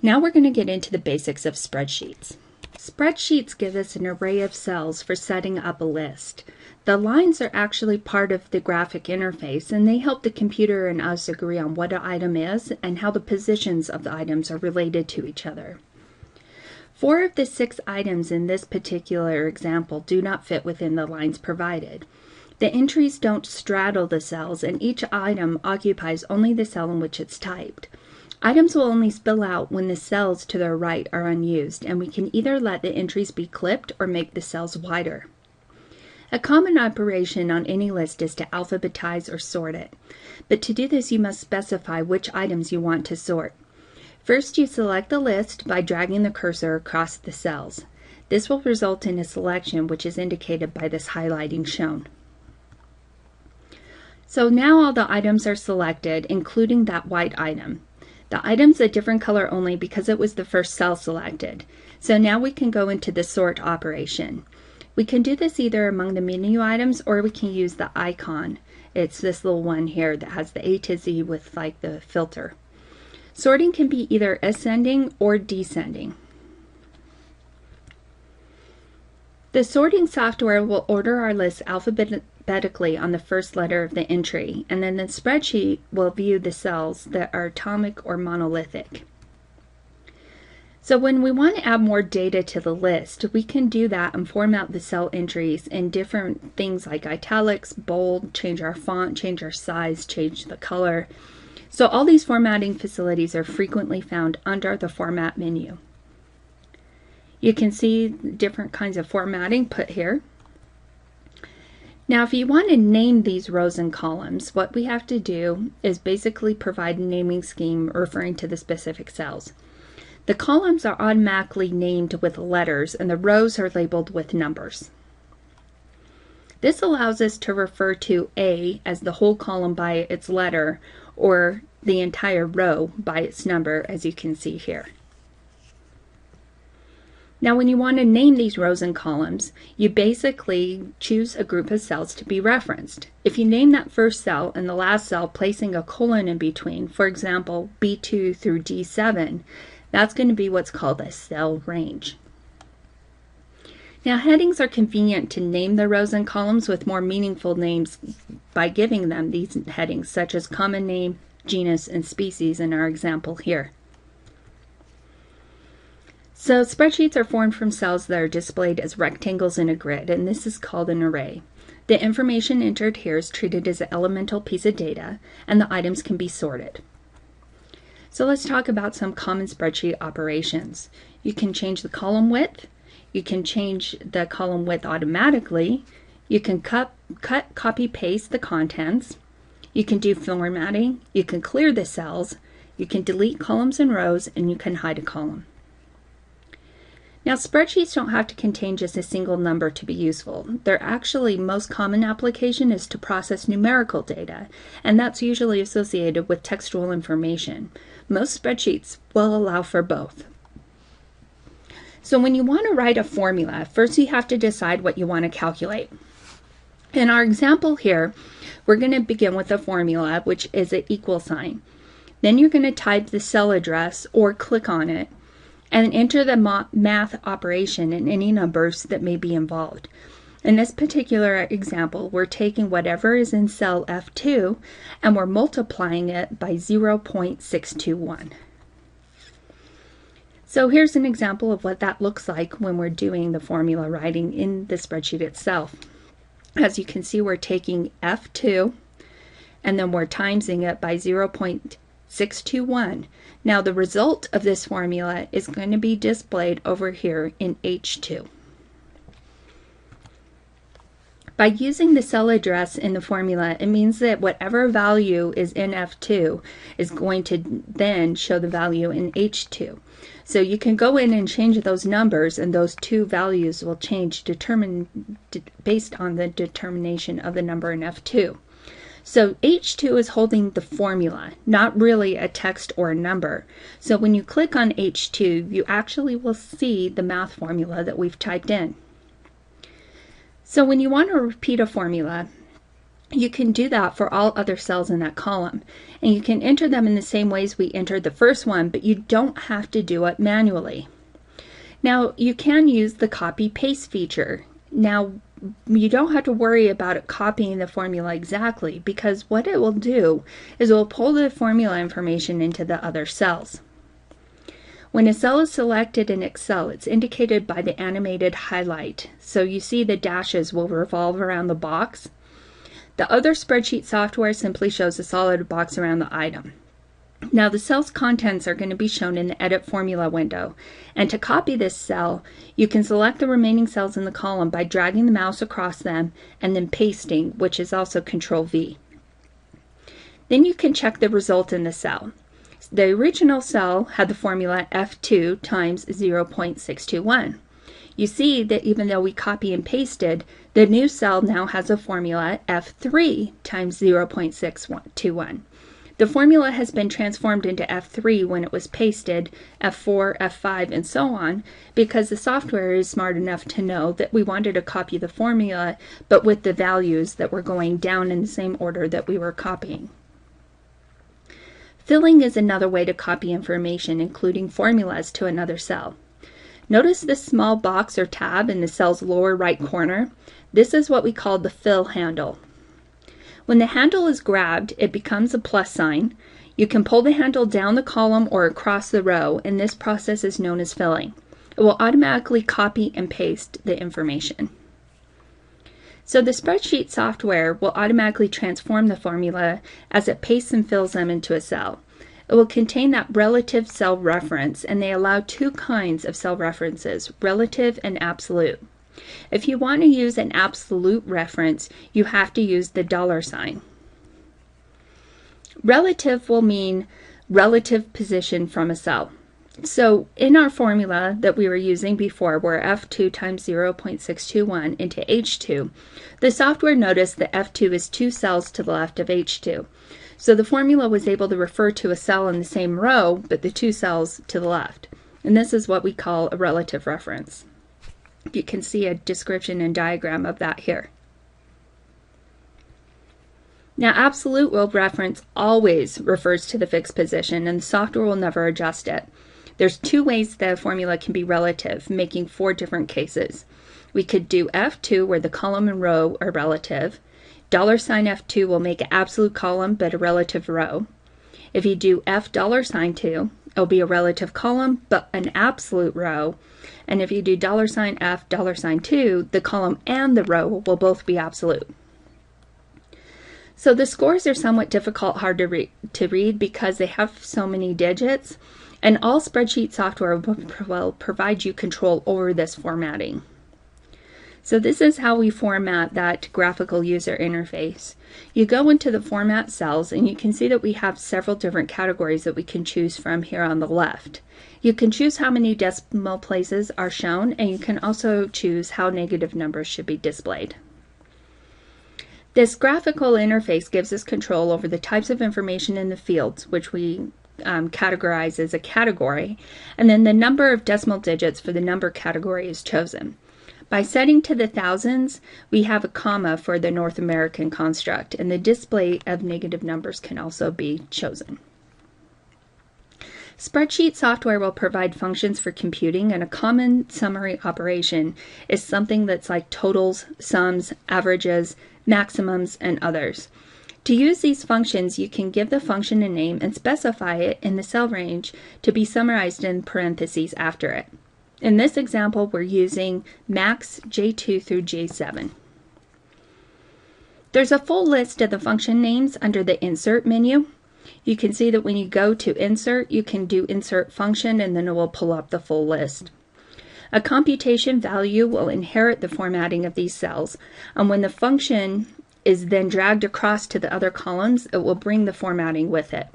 Now we're going to get into the basics of spreadsheets. Spreadsheets give us an array of cells for setting up a list. The lines are actually part of the graphic interface, and they help the computer and us agree on what an item is and how the positions of the items are related to each other. 4 of the 6 items in this particular example do not fit within the lines provided. The entries don't straddle the cells, and each item occupies only the cell in which it's typed. Items will only spill out when the cells to their right are unused, and we can either let the entries be clipped or make the cells wider. A common operation on any list is to alphabetize or sort it, but to do this you must specify which items you want to sort. First, you select the list by dragging the cursor across the cells. This will result in a selection which is indicated by this highlighting shown. So now all the items are selected, including that white item. The item's a different color only because it was the first cell selected. So now we can go into the sort operation. We can do this either among the menu items, or we can use the icon. It's this little one here that has the A to Z with like the filter. Sorting can be either ascending or descending. The sorting software will order our list alphabetically on the first letter of the entry, and then the spreadsheet will view the cells that are atomic or monolithic. So when we want to add more data to the list, we can do that and format the cell entries in different things like italics, bold, change our font, change our size, change the color. So all these formatting facilities are frequently found under the Format menu. You can see different kinds of formatting put here. Now, if you want to name these rows and columns, what we have to do is basically provide a naming scheme referring to the specific cells. The columns are automatically named with letters, and the rows are labeled with numbers. This allows us to refer to A as the whole column by its letter, or the entire row by its number, as you can see here. Now, when you want to name these rows and columns, you basically choose a group of cells to be referenced. If you name that first cell and the last cell placing a colon in between, for example, B2 through D7, that's going to be what's called a cell range. Now, headings are convenient to name the rows and columns with more meaningful names by giving them these headings, such as common name, genus, and species in our example here. So spreadsheets are formed from cells that are displayed as rectangles in a grid, and this is called an array. The information entered here is treated as an elemental piece of data, and the items can be sorted. So let's talk about some common spreadsheet operations. You can change the column width, you can change the column width automatically, you can cut, copy, paste the contents, you can do formatting, you can clear the cells, you can delete columns and rows, and you can hide a column. Now, spreadsheets don't have to contain just a single number to be useful. Their actually most common application is to process numerical data, and that's usually associated with textual information. Most spreadsheets will allow for both. So when you want to write a formula, first you have to decide what you want to calculate. In our example here, we're going to begin with a formula, which is an equal sign. Then you're going to type the cell address or click on it, and enter the math operation and any numbers that may be involved. In this particular example, we're taking whatever is in cell F2 and we're multiplying it by 0.621. So here's an example of what that looks like when we're doing the formula writing in the spreadsheet itself. As you can see, we're taking F2 and then we're timesing it by 0.621. Now the result of this formula is going to be displayed over here in H2. By using the cell address in the formula, it means that whatever value is in F2 is going to then show the value in H2. So you can go in and change those numbers, and those two values will change based on the determination of the number in F2. So H2 is holding the formula, not really a text or a number. So when you click on H2, you actually will see the math formula that we've typed in. So when you want to repeat a formula, you can do that for all other cells in that column. And you can enter them in the same ways we entered the first one, but you don't have to do it manually. Now, you can use the copy-paste feature. Now, you don't have to worry about it copying the formula exactly, because what it will do is it will pull the formula information into the other cells. When a cell is selected in Excel, it's indicated by the animated highlight. So you see the dashes will revolve around the box. The other spreadsheet software simply shows a solid box around the item. Now the cell's contents are going to be shown in the Edit Formula window. And to copy this cell, you can select the remaining cells in the column by dragging the mouse across them and then pasting, which is also Control V. Then you can check the result in the cell. The original cell had the formula F2 times 0.621. You see that even though we copy and pasted, the new cell now has a formula F3 times 0.621. The formula has been transformed into F3 when it was pasted, F4, F5, and so on, because the software is smart enough to know that we wanted to copy the formula, but with the values that were going down in the same order that we were copying. Filling is another way to copy information, including formulas, to another cell. Notice this small box or tab in the cell's lower right corner. This is what we call the fill handle. When the handle is grabbed, it becomes a plus sign. You can pull the handle down the column or across the row, and this process is known as filling. It will automatically copy and paste the information. So the spreadsheet software will automatically transform the formula as it pastes and fills them into a cell. It will contain that relative cell reference, and they allow two kinds of cell references, relative and absolute. If you want to use an absolute reference, you have to use the $sign. Relative will mean relative position from a cell. So in our formula that we were using before, where F2 times 0.621 into H2, the software noticed that F2 is 2 cells to the left of H2. So the formula was able to refer to a cell in the same row, but the 2 cells to the left. And this is what we call a relative reference. You can see a description and diagram of that here. Now, absolute reference always refers to the fixed position, and the software will never adjust it. There's 2 ways the formula can be relative, making 4 different cases. We could do F2, where the column and row are relative. $sign F2 will make an absolute column, but a relative row. If you do F$2, it'll be a relative column, but an absolute row. And if you do $sign F, $sign 2, the column and the row will both be absolute. So the scores are somewhat hard to read because they have so many digits, and all spreadsheet software will provide you control over this formatting. So this is how we format that graphical user interface. You go into the format cells, and you can see that we have several different categories that we can choose from here on the left. You can choose how many decimal places are shown, and you can also choose how negative numbers should be displayed. This graphical interface gives us control over the types of information in the fields, which we categorize as a category, and then the number of decimal digits for the number category is chosen. By setting to the thousands, we have a comma for the North American construct, and the display of negative numbers can also be chosen. Spreadsheet software will provide functions for computing, and a common summary operation is something that's like totals, sums, averages, maximums, and others. To use these functions, you can give the function a name and specify it in the cell range to be summarized in parentheses after it. In this example, we're using max J2 through J7. There's a full list of the function names under the Insert menu. You can see that when you go to Insert, you can do Insert Function, and then it will pull up the full list. A computation value will inherit the formatting of these cells, and when the function is then dragged across to the other columns, it will bring the formatting with it.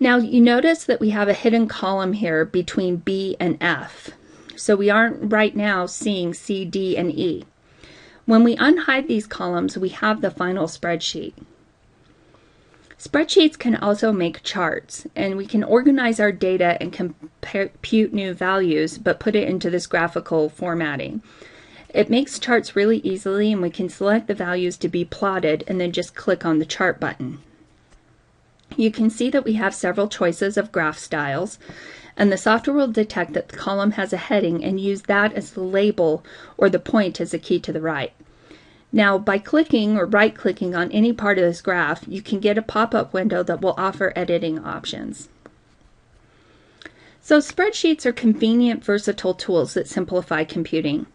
Now you notice that we have a hidden column here between B and F. So we aren't right now seeing C, D, and E. When we unhide these columns, we have the final spreadsheet. Spreadsheets can also make charts, and we can organize our data and compute new values, but put it into this graphical formatting. It makes charts really easily, and we can select the values to be plotted and then just click on the chart button. You can see that we have several choices of graph styles, and the software will detect that the column has a heading and use that as the label or the point as a key to the right. Now, by clicking or right-clicking on any part of this graph, you can get a pop-up window that will offer editing options. So spreadsheets are convenient, versatile tools that simplify computing.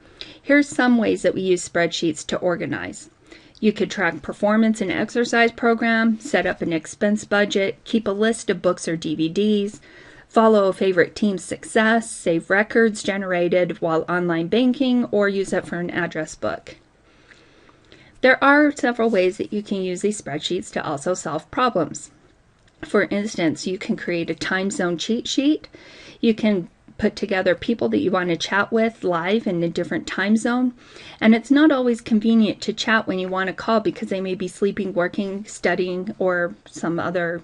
Here's some ways that we use spreadsheets to organize. You could track performance in an exercise program, set up an expense budget, keep a list of books or DVDs, follow a favorite team's success, save records generated while online banking, or use it for an address book. There are several ways that you can use these spreadsheets to also solve problems. For instance, you can create a time zone cheat sheet. You can put together people that you want to chat with live in a different time zone. And it's not always convenient to chat when you want to call because they may be sleeping, working, studying, or some other.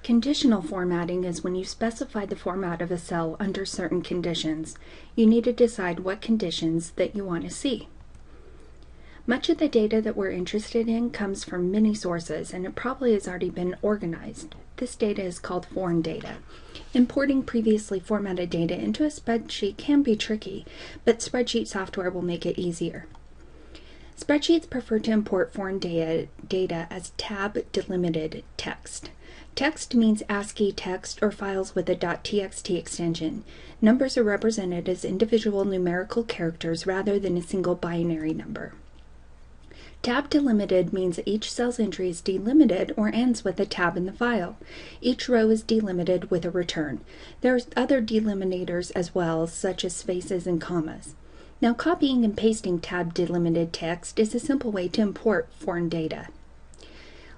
Conditional formatting is when you specify the format of a cell under certain conditions. You need to decide what conditions that you want to see. Much of the data that we're interested in comes from many sources, and it probably has already been organized. This data is called foreign data. Importing previously formatted data into a spreadsheet can be tricky, but spreadsheet software will make it easier. Spreadsheets prefer to import foreign data as tab delimited text. Text means ASCII text or files with a .txt extension. Numbers are represented as individual numerical characters rather than a single binary number. Tab delimited means that each cell's entry is delimited or ends with a tab in the file. Each row is delimited with a return. There are other delimiters as well, such as spaces and commas. Now, copying and pasting tab delimited text is a simple way to import foreign data.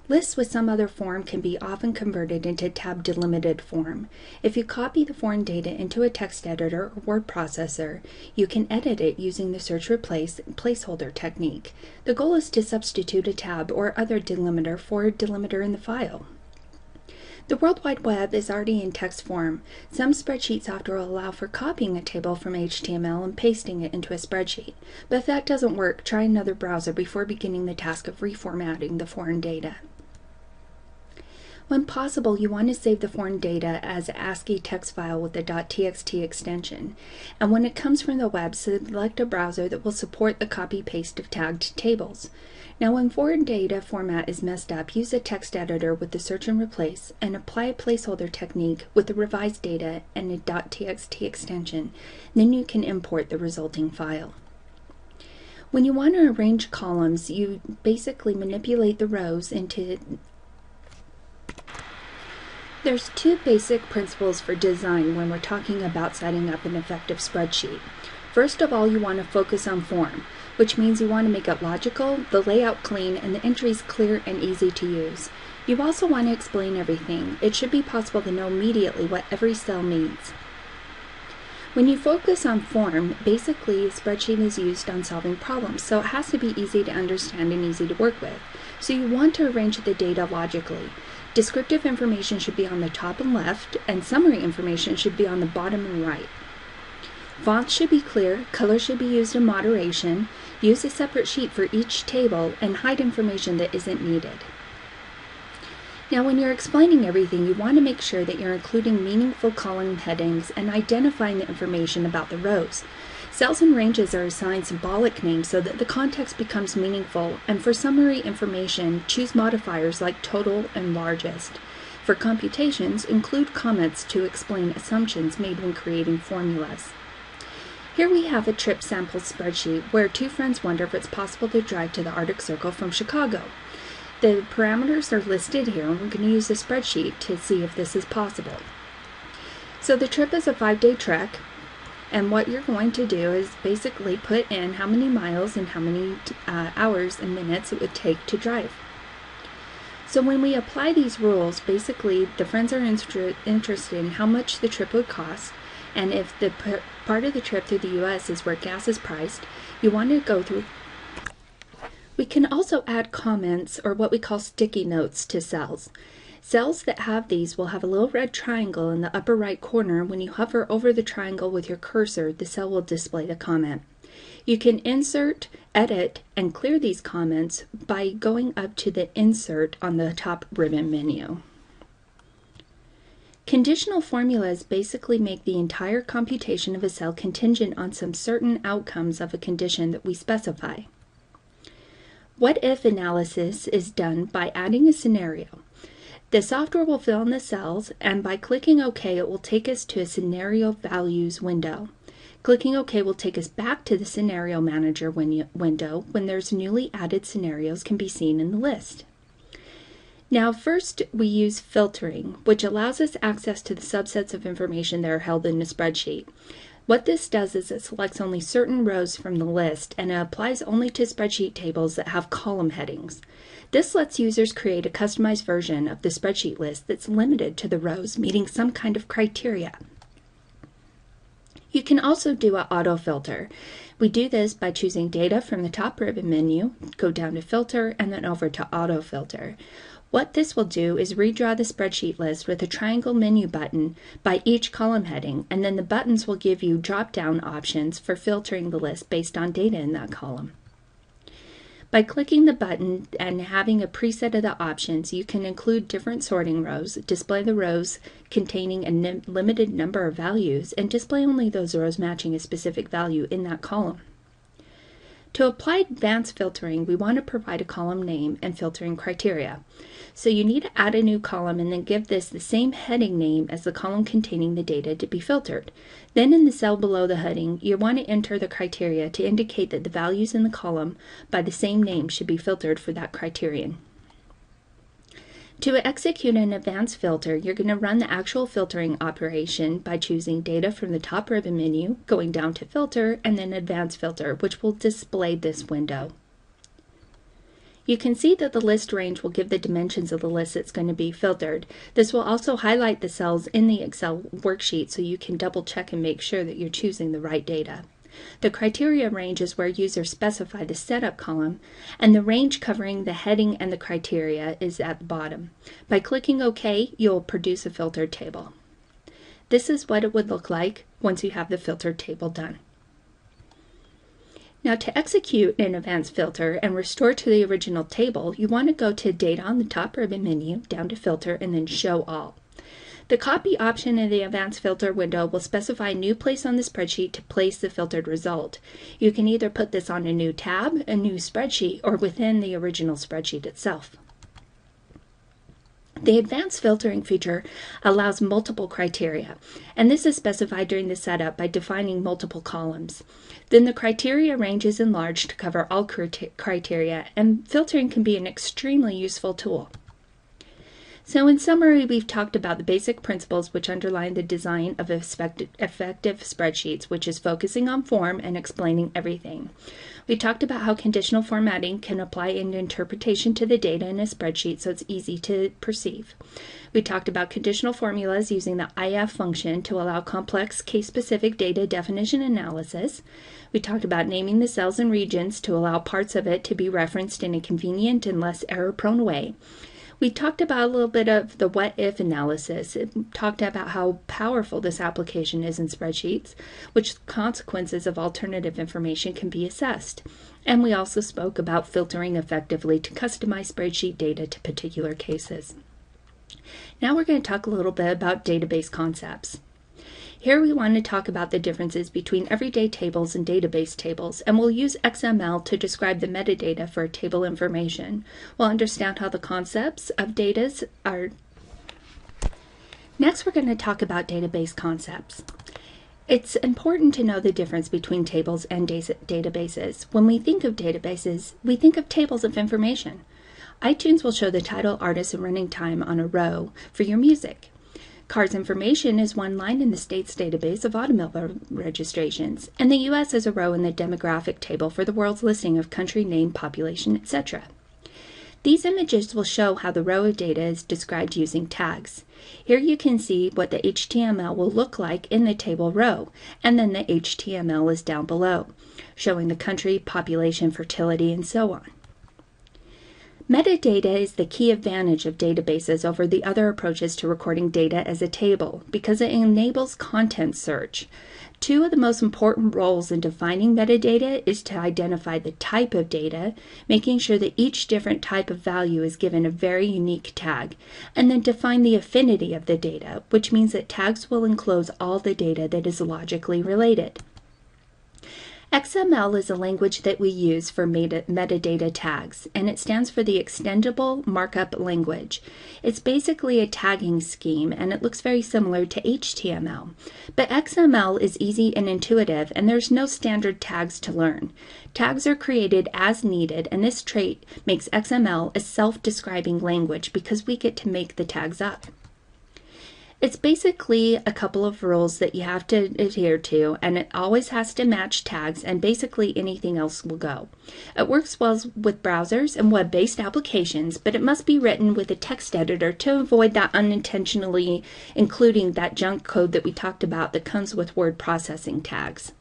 Lists with some other form can be often converted into tab delimited form. If you copy the foreign data into a text editor or word processor, you can edit it using the search replace placeholder technique. The goal is to substitute a tab or other delimiter for a delimiter in the file. The World Wide Web is already in text form. Some spreadsheet software will allow for copying a table from HTML and pasting it into a spreadsheet. But if that doesn't work, try another browser before beginning the task of reformatting the foreign data. When possible, you want to save the foreign data as an ASCII text file with a .txt extension. And when it comes from the web, select a browser that will support the copy-paste of tagged tables. Now, when foreign data format is messed up, use a text editor with the search and replace and apply a placeholder technique with the revised data and a .txt extension. Then you can import the resulting file. When you want to arrange columns, you basically manipulate the rows into. There's two basic principles for design when we're talking about setting up an effective spreadsheet. First of all, you want to focus on form, which means you want to make it logical, the layout clean, and the entries clear and easy to use. You also want to explain everything. It should be possible to know immediately what every cell means. When you focus on form, basically a spreadsheet is used on solving problems, so it has to be easy to understand and easy to work with. So you want to arrange the data logically. Descriptive information should be on the top and left, and summary information should be on the bottom and right. Fonts should be clear, color should be used in moderation, use a separate sheet for each table, and hide information that isn't needed. Now, when you're explaining everything, you want to make sure that you're including meaningful column headings and identifying the information about the rows. Cells and ranges are assigned symbolic names so that the context becomes meaningful, and for summary information, choose modifiers like total and largest. For computations, include comments to explain assumptions made when creating formulas. Here we have a trip sample spreadsheet where two friends wonder if it's possible to drive to the Arctic Circle from Chicago. The parameters are listed here, and we're going to use the spreadsheet to see if this is possible. So the trip is a 5-day trek. And what you're going to do is basically put in how many miles and how many hours and minutes it would take to drive. So when we apply these rules, basically the friends are interested in how much the trip would cost, and if the part of the trip through the US is where gas is priced, you want to go through. We can also add comments or what we call sticky notes to cells. Cells that have these will have a little red triangle in the upper right corner. When you hover over the triangle with your cursor, the cell will display the comment. You can insert, edit, and clear these comments by going up to the Insert on the top ribbon menu. Conditional formulas basically make the entire computation of a cell contingent on some certain outcomes of a condition that we specify. What-if analysis is done by adding a scenario. The software will fill in the cells, and by clicking OK, it will take us to a Scenario Values window. Clicking OK will take us back to the Scenario Manager window when there's newly added scenarios can be seen in the list. Now first we use filtering, which allows us access to the subsets of information that are held in a spreadsheet. What this does is it selects only certain rows from the list, and it applies only to spreadsheet tables that have column headings. This lets users create a customized version of the spreadsheet list that's limited to the rows meeting some kind of criteria. You can also do an auto filter. We do this by choosing Data from the top ribbon menu, go down to Filter, and then over to Auto Filter. What this will do is redraw the spreadsheet list with a triangle menu button by each column heading, and then the buttons will give you drop-down options for filtering the list based on data in that column. By clicking the button and having a preset of the options, you can include different sorting rows, display the rows containing a limited number of values, and display only those rows matching a specific value in that column. To apply Vance filtering, we want to provide a column name and filtering criteria. So you need to add a new column and then give this the same heading name as the column containing the data to be filtered. Then in the cell below the heading, you want to enter the criteria to indicate that the values in the column by the same name should be filtered for that criterion. To execute an advanced filter, you're going to run the actual filtering operation by choosing Data from the top ribbon menu, going down to Filter, and then Advanced Filter, which will display this window. You can see that the list range will give the dimensions of the list that's going to be filtered. This will also highlight the cells in the Excel worksheet so you can double check and make sure that you're choosing the right data. The criteria range is where users specify the setup column, and the range covering the heading and the criteria is at the bottom. By clicking OK, you'll produce a filtered table. This is what it would look like once you have the filtered table done. Now to execute an advanced filter and restore to the original table, you want to go to Data on the top ribbon menu, down to Filter, and then Show All. The Copy option in the Advanced Filter window will specify a new place on the spreadsheet to place the filtered result. You can either put this on a new tab, a new spreadsheet, or within the original spreadsheet itself. The Advanced Filtering feature allows multiple criteria, and this is specified during the setup by defining multiple columns. Then the criteria range is enlarged to cover all criteria, and filtering can be an extremely useful tool. So in summary, we've talked about the basic principles which underlie the design of effective spreadsheets, which is focusing on form and explaining everything. We talked about how conditional formatting can apply an interpretation to the data in a spreadsheet so it's easy to perceive. We talked about conditional formulas using the IF function to allow complex case-specific data definition analysis. We talked about naming the cells and regions to allow parts of it to be referenced in a convenient and less error-prone way. We talked about a little bit of the what-if analysis. It talked about how powerful this application is in spreadsheets, which consequences of alternative information can be assessed. And we also spoke about filtering effectively to customize spreadsheet data to particular cases. Now we're going to talk a little bit about database concepts. Here we want to talk about the differences between everyday tables and database tables, and we'll use XML to describe the metadata for table information. We'll understand how the concepts of data are. Next, we're going to talk about database concepts. It's important to know the difference between tables and databases. When we think of databases, we think of tables of information. iTunes will show the title, artist, and running time on a row for your music. Cars information is one line in the state's database of automobile registrations, and the U.S. is a row in the demographic table for the world's listing of country, name, population, etc. These images will show how the row of data is described using tags. Here you can see what the HTML will look like in the table row, and then the HTML is down below, showing the country, population, fertility, and so on. Metadata is the key advantage of databases over the other approaches to recording data as a table because it enables content search. Two of the most important roles in defining metadata is to identify the type of data, making sure that each different type of value is given a very unique tag, and then define the affinity of the data, which means that tags will enclose all the data that is logically related. XML is a language that we use for metadata tags, and it stands for the Extendable Markup Language. It's basically a tagging scheme, and it looks very similar to HTML. But XML is easy and intuitive, and there's no standard tags to learn. Tags are created as needed, and this trait makes XML a self-describing language because we get to make the tags up. It's basically a couple of rules that you have to adhere to, and it always has to match tags, and basically anything else will go. It works well with browsers and web-based applications, but it must be written with a text editor to avoid that unintentionally including that junk code that we talked about that comes with word processing tags.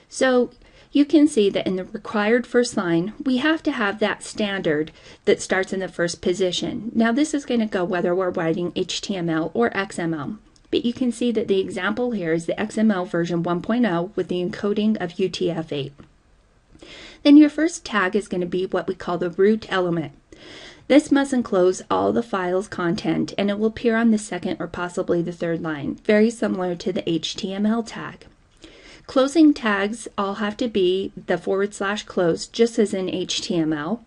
So you can see that in the required first line, we have to have that standard that starts in the first position. Now this is going to go whether we're writing HTML or XML. But you can see that the example here is the XML version 1.0 with the encoding of UTF-8. Then your first tag is going to be what we call the root element. This must enclose all the file's content, and it will appear on the second or possibly the third line, very similar to the HTML tag. Closing tags all have to be the /close, just as in HTML.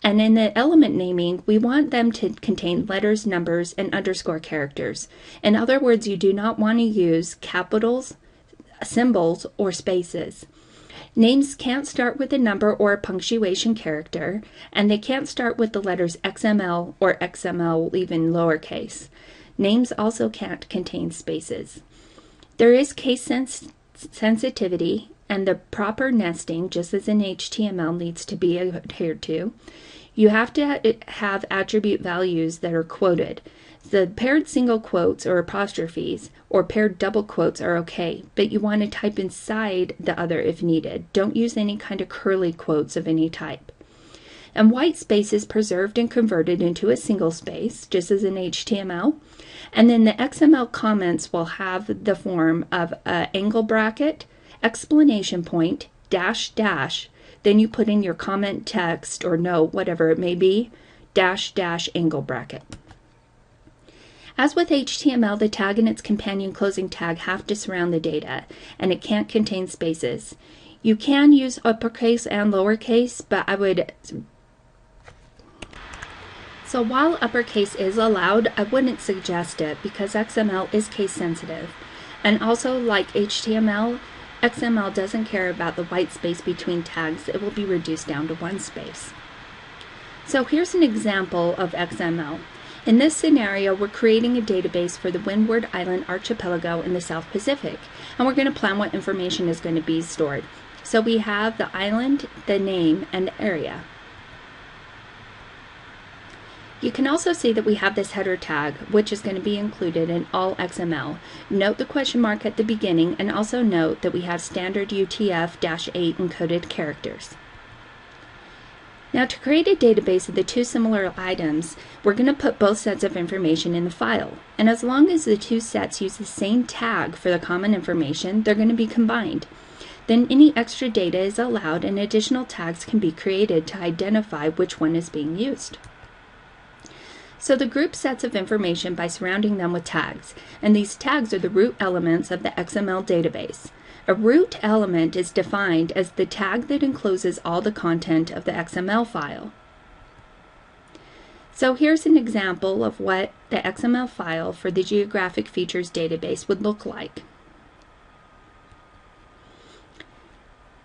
And in the element naming, we want them to contain letters, numbers, and underscore characters. In other words, you do not want to use capitals, symbols, or spaces. Names can't start with a number or a punctuation character, and they can't start with the letters XML or XML, even lowercase. Names also can't contain spaces. There is case sensitivity, and the proper nesting, just as in HTML, needs to be adhered to. You have to have attribute values that are quoted. The paired single quotes or apostrophes or paired double quotes are okay, but you want to type inside the other if needed. Don't use any kind of curly quotes of any type. And white space is preserved and converted into a single space, just as in HTML. And then the XML comments will have the form of an angle bracket, explanation point, dash, dash. Then you put in your comment text or note, whatever it may be, dash, dash, angle bracket. As with HTML, the tag and its companion closing tag have to surround the data, and it can't contain spaces. You can use uppercase and lowercase, but So while uppercase is allowed, I wouldn't suggest it because XML is case sensitive. And also, like HTML, XML doesn't care about the white space between tags. It will be reduced down to one space. So here's an example of XML. In this scenario, we're creating a database for the Windward Island Archipelago in the South Pacific, and we're going to plan what information is going to be stored. So we have the island, the name, and the area. You can also see that we have this header tag, which is going to be included in all XML. Note the question mark at the beginning, and also note that we have standard UTF-8 encoded characters. Now, to create a database of the two similar items, we're going to put both sets of information in the file. And as long as the two sets use the same tag for the common information, they're going to be combined. Then any extra data is allowed, and additional tags can be created to identify which one is being used. So the group sets of information by surrounding them with tags, and these tags are the root elements of the XML database. A root element is defined as the tag that encloses all the content of the XML file. So here's an example of what the XML file for the Geographic Features database would look like.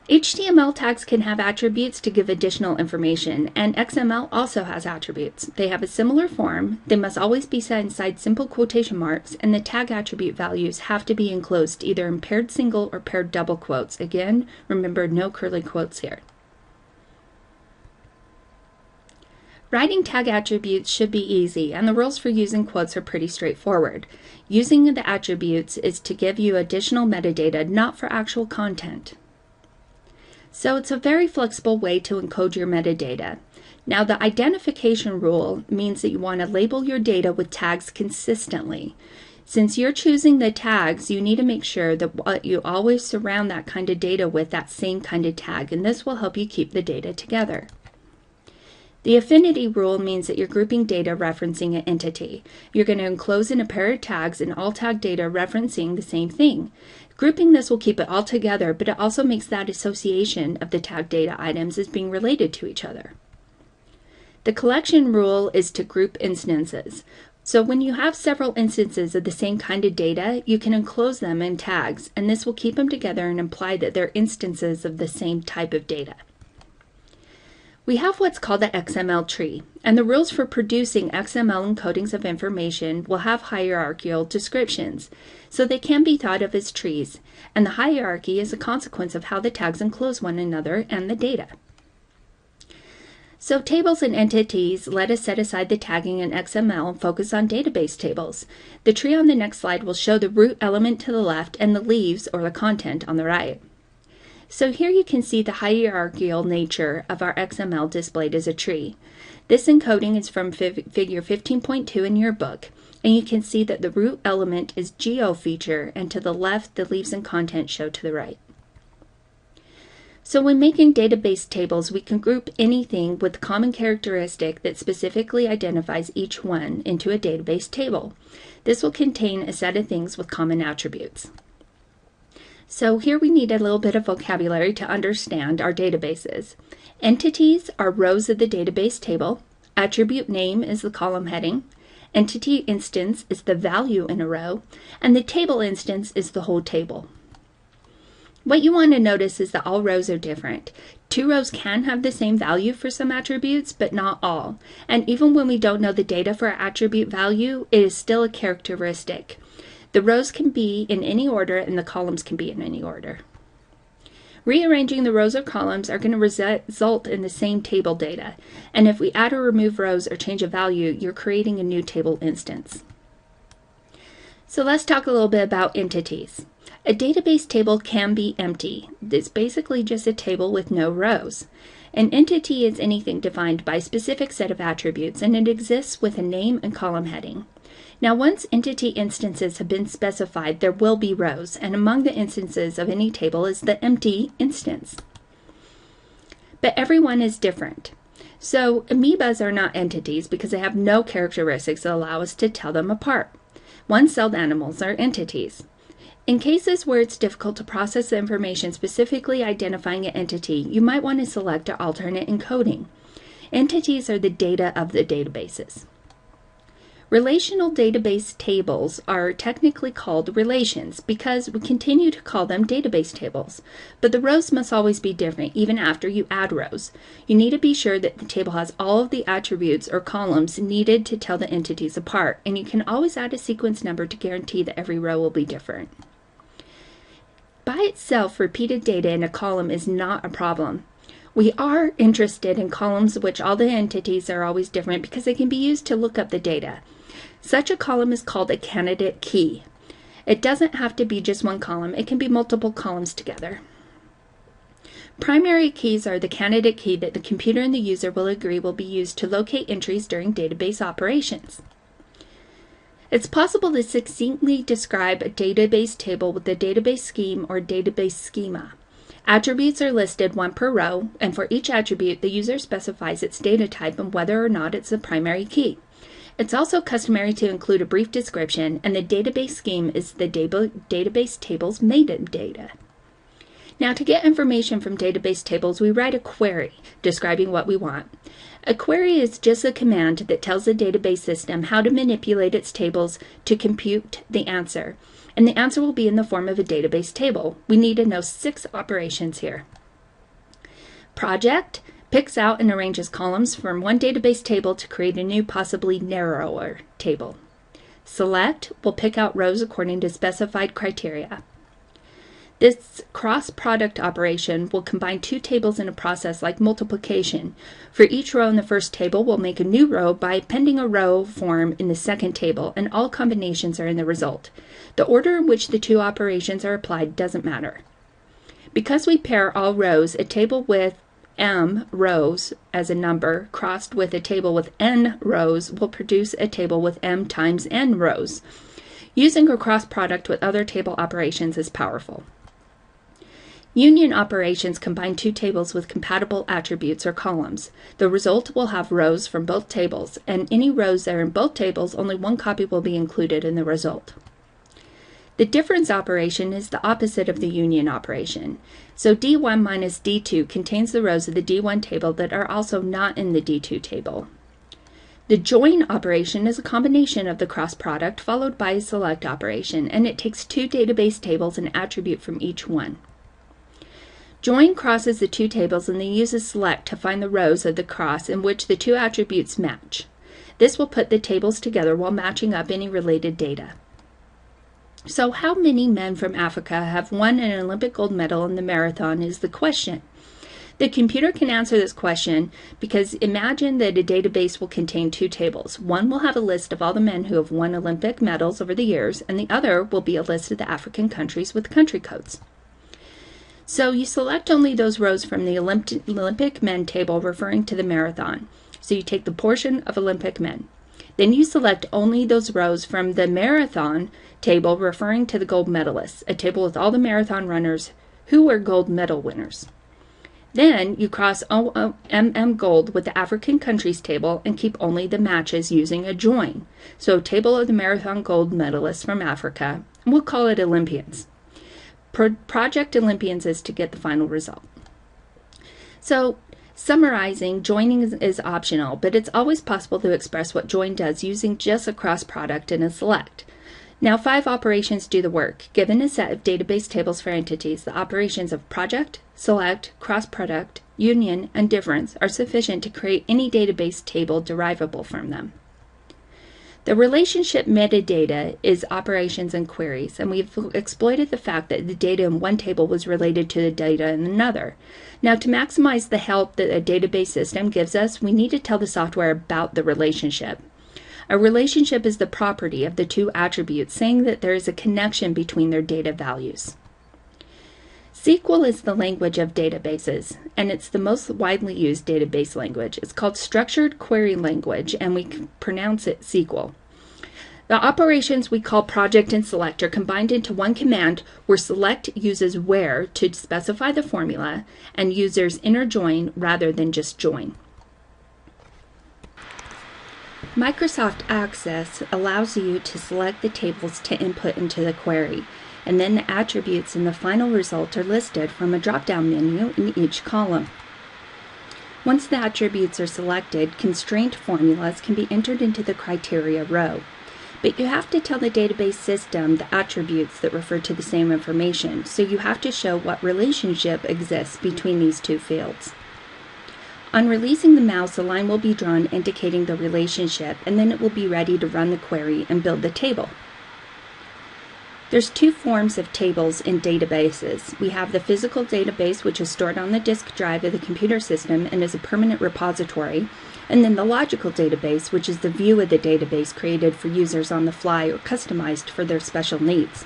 HTML tags can have attributes to give additional information, and XML also has attributes. They have a similar form, they must always be set inside simple quotation marks, and the tag attribute values have to be enclosed either in paired single or paired double quotes. Again, remember, no curly quotes here. Writing tag attributes should be easy, and the rules for using quotes are pretty straightforward. Using the attributes is to give you additional metadata, not for actual content. So it's a very flexible way to encode your metadata. Now, the identification rule means that you want to label your data with tags consistently. Since you're choosing the tags, you need to make sure that you always surround that kind of data with that same kind of tag, and this will help you keep the data together. The affinity rule means that you're grouping data referencing an entity. You're going to enclose in a pair of tags and all tag data referencing the same thing. Grouping this will keep it all together, but it also makes that association of the tag data items as being related to each other. The collection rule is to group instances. So when you have several instances of the same kind of data, you can enclose them in tags, and this will keep them together and imply that they're instances of the same type of data. We have what's called the XML tree, and the rules for producing XML encodings of information will have hierarchical descriptions, so they can be thought of as trees, and the hierarchy is a consequence of how the tags enclose one another and the data. So tables and entities let us set aside the tagging in XML and focus on database tables. The tree on the next slide will show the root element to the left and the leaves or the content on the right. So here you can see the hierarchical nature of our XML displayed as a tree. This encoding is from figure 15.2 in your book, and you can see that the root element is geo feature, and to the left the leaves and content show to the right. So when making database tables, we can group anything with a common characteristic that specifically identifies each one into a database table. This will contain a set of things with common attributes. So here we need a little bit of vocabulary to understand our databases. Entities are rows of the database table. Attribute name is the column heading. Entity instance is the value in a row. And the table instance is the whole table. What you want to notice is that all rows are different. Two rows can have the same value for some attributes, but not all. And even when we don't know the data for our attribute value, it is still a characteristic. The rows can be in any order and the columns can be in any order. Rearranging the rows or columns are going to result in the same table data. And if we add or remove rows or change a value, you're creating a new table instance. So let's talk a little bit about entities. A database table can be empty. It's basically just a table with no rows. An entity is anything defined by a specific set of attributes, and it exists with a name and column heading. Now, once entity instances have been specified, there will be rows, and among the instances of any table is the empty instance. But everyone is different. So amoebas are not entities because they have no characteristics that allow us to tell them apart. One-celled animals are entities. In cases where it's difficult to process the information specifically identifying an entity, you might want to select an alternate encoding. Entities are the data of the databases. Relational database tables are technically called relations because we continue to call them database tables, but the rows must always be different even after you add rows. You need to be sure that the table has all of the attributes or columns needed to tell the entities apart, and you can always add a sequence number to guarantee that every row will be different. By itself, repeated data in a column is not a problem. We are interested in columns in which all the entities are always different because they can be used to look up the data. Such a column is called a candidate key. It doesn't have to be just one column. It can be multiple columns together. Primary keys are the candidate key that the computer and the user will agree will be used to locate entries during database operations. It's possible to succinctly describe a database table with a database scheme or database schema. Attributes are listed one per row, and for each attribute, the user specifies its data type and whether or not it's a primary key. It's also customary to include a brief description, and the database scheme is the database table's metadata. Now, to get information from database tables, we write a query describing what we want. A query is just a command that tells the database system how to manipulate its tables to compute the answer, and the answer will be in the form of a database table. We need to know 6 operations here. Project picks out and arranges columns from one database table to create a new, possibly narrower table. Select will pick out rows according to specified criteria. This cross-product operation will combine 2 tables in a process like multiplication. For each row in the first table, we'll make a new row by appending a row form in the second table, and all combinations are in the result. The order in which the 2 operations are applied doesn't matter. Because we pair all rows, a table with m rows as a number crossed with a table with n rows will produce a table with m times n rows. Using a cross product with other table operations is powerful. Union operations combine two tables with compatible attributes or columns. The result will have rows from both tables, and any rows that are in both tables, only one copy will be included in the result. The difference operation is the opposite of the union operation. So D1 minus D2 contains the rows of the D1 table that are also not in the D2 table. The join operation is a combination of the cross product followed by a select operation, and it takes two database tables and an attribute from each one. Join crosses the two tables and then uses select to find the rows of the cross in which the two attributes match. This will put the tables together while matching up any related data. So how many men from Africa have won an Olympic gold medal in the marathon is the question. The computer can answer this question because imagine that a database will contain two tables. One will have a list of all the men who have won Olympic medals over the years, and the other will be a list of the African countries with country codes. So you select only those rows from the Olympic men table referring to the marathon. So you take the portion of Olympic men. Then you select only those rows from the marathon table referring to the gold medalists, a table with all the marathon runners who were gold medal winners. Then you cross OMM gold with the African countries table and keep only the matches using a join. So a table of the marathon gold medalists from Africa, and we'll call it Olympians. Project Olympians is to get the final result. So summarizing, joining is optional, but it's always possible to express what join does using just a cross product and a select. Now 5 operations do the work. Given a set of database tables for entities, the operations of project, select, cross product, union, and difference are sufficient to create any database table derivable from them. The relationship metadata is operations and queries, and we've exploited the fact that the data in one table was related to the data in another. Now, to maximize the help that a database system gives us, we need to tell the software about the relationship. A relationship is the property of the two attributes, saying that there is a connection between their data values. SQL is the language of databases, and it's the most widely used database language. It's called Structured Query Language, and we pronounce it SQL. The operations we call project and select are combined into one command where select uses where to specify the formula, and users inner join rather than just join. Microsoft Access allows you to select the tables to input into the query, and then the attributes in the final result are listed from a drop-down menu in each column. Once the attributes are selected, constraint formulas can be entered into the criteria row. But you have to tell the database system the attributes that refer to the same information, so you have to show what relationship exists between these two fields. On releasing the mouse, a line will be drawn indicating the relationship, and then it will be ready to run the query and build the table. There's two forms of tables in databases. We have the physical database, which is stored on the disk drive of the computer system and is a permanent repository, and then the logical database, which is the view of the database created for users on the fly or customized for their special needs.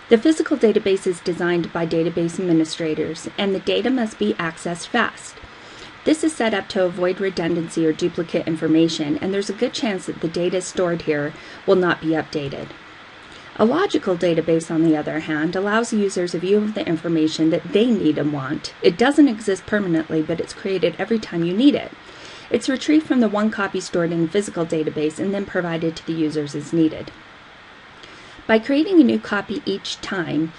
The physical database is designed by database administrators, and the data must be accessed fast. This is set up to avoid redundancy or duplicate information, and there's a good chance that the data stored here will not be updated. A logical database, on the other hand, allows users a view of the information that they need and want. It doesn't exist permanently, but it's created every time you need it. It's retrieved from the one copy stored in the physical database and then provided to the users as needed. By creating a new copy each time,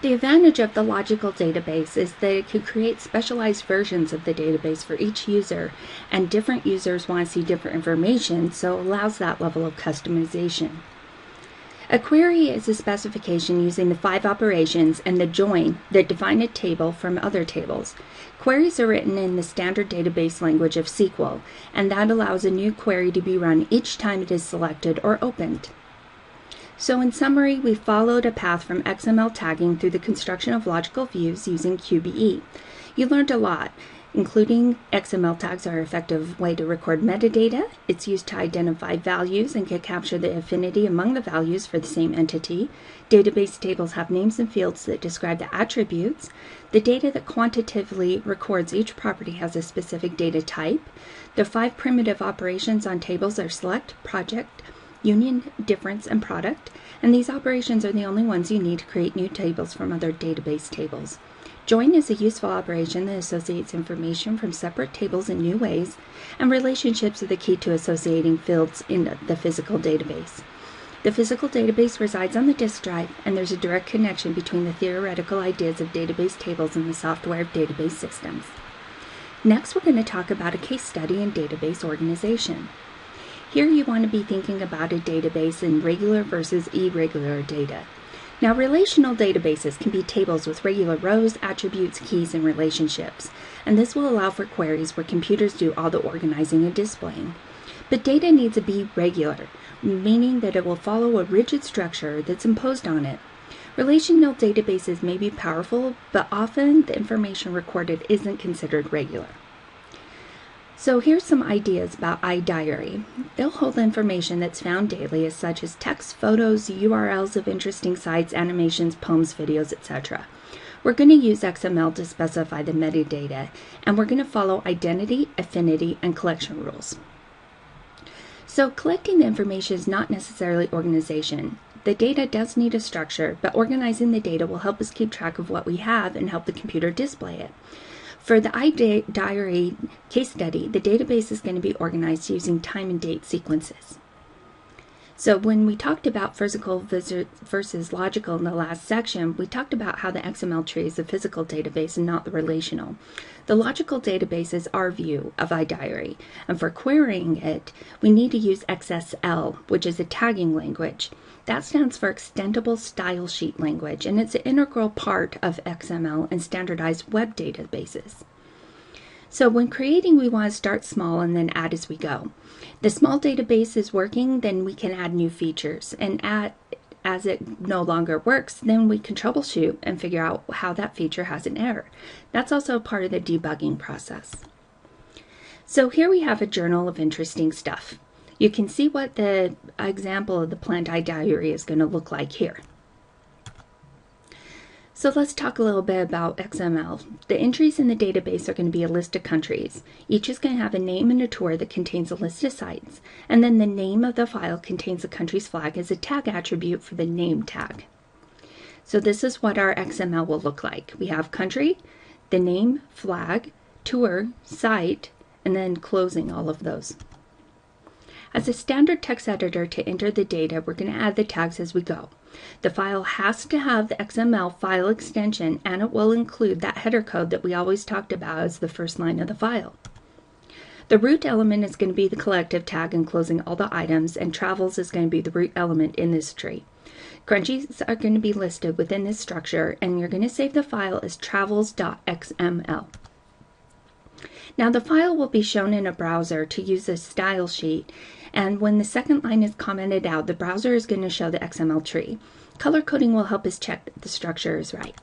the advantage of the logical database is that it can create specialized versions of the database for each user, and different users want to see different information, so it allows that level of customization. A query is a specification using the 5 operations and the join that define a table from other tables. Queries are written in the standard database language of SQL, and that allows a new query to be run each time it is selected or opened. So in summary, we followed a path from XML tagging through the construction of logical views using QBE. You learned a lot. Including XML tags are an effective way to record metadata. It's used to identify values and can capture the affinity among the values for the same entity. Database tables have names and fields that describe the attributes. The data that quantitatively records each property has a specific data type. The 5 primitive operations on tables are select, project, union, difference, and product, and these operations are the only ones you need to create new tables from other database tables. Join is a useful operation that associates information from separate tables in new ways, and relationships are the key to associating fields in the physical database. The physical database resides on the disk drive, and there's a direct connection between the theoretical ideas of database tables and the software of database systems. Next, we're going to talk about a case study in database organization. Here you want to be thinking about a database in regular versus irregular data. Now, relational databases can be tables with regular rows, attributes, keys, and relationships, and this will allow for queries where computers do all the organizing and displaying. But data needs to be regular, meaning that it will follow a rigid structure that's imposed on it. Relational databases may be powerful, but often the information recorded isn't considered regular. So here's some ideas about iDiary. They'll hold information that's found daily, such as text, photos, URLs of interesting sites, animations, poems, videos, etc. We're going to use XML to specify the metadata, and we're going to follow identity, affinity, and collection rules. So collecting the information is not necessarily organization. The data does need a structure, but organizing the data will help us keep track of what we have and help the computer display it. For the iDiary case study, the database is going to be organized using time and date sequences. So when we talked about physical versus logical in the last section, we talked about how the XML tree is a physical database and not the relational. The logical database is our view of iDiary, and for querying it, we need to use Xsl, which is a tagging language. That stands for Extendable Stylesheet language, and it's an integral part of XML and standardized web databases. So when creating, we want to start small and then add as we go. The small database is working, then we can add new features, and as it no longer works, then we can troubleshoot and figure out how that feature has an error. That's also part of the debugging process. So here we have a journal of interesting stuff. You can see what the example of the planned iDiary is going to look like here. So let's talk a little bit about XML. The entries in the database are going to be a list of countries. Each is going to have a name and a tour that contains a list of sites, and then the name of the file contains the country's flag as a tag attribute for the name tag. So this is what our XML will look like. We have country, the name, flag, tour, site, and then closing all of those. As a standard text editor to enter the data, we're going to add the tags as we go. The file has to have the XML file extension, and it will include that header code that we always talked about as the first line of the file. The root element is going to be the collective tag enclosing all the items, and travels is going to be the root element in this tree. Crunchies are going to be listed within this structure, and you're going to save the file as travels.xml. Now the file will be shown in a browser to use a style sheet, and when the second line is commented out, the browser is going to show the XML tree. Color coding will help us check that the structure is right.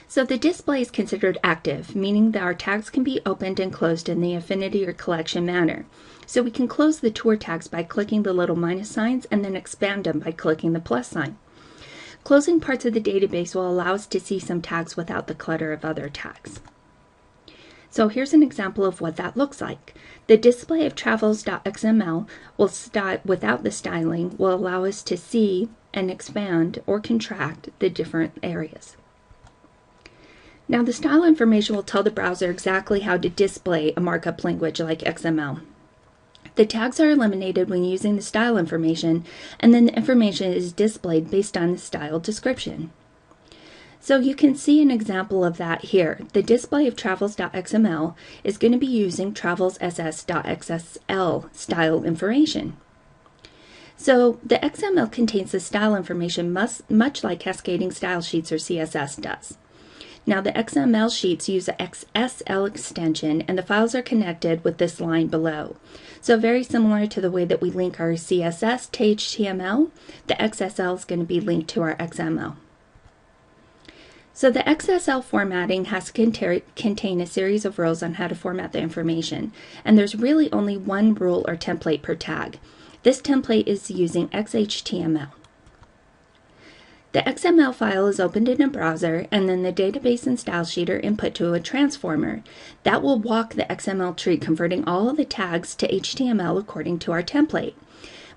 So the display is considered active, meaning that our tags can be opened and closed in the affinity or collection manner. So we can close the tour tags by clicking the little minus signs and then expand them by clicking the plus sign. Closing parts of the database will allow us to see some tags without the clutter of other tags. So here's an example of what that looks like. The display of travels.xml without the styling will allow us to see and expand or contract the different areas. Now the style information will tell the browser exactly how to display a markup language like XML. The tags are eliminated when using the style information, and then the information is displayed based on the style description. So you can see an example of that here. The display of travels.xml is going to be using travels.ss.xsl style information. So the XML contains the style information much like cascading style sheets or CSS does. Now the XML sheets use a Xsl extension, and the files are connected with this line below. So very similar to the way that we link our CSS to HTML, the XSL is going to be linked to our XML. So the Xsl formatting has to contain a series of rules on how to format the information, and there's really only one rule or template per tag. This template is using XHTML. The XML file is opened in a browser, and then the database and style sheet are input to a transformer. That will walk the XML tree, converting all of the tags to HTML according to our template.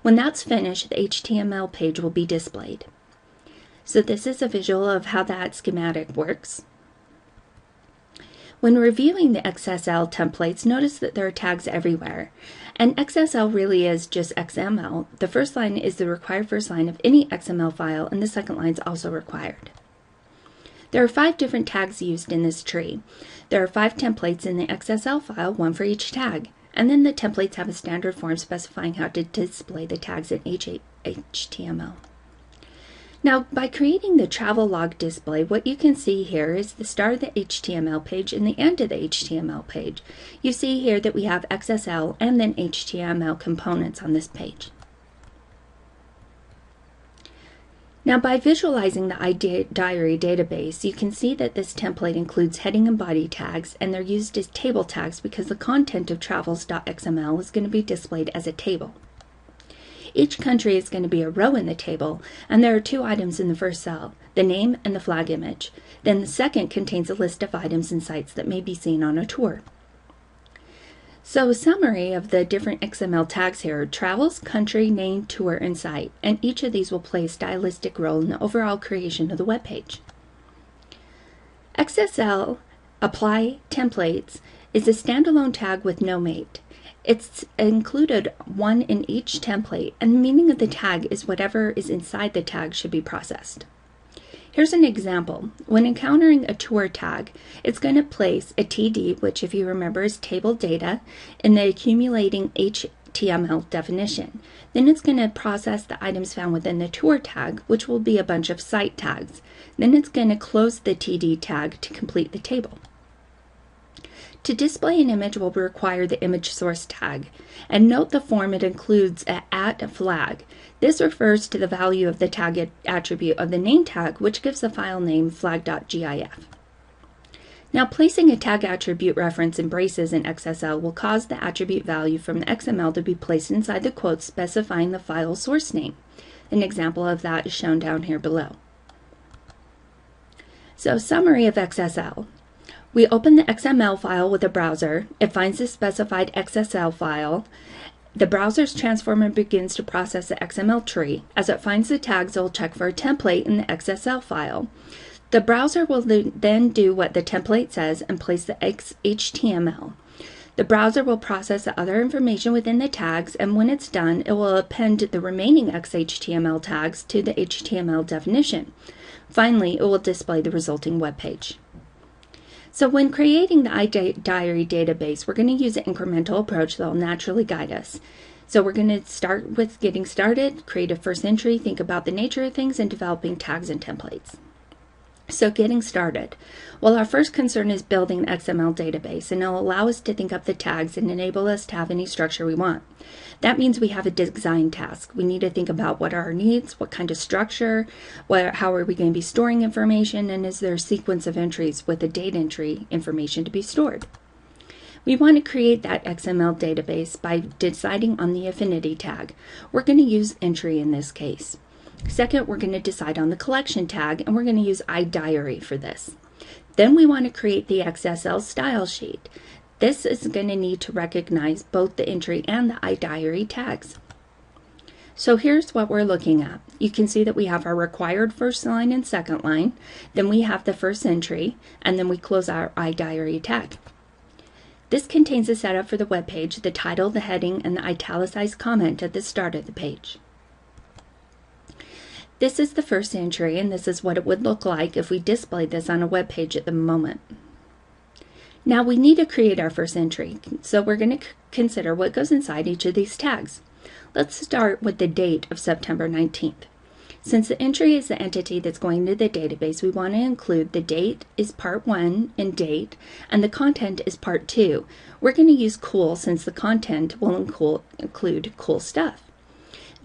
When that's finished, the HTML page will be displayed. So this is a visual of how that schematic works. When reviewing the Xsl templates, notice that there are tags everywhere. And Xsl really is just XML. The first line is the required first line of any XML file, and the second line is also required. There are 5 different tags used in this tree. There are 5 templates in the Xsl file, 1 for each tag. And then the templates have a standard form specifying how to display the tags in HTML. Now, by creating the travel log display, what you can see here is the start of the HTML page and the end of the HTML page. You see here that we have XSL and then HTML components on this page. Now, by visualizing the iDiary database, you can see that this template includes heading and body tags, and they're used as table tags because the content of travels.xml is going to be displayed as a table. Each country is going to be a row in the table, and there are 2 items in the first cell, the name and the flag image. Then the second contains a list of items and sites that may be seen on a tour. So a summary of the different XML tags here: travels, country, name, tour, and site, and each of these will play a stylistic role in the overall creation of the web page. Xsl Apply Templates is a standalone tag with no mate. It's included 1 in each template, and the meaning of the tag is whatever is inside the tag should be processed. Here's an example. When encountering a tour tag, it's going to place a TD, which if you remember is table data, in the accumulating HTML definition. Then it's going to process the items found within the tour tag, which will be a bunch of site tags. Then it's going to close the TD tag to complete the table. To display an image will require the image source tag, and note the form it includes a @flag. This refers to the value of the tag attribute of the name tag, which gives the file name flag.gif. Now, placing a tag attribute reference in braces in XSL will cause the attribute value from the XML to be placed inside the quotes specifying the file source name. An example of that is shown down here below. So, summary of XSL. We open the XML file with a browser. It finds the specified XSL file. The browser's transformer begins to process the XML tree. As it finds the tags, it will check for a template in the XSL file. The browser will then do what the template says and place the HTML. The browser will process the other information within the tags, and when it's done, it will append the remaining XHTML tags to the HTML definition. Finally, it will display the resulting web page. So when creating the iDiary database, we're going to use an incremental approach that will naturally guide us. So we're going to start with getting started, create a first entry, think about the nature of things, and developing tags and templates. So getting started. Well, our first concern is building an XML database, and it'll allow us to think up the tags and enable us to have any structure we want. That means we have a design task. We need to think about what are our needs, what kind of structure, how are we going to be storing information, and is there a sequence of entries with a date entry information to be stored. We want to create that XML database by deciding on the affinity tag. We're going to use entry in this case. Second, we're going to decide on the collection tag, and we're going to use iDiary for this. Then we want to create the Xsl Stylesheet. This is going to need to recognize both the entry and the iDiary tags. So here's what we're looking at. You can see that we have our required first line and second line, then we have the first entry, and then we close our iDiary tag. This contains a setup for the web page, the title, the heading, and the italicized comment at the start of the page. This is the first entry, and this is what it would look like if we displayed this on a web page at the moment. Now we need to create our first entry, so we're going to consider what goes inside each of these tags. Let's start with the date of September 19th. Since the entry is the entity that's going to the database, we want to include the date is part 1 in date, and the content is part 2. We're going to use cool since the content will include cool stuff.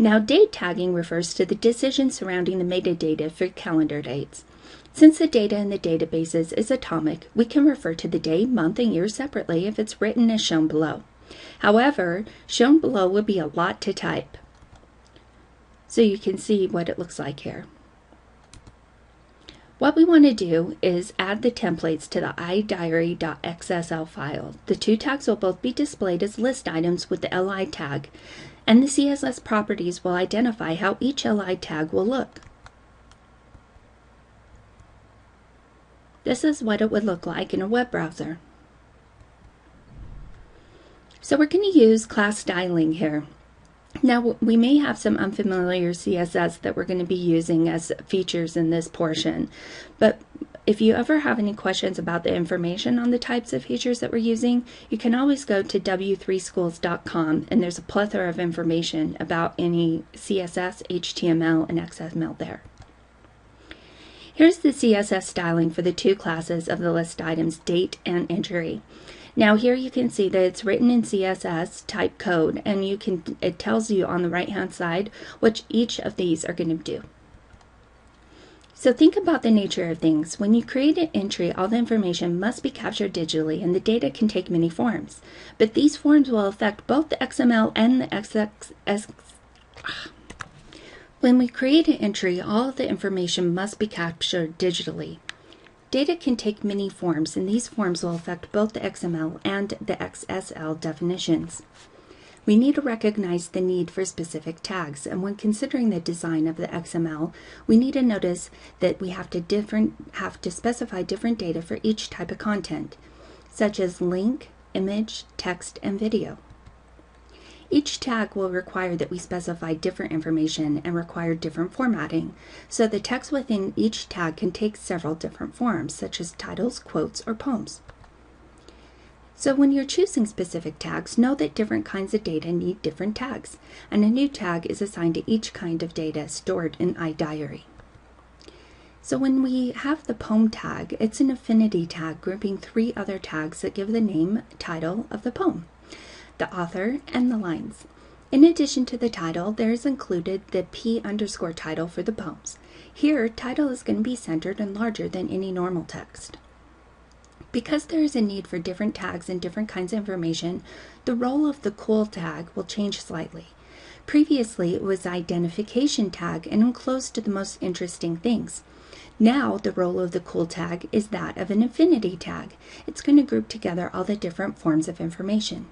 Now, date tagging refers to the decision surrounding the metadata for calendar dates. Since the data in the databases is atomic, we can refer to the day, month, and year separately if it's written as shown below. However, shown below would be a lot to type. So you can see what it looks like here. What we want to do is add the templates to the idiary.xsl file. The two tags will both be displayed as list items with the li tag, and the CSS properties will identify how each li tag will look. This is what it would look like in a web browser. So we're going to use class styling here. Now, we may have some unfamiliar CSS that we're going to be using as features in this portion, but if you ever have any questions about the information on the types of features that we're using, you can always go to w3schools.com, and there's a plethora of information about any CSS, HTML, and XML there. Here's the CSS styling for the two classes of the list items, date and entry. Now here you can see that it's written in CSS type code, and it tells you on the right hand side what each of these are going to do. So think about the nature of things. When you create an entry, all the information must be captured digitally, and the data can take many forms. But these forms will affect both the XML and the XSS. When we create an entry, all of the information must be captured digitally. Data can take many forms, and these forms will affect both the XML and the XSL definitions. We need to recognize the need for specific tags, and when considering the design of the XML, we need to notice that we have to specify different data for each type of content, such as link, image, text, and video. Each tag will require that we specify different information and require different formatting, so the text within each tag can take several different forms, such as titles, quotes, or poems. So when you're choosing specific tags, know that different kinds of data need different tags, and a new tag is assigned to each kind of data stored in iDiary. So when we have the poem tag, it's an affinity tag grouping 3 other tags that give the name, title of the poem, the author, and the lines. In addition to the title, there is included the p_ title for the poems. Here, title is going to be centered and larger than any normal text. Because there is a need for different tags and different kinds of information, the role of the cool tag will change slightly. Previously, it was identification tag and enclosed to the most interesting things. Now, the role of the cool tag is that of an affinity tag. It's going to group together all the different forms of information.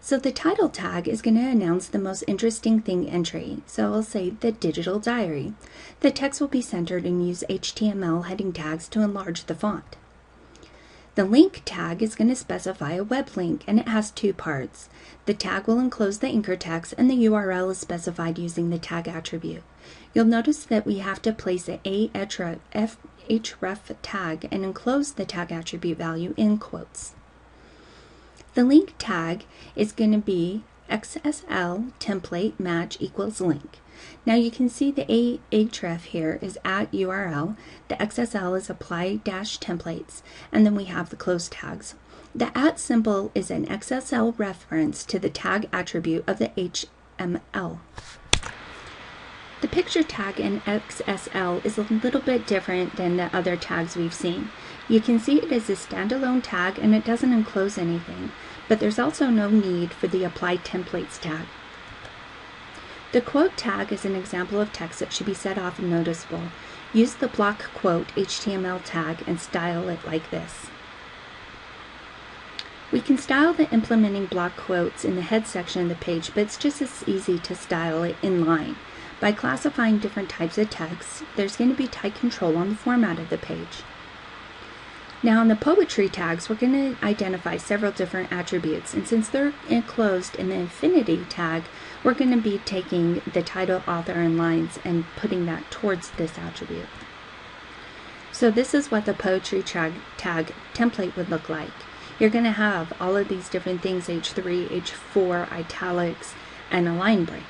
So the title tag is going to announce the most interesting thing entry. So I'll say the digital diary. The text will be centered and use HTML heading tags to enlarge the font. The link tag is going to specify a web link, and it has 2 parts. The tag will enclose the anchor text, and the URL is specified using the tag attribute. You'll notice that we have to place an href tag and enclose the tag attribute value in quotes. The link tag is going to be Xsl template match equals link. Now you can see the href here is at URL, the XSL is apply -templates, and then we have the close tags. The @ symbol is an XSL reference to the tag attribute of the HTML. The picture tag in XSL is a little bit different than the other tags we've seen. You can see it is a standalone tag and it doesn't enclose anything, but there's also no need for the Apply Templates tag. The quote tag is an example of text that should be set off and noticeable. Use the block quote HTML tag and style it like this. We can style the implementing block quotes in the head section of the page, but it's just as easy to style it in line. By classifying different types of text, there's going to be tight control on the format of the page. Now in the poetry tags, we're going to identify several different attributes, and since they're enclosed in the affinity tag, we're going to be taking the title, author, and lines and putting that towards this attribute. So this is what the poetry tag template would look like. You're going to have all of these different things, H3, H4, italics, and a line break.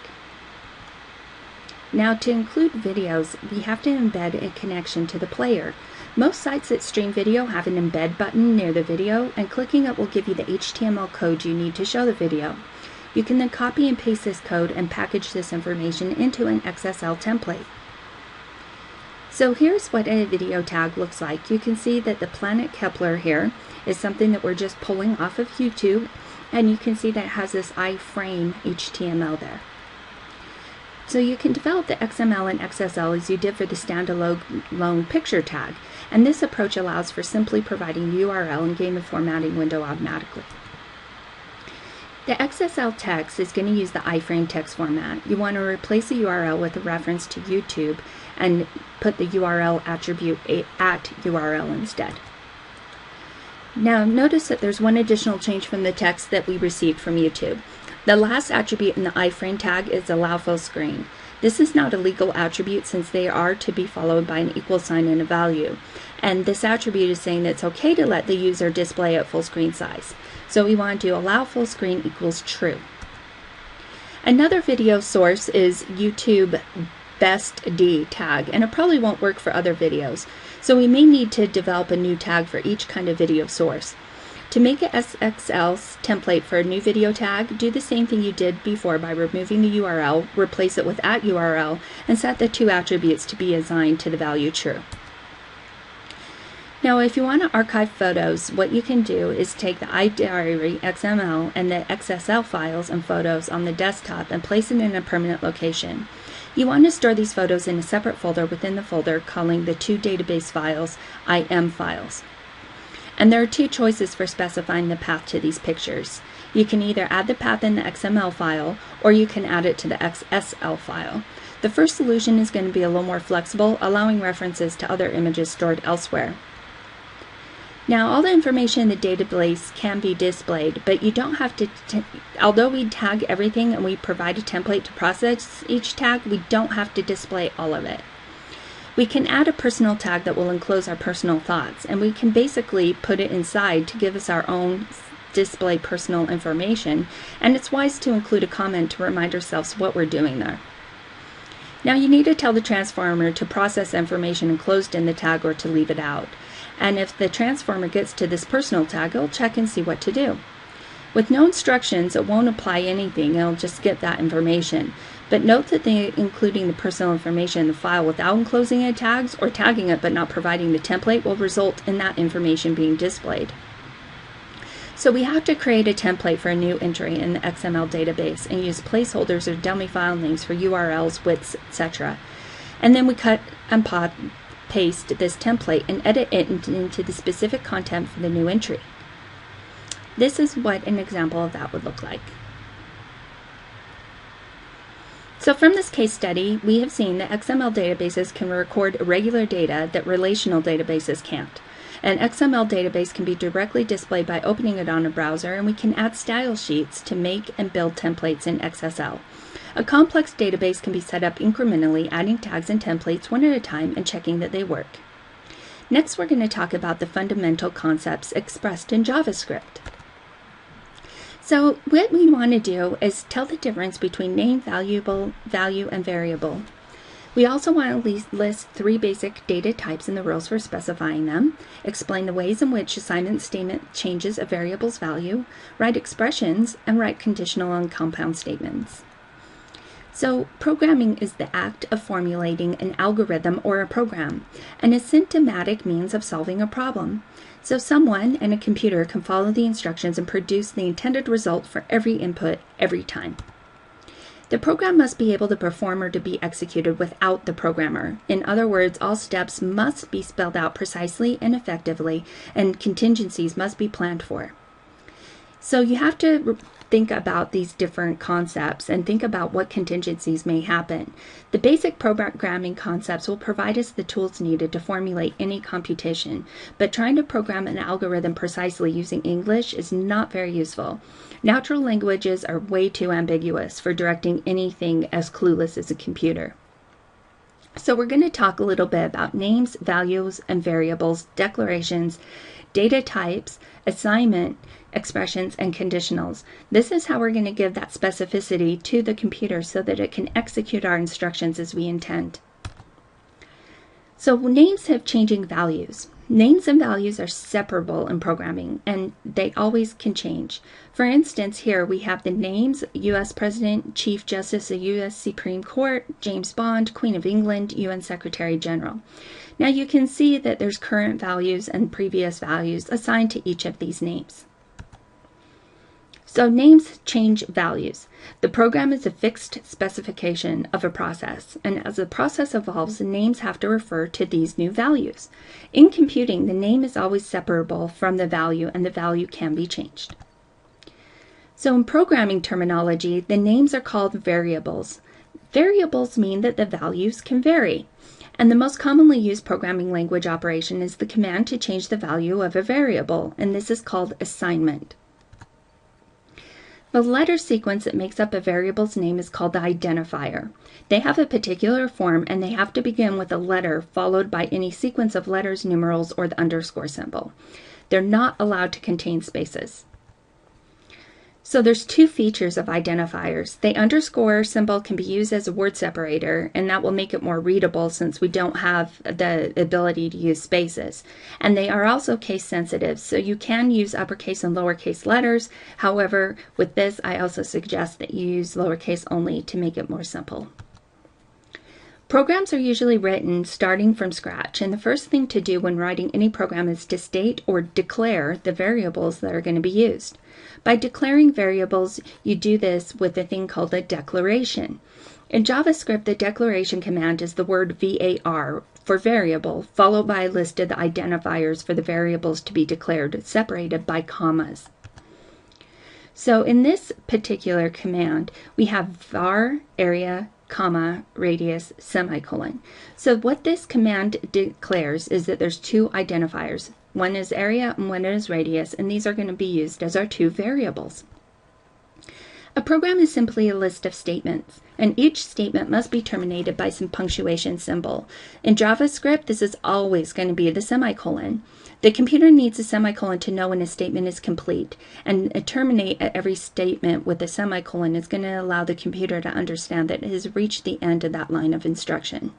Now to include videos, we have to embed a connection to the player. Most sites that stream video have an embed button near the video, and clicking it will give you the HTML code you need to show the video. You can then copy and paste this code and package this information into an XSL template. So here's what a video tag looks like. You can see that the Planet Kepler here is something that we're just pulling off of YouTube, and you can see that it has this iframe HTML there. So you can develop the XML and XSL as you did for the standalone picture tag, and this approach allows for simply providing URL and getting the formatting window automatically. The Xsl text is going to use the iframe text format. You want to replace the URL with a reference to YouTube and put the URL attribute at URL instead. Now notice that there's one additional change from the text that we received from YouTube. The last attribute in the iframe tag is allow full screen. This is not a legal attribute since they are to be followed by an equal sign and a value. And this attribute is saying that it's okay to let the user display at full screen size. So we want to allow full screen equals true. Another video source is YouTube Best D tag, and it probably won't work for other videos. So we may need to develop a new tag for each kind of video source. To make an Xsl template for a new video tag, do the same thing you did before by removing the URL, replace it with @URL, and set the two attributes to be assigned to the value true. Now, if you want to archive photos, what you can do is take the iDiary XML and the XSL files and photos on the desktop and place it in a permanent location. You want to store these photos in a separate folder within the folder, calling the two database files IM files. And there are two choices for specifying the path to these pictures. You can either add the path in the XML file, or you can add it to the Xsl file. The first solution is going to be a little more flexible, allowing references to other images stored elsewhere. Now, all the information in the database can be displayed, but you don't have to, although we tag everything and we provide a template to process each tag, we don't have to display all of it. We can add a personal tag that will enclose our personal thoughts, and we can basically put it inside to give us our own display personal information, and it's wise to include a comment to remind ourselves what we're doing there. Now you need to tell the transformer to process information enclosed in the tag or to leave it out. And if the transformer gets to this personal tag, it'll check and see what to do. With no instructions, it won't apply anything, it'll just get that information. But note that including the personal information in the file without enclosing any tags, or tagging it but not providing the template, will result in that information being displayed. So we have to create a template for a new entry in the XML database and use placeholders or dummy file names for URLs, widths, etc. And then we cut and paste this template and edit it into the specific content for the new entry. This is what an example of that would look like. So from this case study, we have seen that XML databases can record irregular data that relational databases can't. An XML database can be directly displayed by opening it on a browser, and we can add style sheets to make and build templates in XSL. A complex database can be set up incrementally, adding tags and templates one at a time and checking that they work. Next, we're going to talk about the fundamental concepts expressed in JavaScript. So what we want to do is tell the difference between name, value, and variable. We also want to list three basic data types and the rules for specifying them, explain the ways in which assignment statement changes a variable's value, write expressions, and write conditional and compound statements. So programming is the act of formulating an algorithm or a program, and a symptomatic means of solving a problem. So someone and a computer can follow the instructions and produce the intended result for every input every time. The program must be able to perform or to be executed without the programmer. In other words, all steps must be spelled out precisely and effectively, and contingencies must be planned for. So you have to think about these different concepts and think about what contingencies may happen. The basic programming concepts will provide us the tools needed to formulate any computation, but trying to program an algorithm precisely using English is not very useful. Natural languages are way too ambiguous for directing anything as clueless as a computer. So we're going to talk a little bit about names, values, and variables, declarations, data types, assignment, expressions, and conditionals. This is how we're going to give that specificity to the computer so that it can execute our instructions as we intend. So names have changing values. Names and values are separable in programming, and they always can change. For instance, here we have the names: U.S. President, Chief Justice of U.S. Supreme Court, James Bond, Queen of England, UN Secretary General. Now you can see that there's current values and previous values assigned to each of these names. So names change values. The program is a fixed specification of a process, and as the process evolves, names have to refer to these new values. In computing, the name is always separable from the value, and the value can be changed. So in programming terminology, the names are called variables. Variables mean that the values can vary. And the most commonly used programming language operation is the command to change the value of a variable, and this is called assignment. The letter sequence that makes up a variable's name is called the identifier. They have a particular form, and they have to begin with a letter followed by any sequence of letters, numerals, or the underscore symbol. They're not allowed to contain spaces. So there's two features of identifiers. The underscore symbol can be used as a word separator, and that will make it more readable since we don't have the ability to use spaces. And they are also case sensitive, so you can use uppercase and lowercase letters. However, with this, I also suggest that you use lowercase only to make it more simple. Programs are usually written starting from scratch, and the first thing to do when writing any program is to state or declare the variables that are going to be used. By declaring variables, you do this with a thing called a declaration. In JavaScript, the declaration command is the word var for variable, followed by a list of the identifiers for the variables to be declared, separated by commas. So in this particular command, we have var area, comma, radius, semicolon. So what this command declares is that there's two identifiers. One is area and one is radius, and these are going to be used as our two variables. A program is simply a list of statements, and each statement must be terminated by some punctuation symbol. In JavaScript, this is always going to be the semicolon. The computer needs a semicolon to know when a statement is complete, and terminate at every statement with a semicolon is going to allow the computer to understand that it has reached the end of that line of instruction.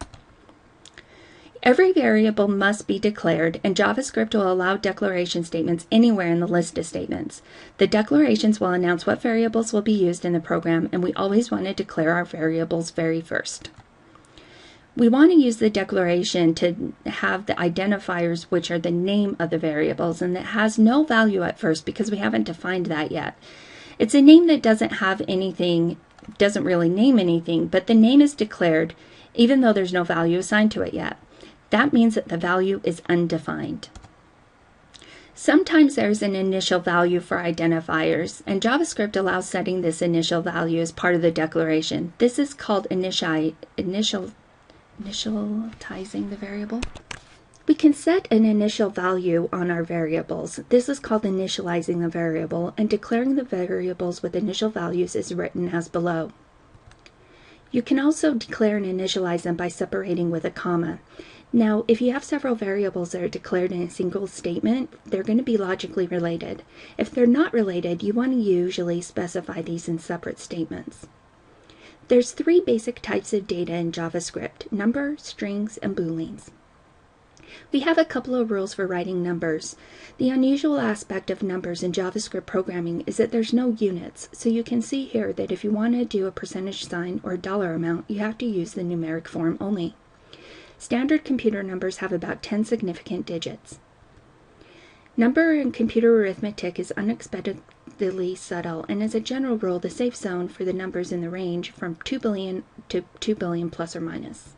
Every variable must be declared, and JavaScript will allow declaration statements anywhere in the list of statements. The declarations will announce what variables will be used in the program, and we always want to declare our variables very first. We want to use the declaration to have the identifiers, which are the name of the variables, and that has no value at first because we haven't defined that yet. It's a name that doesn't have anything, doesn't really name anything, but the name is declared even though there's no value assigned to it yet. That means that the value is undefined. Sometimes there's an initial value for identifiers, and JavaScript allows setting this initial value as part of the declaration. This is called initializing the variable. We can set an initial value on our variables. This is called initializing the variable, and declaring the variables with initial values is written as below. You can also declare and initialize them by separating with a comma. Now, if you have several variables that are declared in a single statement, they're going to be logically related. If they're not related, you want to usually specify these in separate statements. There's three basic types of data in JavaScript: number, strings, and booleans. We have a couple of rules for writing numbers. The unusual aspect of numbers in JavaScript programming is that there's no units, so you can see here that if you want to do a percentage sign or a dollar amount, you have to use the numeric form only. Standard computer numbers have about 10 significant digits. Number in computer arithmetic is unexpectedly subtle, and as a general rule, the safe zone for the numbers in the range from 2 billion to 2 billion plus or minus.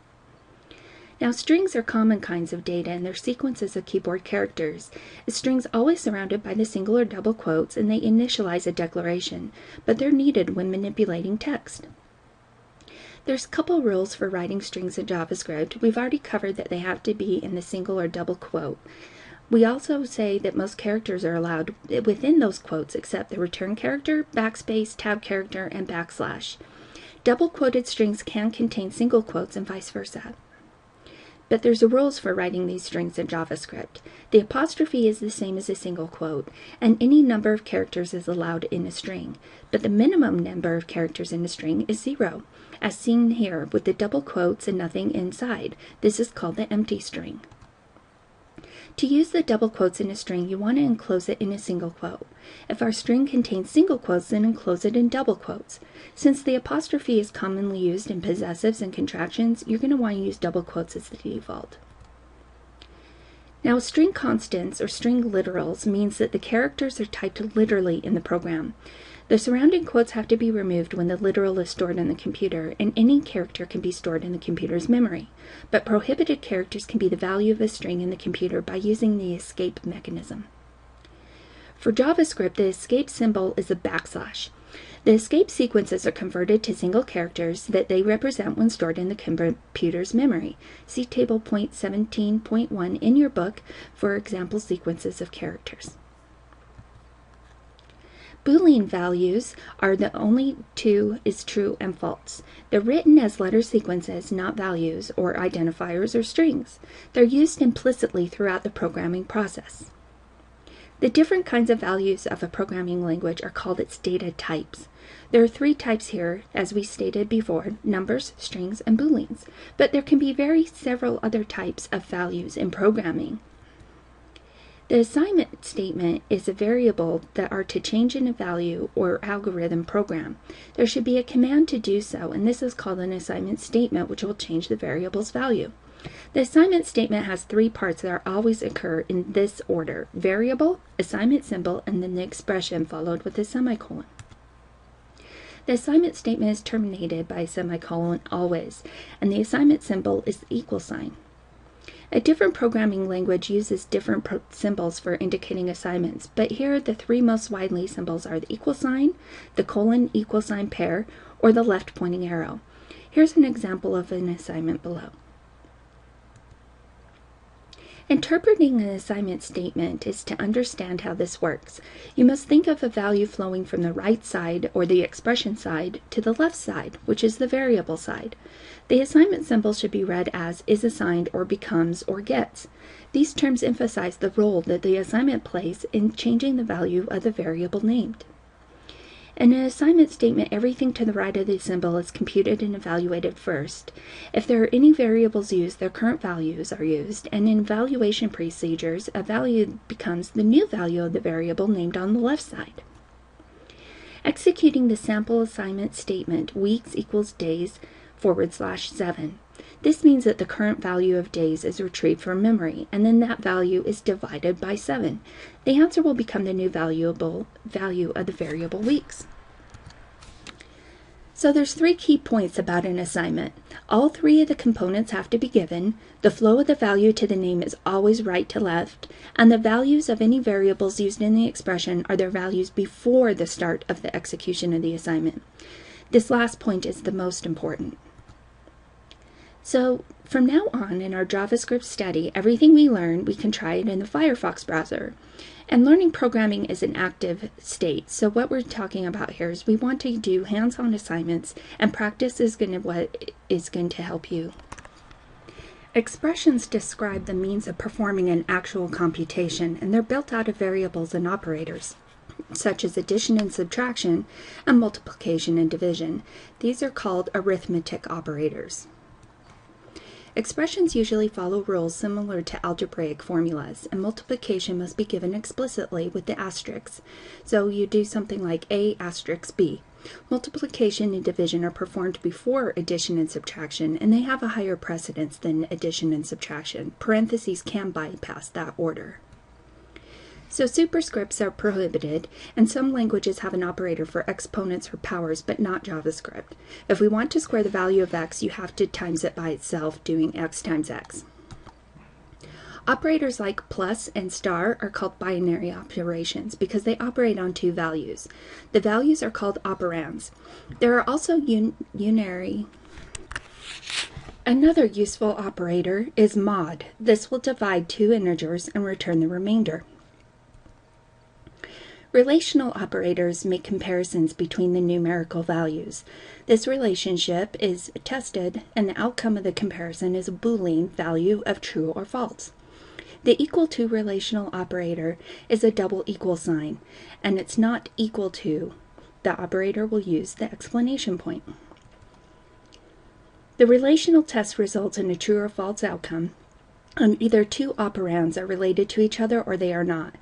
Now, strings are common kinds of data, and they're sequences of keyboard characters. A string's always surrounded by the single or double quotes, and they initialize a declaration, but they're needed when manipulating text. There's a couple rules for writing strings in JavaScript. We've already covered that they have to be in the single or double quote. We also say that most characters are allowed within those quotes except the return character, backspace, tab character, and backslash. Double quoted strings can contain single quotes and vice versa. But there's rules for writing these strings in JavaScript. The apostrophe is the same as a single quote, and any number of characters is allowed in a string. But the minimum number of characters in a string is 0, as seen here with the double quotes and nothing inside. This is called the empty string. To use the double quotes in a string, you want to enclose it in a single quote. If our string contains single quotes, then enclose it in double quotes. Since the apostrophe is commonly used in possessives and contractions, you're going to want to use double quotes as the default. Now, string constants or string literals means that the characters are typed literally in the program. The surrounding quotes have to be removed when the literal is stored in the computer, and any character can be stored in the computer's memory. But prohibited characters can be the value of a string in the computer by using the escape mechanism. For JavaScript, the escape symbol is a backslash. The escape sequences are converted to single characters that they represent when stored in the computer's memory. See table point 17.1 in your book for example sequences of characters. Boolean values are the only two is true and false. They're written as letter sequences, not values or identifiers or strings. They're used implicitly throughout the programming process. The different kinds of values of a programming language are called its data types. There are three types here, as we stated before: numbers, strings, and booleans. But there can be several other types of values in programming. The assignment statement is a variable that are to change in a value or algorithm program. There should be a command to do so, and this is called an assignment statement, which will change the variable's value. The assignment statement has three parts that always occur in this order: variable, assignment symbol, and then the expression followed with a semicolon. The assignment statement is terminated by a semicolon always, and the assignment symbol is the equal sign. A different programming language uses different symbols for indicating assignments, but here the three most widely symbols are the equal sign, the colon equal sign pair, or the left pointing arrow. Here's an example of an assignment below. Interpreting an assignment statement is to understand how this works. You must think of a value flowing from the right side, or the expression side, to the left side, which is the variable side. The assignment symbol should be read as is assigned, or becomes, or gets. These terms emphasize the role that the assignment plays in changing the value of the variable named. In an assignment statement, everything to the right of the symbol is computed and evaluated first. If there are any variables used, their current values are used, and in evaluation procedures, a value becomes the new value of the variable named on the left side. Executing the sample assignment statement, weeks equals days /7. This means that the current value of days is retrieved from memory, and then that value is divided by 7. The answer will become the new value of the variable weeks. So there's three key points about an assignment. All three of the components have to be given, the flow of the value to the name is always right to left, and the values of any variables used in the expression are their values before the start of the execution of the assignment. This last point is the most important. So from now on in our JavaScript study, everything we learn, we can try it in the Firefox browser. And learning programming is an active state. So what we're talking about here is we want to do hands-on assignments, and practice is what is going to help you. Expressions describe the means of performing an actual computation, and they're built out of variables and operators, such as addition and subtraction, and multiplication and division. These are called arithmetic operators. Expressions usually follow rules similar to algebraic formulas, and multiplication must be given explicitly with the asterisks. So you do something like A asterisk B. Multiplication and division are performed before addition and subtraction, and they have a higher precedence than addition and subtraction. Parentheses can bypass that order. So superscripts are prohibited, and some languages have an operator for exponents or powers, but not JavaScript. If we want to square the value of x, you have to times it by itself, doing x times x. Operators like plus and star are called binary operations because they operate on two values. The values are called operands. There are also unary. Another useful operator is mod. This will divide two integers and return the remainder. Relational operators make comparisons between the numerical values. This relationship is tested, and the outcome of the comparison is a Boolean value of true or false. The equal to relational operator is a double equal sign, and it's not equal to. The operator will use the exclamation point. The relational test results in a true or false outcome, Either two operands are related to each other or they are not.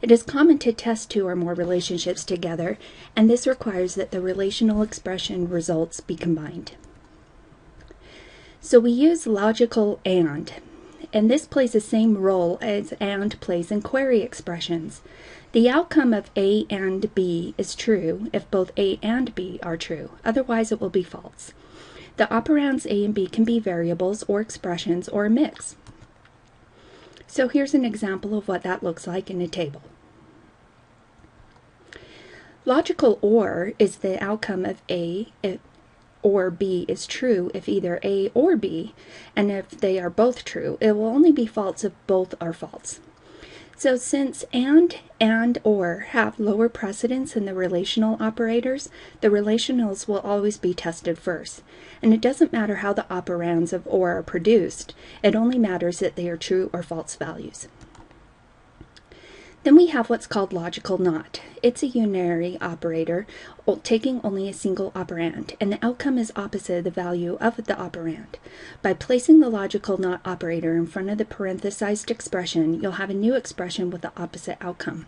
It is common to test two or more relationships together, and this requires that the relational expression results be combined. So we use logical and this plays the same role as and plays in query expressions. The outcome of A and B is true if both A and B are true, otherwise it will be false. The operands A and B can be variables or expressions or a mix. So here's an example of what that looks like in a table. Logical OR is the outcome of A or B is true if either A or B, and if they are both true, it will only be false if both are false. So since and or have lower precedence than the relational operators, the relationals will always be tested first. And it doesn't matter how the operands of or are produced, it only matters that they are true or false values. Then we have what's called logical not. It's a unary operator taking only a single operand, and the outcome is opposite of the value of the operand. By placing the logical not operator in front of the parenthesized expression, you'll have a new expression with the opposite outcome.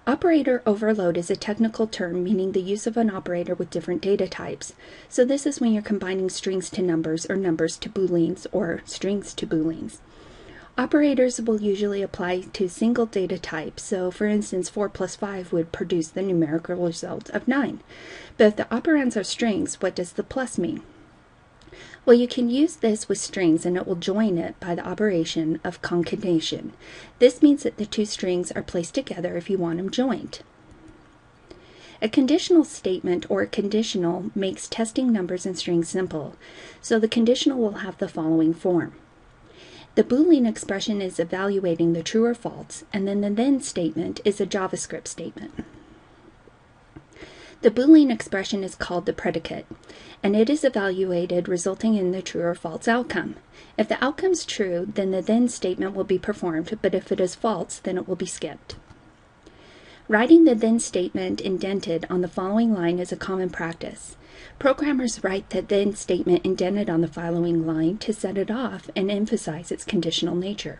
Operator overload is a technical term meaning the use of an operator with different data types. So this is when you're combining strings to numbers or numbers to booleans or strings to booleans. Operators will usually apply to single data types, so for instance 4 plus 5 would produce the numerical result of 9. But if the operands are strings, what does the plus mean? Well, you can use this with strings and it will join it by the operation of concatenation. This means that the two strings are placed together if you want them joined. A conditional statement or a conditional makes testing numbers and strings simple, so the conditional will have the following form. The Boolean expression is evaluating the true or false, and then the then statement is a JavaScript statement. The Boolean expression is called the predicate, and it is evaluated resulting in the true or false outcome. If the outcome is true, then the then statement will be performed, but if it is false, then it will be skipped. Writing the then statement indented on the following line is a common practice. Programmers write the then statement indented on the following line to set it off and emphasize its conditional nature.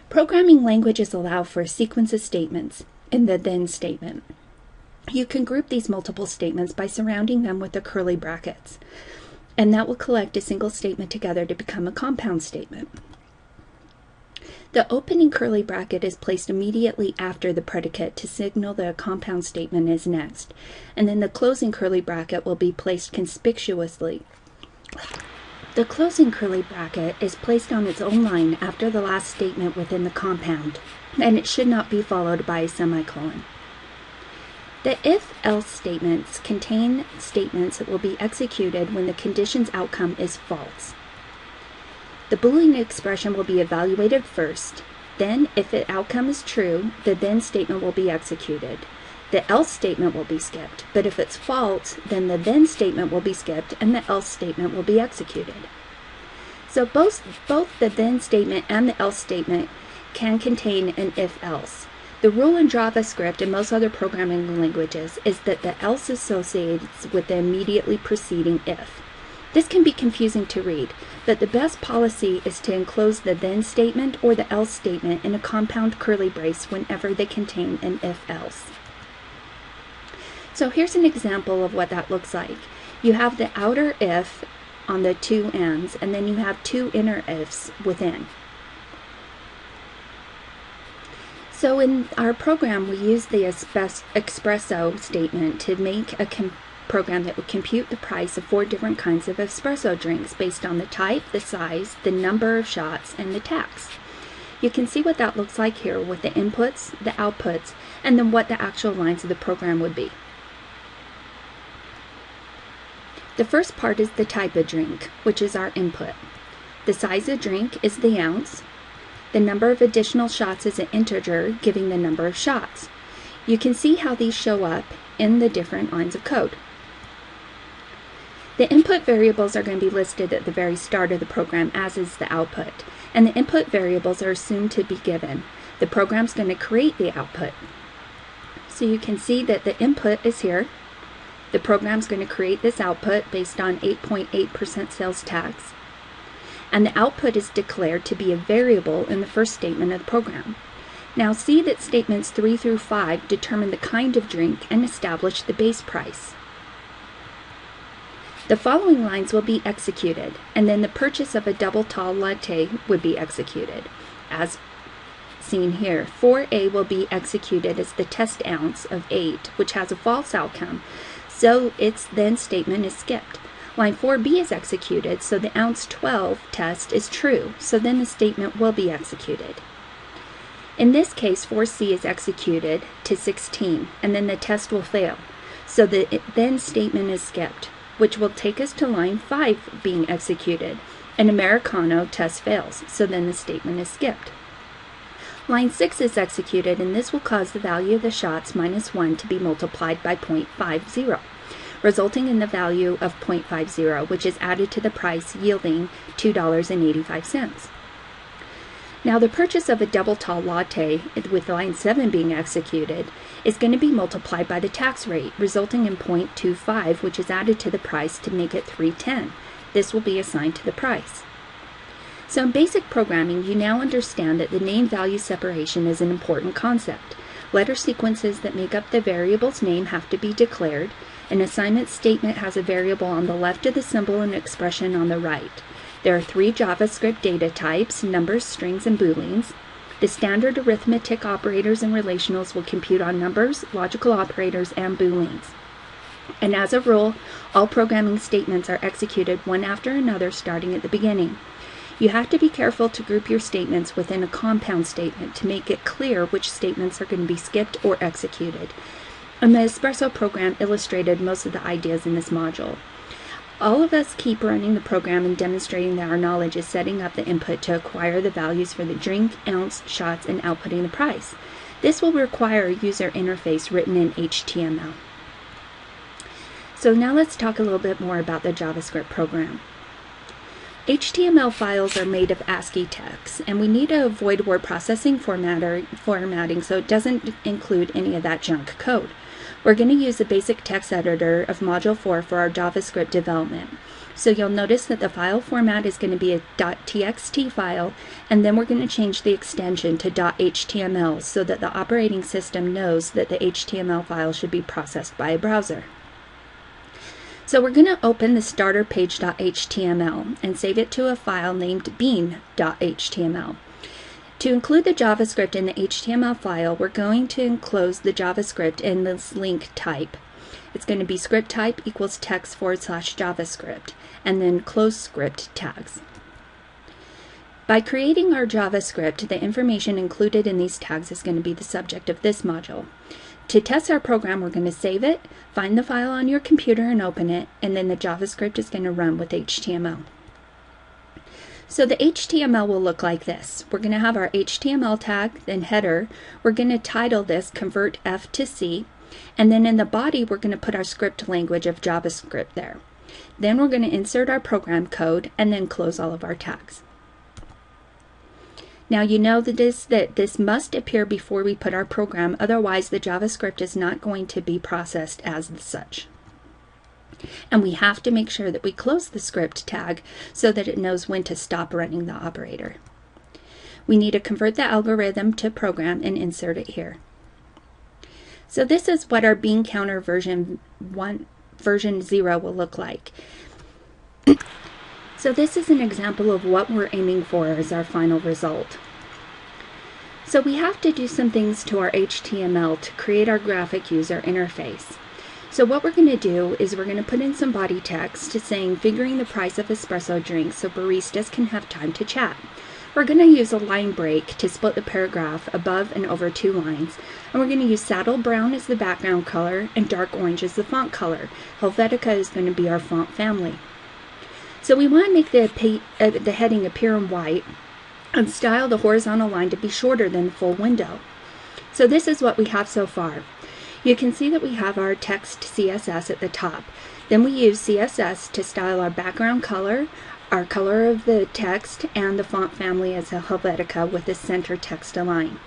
Programming languages allow for a sequence of statements in the then statement. You can group these multiple statements by surrounding them with the curly brackets, and that will collect a single statement together to become a compound statement. The opening curly bracket is placed immediately after the predicate to signal that a compound statement is next, and then the closing curly bracket will be placed conspicuously. The closing curly bracket is placed on its own line after the last statement within the compound, and it should not be followed by a semicolon. The if-else statements contain statements that will be executed when the condition's outcome is false. The Boolean expression will be evaluated first, then if the outcome is true, the then statement will be executed. The else statement will be skipped, but if it's false, then the then statement will be skipped and the else statement will be executed. So both the then statement and the else statement can contain an if-else. The rule in JavaScript and most other programming languages is that the else associates with the immediately preceding if. This can be confusing to read, but the best policy is to enclose the then statement or the else statement in a compound curly brace whenever they contain an if-else. So here's an example of what that looks like. You have the outer if on the two ends, and then you have two inner ifs within. So in our program, we use the espresso statement to make a program that would compute the price of 4 different kinds of espresso drinks based on the type, the size, the number of shots, and the tax. You can see what that looks like here with the inputs, the outputs, and then what the actual lines of the program would be. The first part is the type of drink, which is our input. The size of drink is the ounce. The number of additional shots is an integer, giving the number of shots. You can see how these show up in the different lines of code. The input variables are going to be listed at the very start of the program, as is the output, and the input variables are assumed to be given. The program's going to create the output. So you can see that the input is here. The program's going to create this output based on 8.8% sales tax. and the output is declared to be a variable in the first statement of the program. Now see that statements 3 through 5 determine the kind of drink and establish the base price. The following lines will be executed, and then the purchase of a double tall latte would be executed, as seen here. 4A will be executed as the test ounce of 8, which has a false outcome, so its then statement is skipped. Line 4B is executed, so the ounce 12 test is true, so then the statement will be executed. In this case, 4C is executed to 16, and then the test will fail, so the then statement is skipped, which will take us to line 5 being executed. An Americano test fails, so then the statement is skipped. Line 6 is executed, and this will cause the value of the shots minus 1 to be multiplied by 0.50, resulting in the value of 0.50, which is added to the price, yielding $2.85. Now the purchase of a double tall latte, with line 7 being executed, is going to be multiplied by the tax rate, resulting in 0.25, which is added to the price to make it $3.10. This will be assigned to the price. So in basic programming, you now understand that the name-value separation is an important concept. Letter sequences that make up the variable's name have to be declared. An assignment statement has a variable on the left of the symbol and expression on the right. There are 3 JavaScript data types: numbers, strings, and booleans. The standard arithmetic operators and relationals will compute on numbers, logical operators, and booleans. And as a rule, all programming statements are executed one after another, starting at the beginning. You have to be careful to group your statements within a compound statement to make it clear which statements are going to be skipped or executed. And the Espresso program illustrated most of the ideas in this module. All of us keep running the program and demonstrating that our knowledge is setting up the input to acquire the values for the drink, ounce, shots, and outputting the price. This will require a user interface written in HTML. So now let's talk a little bit more about the JavaScript program. HTML files are made of ASCII text, and we need to avoid word processing formatting so it doesn't include any of that junk code. We're going to use the basic text editor of Module 4 for our JavaScript development. So you'll notice that the file format is going to be a .txt file, and then we're going to change the extension to .html so that the operating system knows that the HTML file should be processed by a browser. So we're going to open the starter page.html and save it to a file named bean.html. To include the JavaScript in the HTML file, we're going to enclose the JavaScript in this link type. It's going to be script type equals text/JavaScript, and then close script tags. By creating our JavaScript, the information included in these tags is going to be the subject of this module. To test our program, we're going to save it, find the file on your computer and open it, and then the JavaScript is going to run with HTML. So the HTML will look like this. We're going to have our HTML tag, then header. We're going to title this Convert F to C, and then in the body we're going to put our script language of JavaScript there. Then we're going to insert our program code and then close all of our tags. Now you know that this must appear before we put our program, otherwise the JavaScript is not going to be processed as such. And we have to make sure that we close the script tag so that it knows when to stop running the operator. We need to convert the algorithm to program and insert it here. So this is what our bean counter version 0 will look like. So this is an example of what we're aiming for as our final result. So we have to do some things to our HTML to create our graphic user interface. So what we're going to do is we're going to put in some body text saying figuring the price of espresso drinks so baristas can have time to chat. We're going to use a line break to split the paragraph above and over 2 lines, and we're going to use saddle brown as the background color and dark orange as the font color. Helvetica is going to be our font family. So we want to make the heading appear in white and style the horizontal line to be shorter than the full window. So this is what we have so far. You can see that we have our text CSS at the top. Then we use CSS to style our background color, our color of the text, and the font family as a Helvetica with the center text align.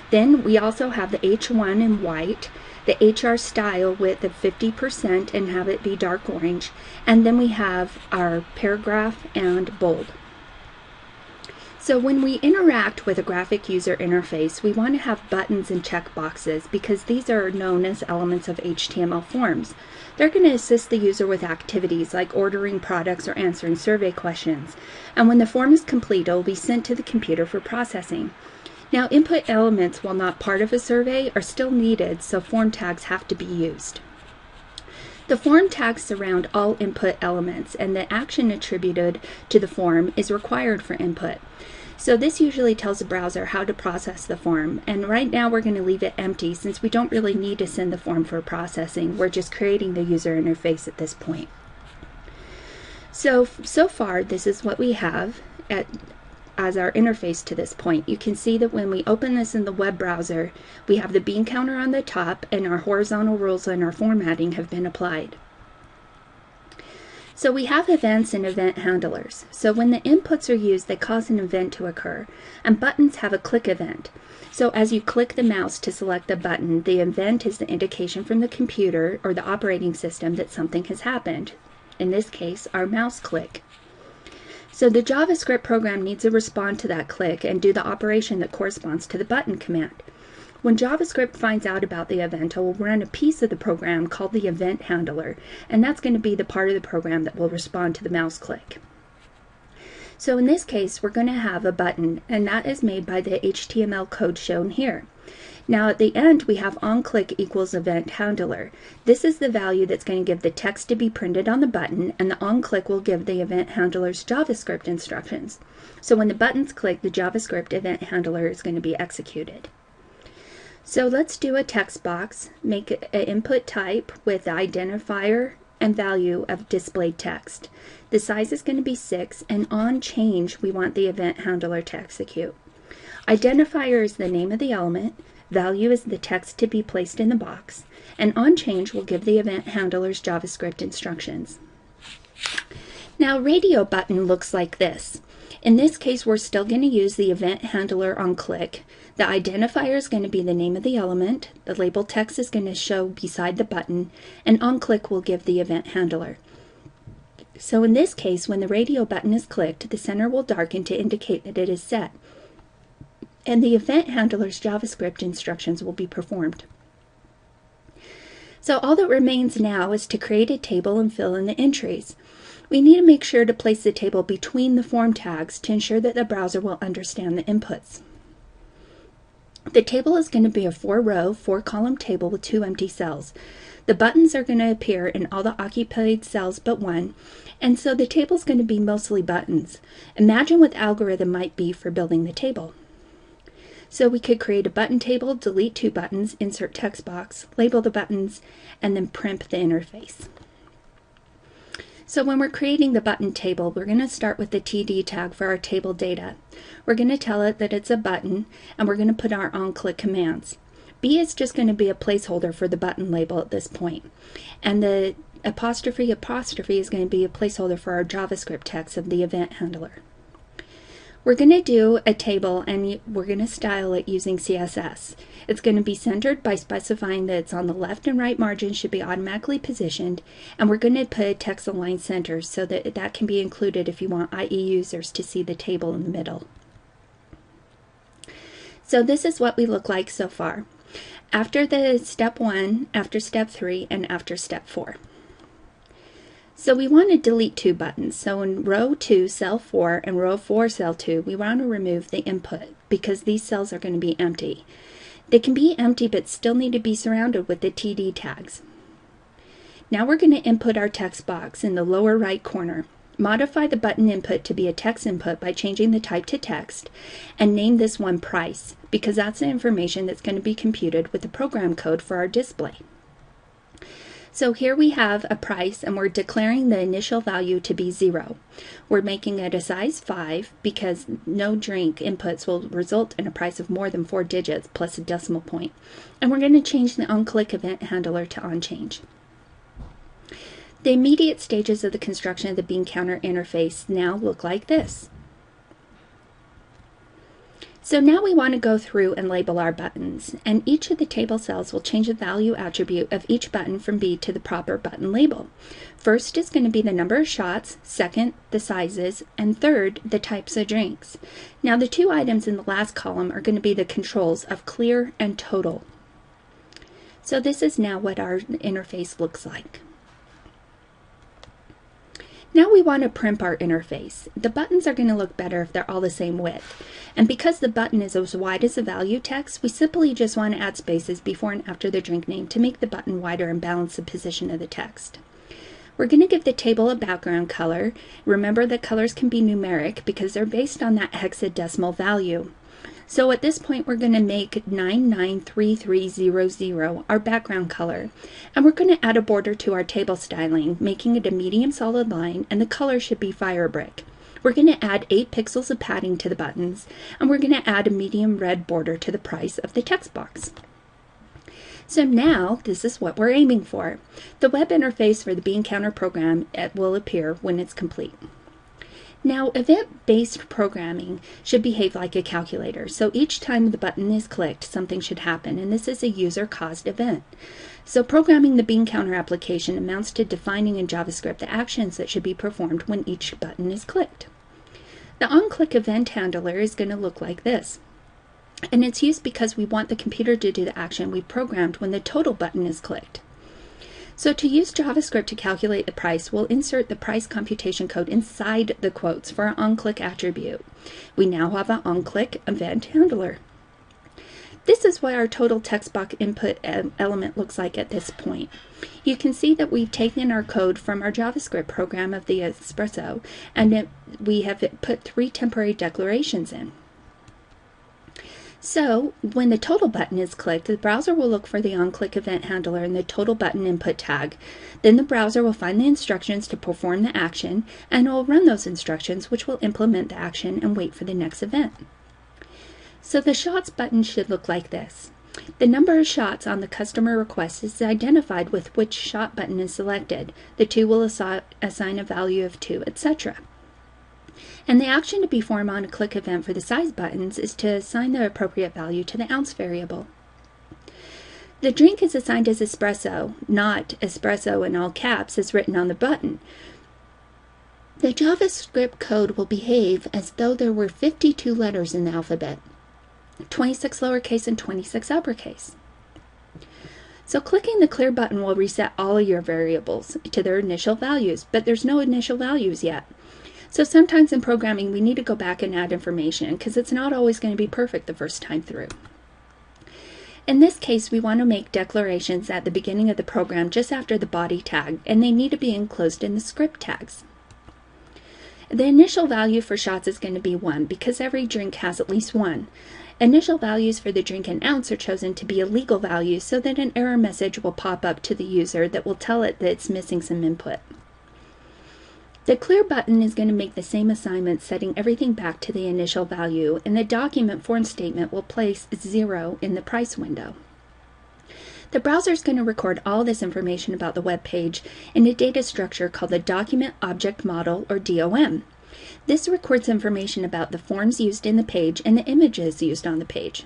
Then we also have the H1 in white, the HR style width of 50% and have it be dark orange, and then we have our paragraph and bold. So when we interact with a graphic user interface, we want to have buttons and checkboxes because these are known as elements of HTML forms. They're going to assist the user with activities like ordering products or answering survey questions. And when the form is complete, it will be sent to the computer for processing. Now, input elements, while not part of a survey, are still needed, so form tags have to be used. The form tags surround all input elements, and the action attributed to the form is required for input. So this usually tells the browser how to process the form, and right now we're going to leave it empty since we don't really need to send the form for processing. We're just creating the user interface at this point. So far, this is what we have as our interface to this point. You can see that when we open this in the web browser, we have the bean counter on the top and our horizontal rules and our formatting have been applied. So we have events and event handlers. So when the inputs are used, they cause an event to occur, and buttons have a click event. So as you click the mouse to select the button, the event is the indication from the computer or the operating system that something has happened. In this case, our mouse click. So the JavaScript program needs to respond to that click and do the operation that corresponds to the button command. When JavaScript finds out about the event, it will run a piece of the program called the event handler, and that's going to be the part of the program that will respond to the mouse click. So in this case, we're going to have a button, and that is made by the HTML code shown here. Now at the end, we have Onclick equals event handler. This is the value that's going to give the text to be printed on the button, and the Onclick will give the event handler's JavaScript instructions. So when the button's clicked, the JavaScript event handler is going to be executed. So let's do a text box, make an input type with the identifier and value of displayed text. The size is going to be 6, and on change, we want the event handler to execute. Identifier is the name of the element, value is the text to be placed in the box, and on change will give the event handler's JavaScript instructions. Now, radio button looks like this. In this case, we're still going to use the event handler on click. The identifier is going to be the name of the element, the label text is going to show beside the button, and on click will give the event handler. So in this case, when the radio button is clicked, the center will darken to indicate that it is set, and the event handler's JavaScript instructions will be performed. So all that remains now is to create a table and fill in the entries. We need to make sure to place the table between the form tags to ensure that the browser will understand the inputs. The table is going to be a 4-row, 4-column table with 2 empty cells. The buttons are going to appear in all the occupied cells but one, and so the table is going to be mostly buttons. Imagine what the algorithm might be for building the table. So we could create a button table, delete 2 buttons, insert text box, label the buttons, and then primp the interface. So when we're creating the button table, we're going to start with the TD tag for our table data. We're going to tell it that it's a button, and we're going to put our on-click commands. B is just going to be a placeholder for the button label at this point. And the apostrophe is going to be a placeholder for our JavaScript text of the event handler. We're going to do a table, and we're going to style it using CSS. It's going to be centered by specifying that it's on the left and right margin should be automatically positioned, and we're going to put text align center so that that can be included if you want IE users to see the table in the middle. So this is what we look like so far. After the step 1, after step 3, and after step 4. So we want to delete 2 buttons. So in row 2, cell 4, and row 4, cell 2, we want to remove the input because these cells are going to be empty. They can be empty but still need to be surrounded with the TD tags. Now we're going to input our text box in the lower right corner. Modify the button input to be a text input by changing the type to text, and name this one price because that's the information that's going to be computed with the program code for our display. So here we have a price, and we're declaring the initial value to be 0. We're making it a size 5 because no drink inputs will result in a price of more than 4 digits plus a decimal point. And we're going to change the onClick event handler to onChange. The immediate stages of the construction of the bean counter interface now look like this. So now we want to go through and label our buttons, and each of the table cells will change the value attribute of each button from B to the proper button label. First is going to be the number of shots, second, the sizes, and third, the types of drinks. Now the two items in the last column are going to be the controls of clear and total. So this is now what our interface looks like. Now we want to primp our interface. The buttons are going to look better if they're all the same width. And because the button is as wide as the value text, we simply just want to add spaces before and after the drink name to make the button wider and balance the position of the text. We're going to give the table a background color. Remember that colors can be numeric because they're based on that hexadecimal value. So at this point we're going to make 993300 our background color, and we're going to add a border to our table styling, making it a medium solid line, and the color should be fire brick. We're going to add 8 pixels of padding to the buttons, and we're going to add a medium red border to the price of the text box. So now this is what we're aiming for. The web interface for the bean counter program will appear when it's complete. Now, event-based programming should behave like a calculator. So each time the button is clicked, something should happen, and this is a user-caused event. So programming the bean counter application amounts to defining in JavaScript the actions that should be performed when each button is clicked. The Onclick event handler is going to look like this. And it's used because we want the computer to do the action we programmed when the total button is clicked. So to use JavaScript to calculate the price, we'll insert the price computation code inside the quotes for our Onclick attribute. We now have an Onclick event handler. This is what our total text box input element looks like at this point. You can see that we've taken our code from our JavaScript program of the espresso, and we have put 3 temporary declarations in. So, when the total button is clicked, the browser will look for the Onclick event handler in the total button input tag. Then the browser will find the instructions to perform the action, and it will run those instructions, which will implement the action and wait for the next event. So the shots button should look like this. The number of shots on the customer request is identified with which shot button is selected. The 2 will assign a value of 2, etc. And the action to be performed on a click event for the size buttons is to assign the appropriate value to the ounce variable. The drink is assigned as espresso, not espresso in all caps as written on the button. The JavaScript code will behave as though there were 52 letters in the alphabet, 26 lowercase and 26 uppercase. So clicking the clear button will reset all of your variables to their initial values, but there's no initial values yet. So sometimes in programming we need to go back and add information because it's not always going to be perfect the first time through. In this case, we want to make declarations at the beginning of the program just after the body tag, and they need to be enclosed in the script tags. The initial value for shots is going to be 1 because every drink has at least 1. Initial values for the drink and ounce are chosen to be illegal values so that an error message will pop up to the user that will tell it that it's missing some input. The clear button is going to make the same assignment, setting everything back to the initial value, and the document form statement will place 0 in the price window. The browser is going to record all this information about the web page in a data structure called the Document Object Model, or DOM. This records information about the forms used in the page and the images used on the page.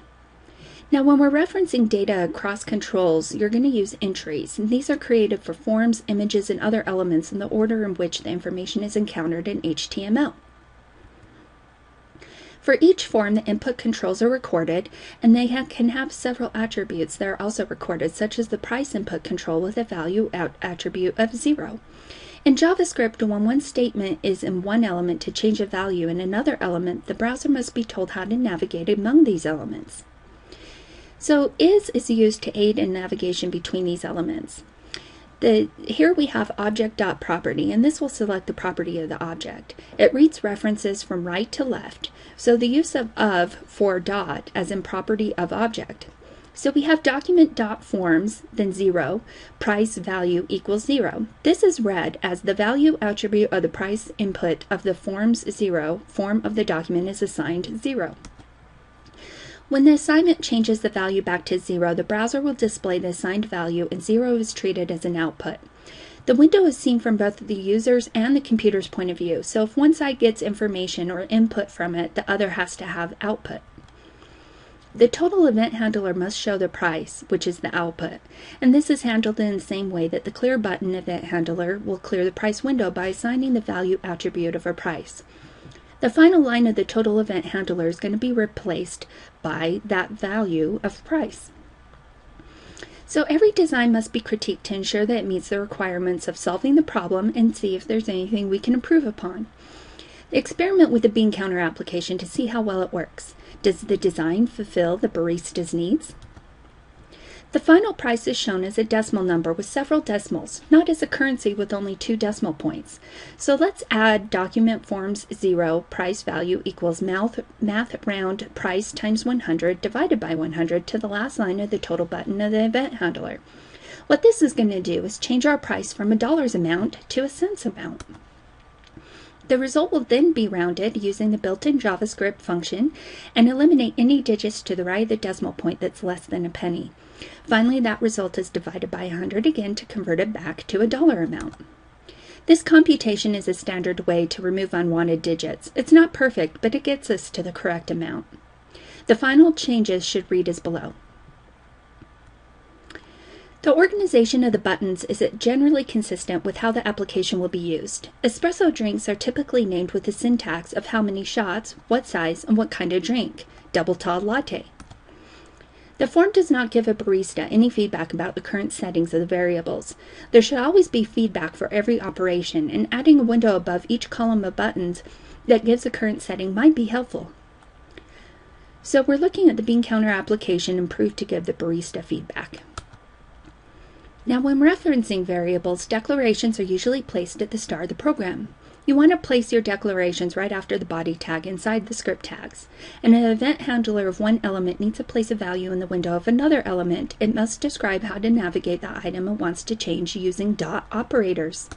Now, when we're referencing data across controls, you're going to use entries, and these are created for forms, images, and other elements in the order in which the information is encountered in HTML. For each form, the input controls are recorded, and they can have several attributes that are also recorded, such as the price input control with a value attribute of 0. In JavaScript, when one statement is in one element to change a value in another element, the browser must be told how to navigate among these elements. So is used to aid in navigation between these elements. Here we have object.property, and this will select the property of the object. It reads references from right to left, so the use of for dot as in property of object. So we have document.forms, then 0, price value equals 0. This is read as the value attribute of the price input of the forms 0, form of the document is assigned 0. When the assignment changes the value back to 0, the browser will display the assigned value, and 0 is treated as an output. The window is seen from both the user's and the computer's point of view, so if one side gets information or input from it, the other has to have output. The total event handler must show the price, which is the output, and this is handled in the same way that the clear button event handler will clear the price window by assigning the value attribute of a price. The final line of the total event handler is going to be replaced by that value of price. So every design must be critiqued to ensure that it meets the requirements of solving the problem and see if there's anything we can improve upon. Experiment with the bean counter application to see how well it works. Does the design fulfill the barista's needs? The final price is shown as a decimal number with several decimals, not as a currency with only 2 decimal points. So let's add document forms 0 price value equals math round price times 100 divided by 100 to the last line of the total button of the event handler. What this is going to do is change our price from a dollars amount to a cents amount. The result will then be rounded using the built-in JavaScript function and eliminate any digits to the right of the decimal point that's less than a penny. Finally, that result is divided by 100 again to convert it back to a dollar amount. This computation is a standard way to remove unwanted digits. It's not perfect, but it gets us to the correct amount. The final changes should read as below. The organization of the buttons is generally consistent with how the application will be used. Espresso drinks are typically named with the syntax of how many shots, what size, and what kind of drink. Double tall latte. The form does not give a barista any feedback about the current settings of the variables. There should always be feedback for every operation, and adding a window above each column of buttons that gives a current setting might be helpful. So we're looking at the bean counter application improved to give the barista feedback. Now, when referencing variables, declarations are usually placed at the start of the program. You want to place your declarations right after the body tag inside the script tags. And an event handler of one element needs to place a value in the window of another element. It must describe how to navigate the item it wants to change using dot operators.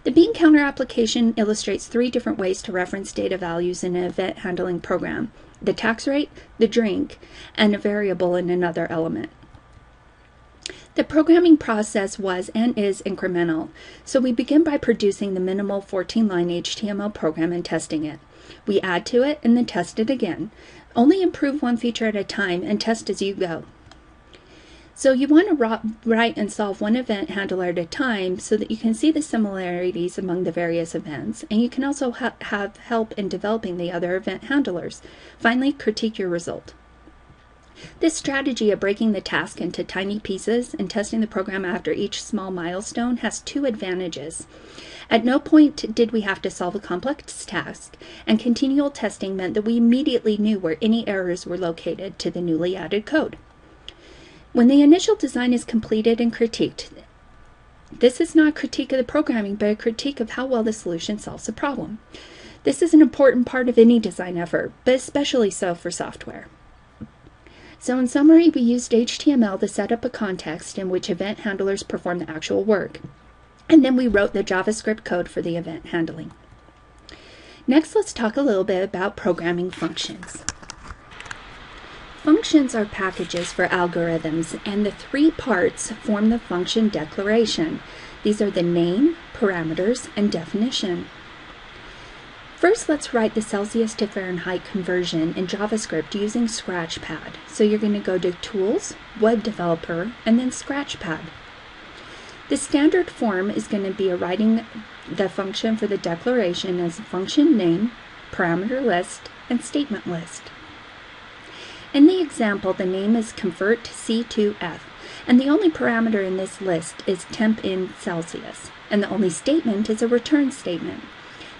The bean counter application illustrates 3 different ways to reference data values in an event handling program: the tax rate, the drink, and a variable in another element. The programming process was and is incremental, so we begin by producing the minimal 14-line HTML program and testing it. We add to it and then test it again. Only improve one feature at a time and test as you go. So you want to write and solve one event handler at a time so that you can see the similarities among the various events, and you can also have help in developing the other event handlers. Finally, critique your result. This strategy of breaking the task into tiny pieces and testing the program after each small milestone has 2 advantages. At no point did we have to solve a complex task, and continual testing meant that we immediately knew where any errors were located to the newly added code. When the initial design is completed and critiqued, this is not a critique of the programming, but a critique of how well the solution solves the problem. This is an important part of any design effort, but especially so for software. So in summary, we used HTML to set up a context in which event handlers perform the actual work. And then we wrote the JavaScript code for the event handling. Next, let's talk a little bit about programming functions. Functions are packages for algorithms, and the 3 parts form the function declaration. These are the name, parameters, and definition. First, let's write the Celsius to Fahrenheit conversion in JavaScript using Scratchpad. So you're going to go to Tools, Web Developer, and then Scratchpad. The standard form is going to be writing the function for the declaration as function name, parameter list, and statement list. In the example, the name is convert C2F, and the only parameter in this list is temp in Celsius, and the only statement is a return statement.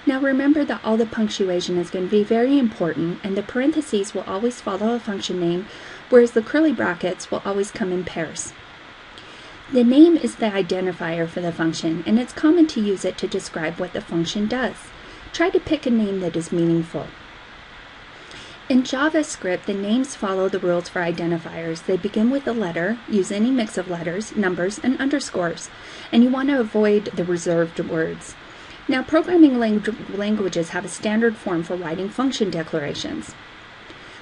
Now remember that all the punctuation is going to be very important, and the parentheses will always follow a function name, whereas the curly brackets will always come in pairs. The name is the identifier for the function, and it's common to use it to describe what the function does. Try to pick a name that is meaningful. In JavaScript, the names follow the rules for identifiers. They begin with a letter, use any mix of letters, numbers, and underscores, and you want to avoid the reserved words. Now, programming languages have a standard form for writing function declarations.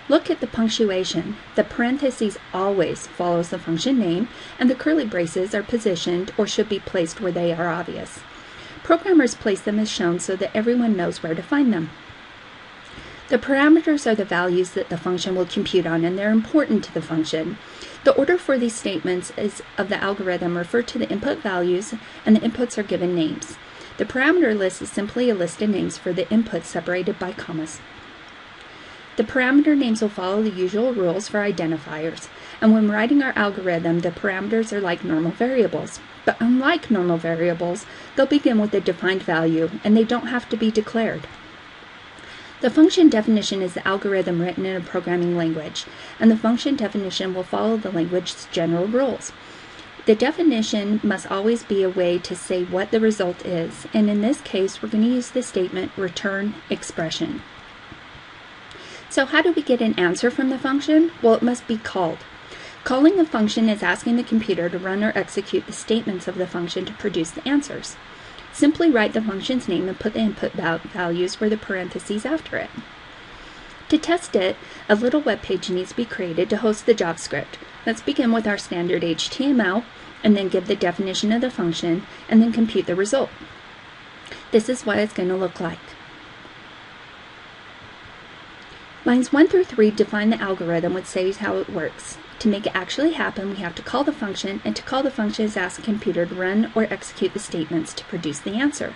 Look at the punctuation. The parentheses always follows the function name, and the curly braces are positioned or should be placed where they are obvious. Programmers place them as shown so that everyone knows where to find them. The parameters are the values that the function will compute on, and they're important to the function. The order for these statements of the algorithm refer to the input values, and the inputs are given names. The parameter list is simply a list of names for the inputs separated by commas. The parameter names will follow the usual rules for identifiers, and when writing our algorithm, the parameters are like normal variables. But unlike normal variables, they'll begin with a defined value, and they don't have to be declared. The function definition is the algorithm written in a programming language, and the function definition will follow the language's general rules. The definition must always be a way to say what the result is, and in this case, we're going to use the statement return expression. So how do we get an answer from the function? Well, it must be called. Calling a function is asking the computer to run or execute the statements of the function to produce the answers. Simply write the function's name and put the input values where the parentheses after it. To test it, a little web page needs to be created to host the JavaScript. Let's begin with our standard HTML and then give the definition of the function and then compute the result. This is what it's going to look like. Lines 1 through 3 define the algorithm, which says how it works. To make it actually happen, we have to call the function, and to call the function is ask the computer to run or execute the statements to produce the answer.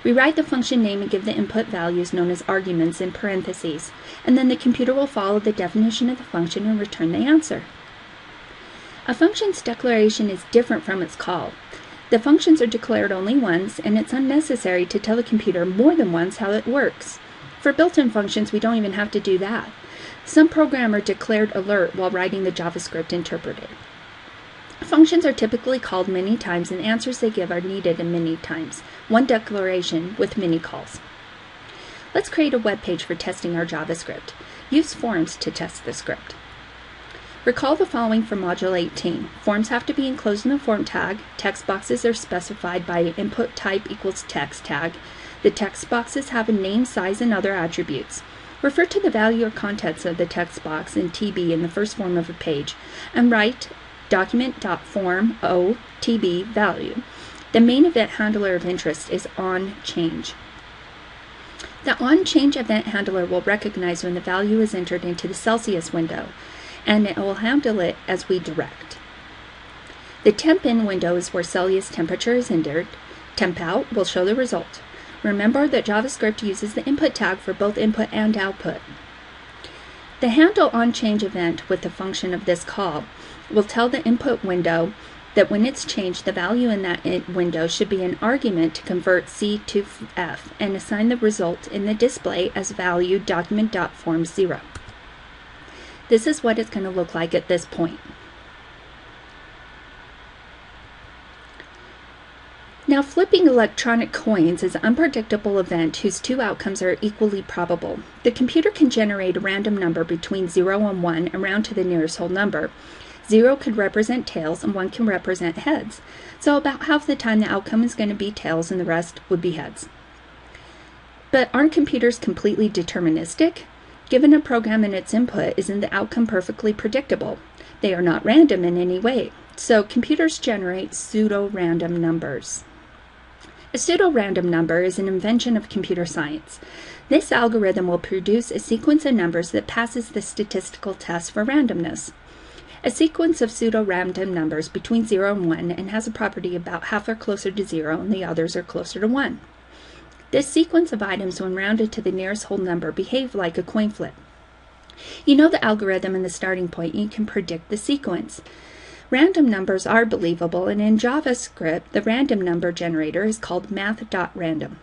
We write the function name and give the input values known as arguments in parentheses, and then the computer will follow the definition of the function and return the answer. A function's declaration is different from its call. The functions are declared only once, and it's unnecessary to tell the computer more than once how it works. For built-in functions, we don't even have to do that. Some programmer declared alert while writing the JavaScript interpreter. Functions are typically called many times, and answers they give are needed in many times. One declaration with many calls. Let's create a web page for testing our JavaScript. Use forms to test the script. Recall the following from Module 18. Forms have to be enclosed in the form tag. Text boxes are specified by input type equals text tag. The text boxes have a name, size, and other attributes. Refer to the value or contents of the text box in TB in the first form of a page, and write document.form.o_tb value. The main event handler of interest is onChange. The onChange event handler will recognize when the value is entered into the Celsius window, and it will handle it as we direct. The temp in window is where Celsius temperature is entered. Temp out will show the result. Remember that JavaScript uses the input tag for both input and output. The handle onChange event with the function of this call will tell the input window that when it's changed, the value in that window should be an argument to convert C to F and assign the result in the display as value document.form0. This is what it's going to look like at this point. Now, flipping electronic coins is an unpredictable event whose two outcomes are equally probable. The computer can generate a random number between 0 and 1 and round to the nearest whole number. 0 could represent tails and 1 can represent heads. So about half the time the outcome is going to be tails and the rest would be heads. But aren't computers completely deterministic? Given a program and its input, isn't the outcome perfectly predictable? They are not random in any way. So computers generate pseudo-random numbers. A pseudo-random number is an invention of computer science. This algorithm will produce a sequence of numbers that passes the statistical test for randomness. A sequence of pseudo-random numbers between 0 and 1 and has a property about half are closer to 0 and the others are closer to 1. This sequence of items, when rounded to the nearest whole number, behave like a coin flip. You know the algorithm and the starting point, and you can predict the sequence. Random numbers are believable, and in JavaScript, the random number generator is called math.random.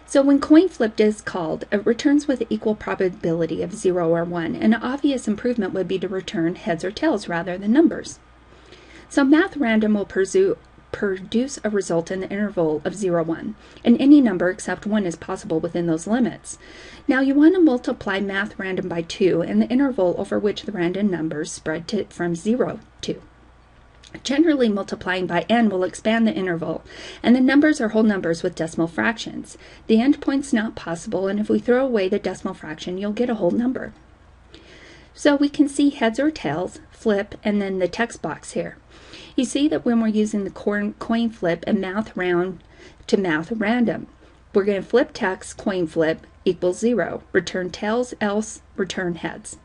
So when coin flipped is called, it returns with equal probability of 0 or 1, and an obvious improvement would be to return heads or tails rather than numbers. So math random will produce a result in the interval of 0, 1, and any number except 1 is possible within those limits. Now you want to multiply math random by 2 and the interval over which the random numbers spread to from 0 to. Generally, multiplying by n will expand the interval, and the numbers are whole numbers with decimal fractions. The endpoint's not possible, and if we throw away the decimal fraction, you'll get a whole number. So we can see heads or tails, flip, and then the text box here. You see that when we're using the coin flip and math round to math random, we're going to flip text, coin flip, equals 0. Return tails, else return heads.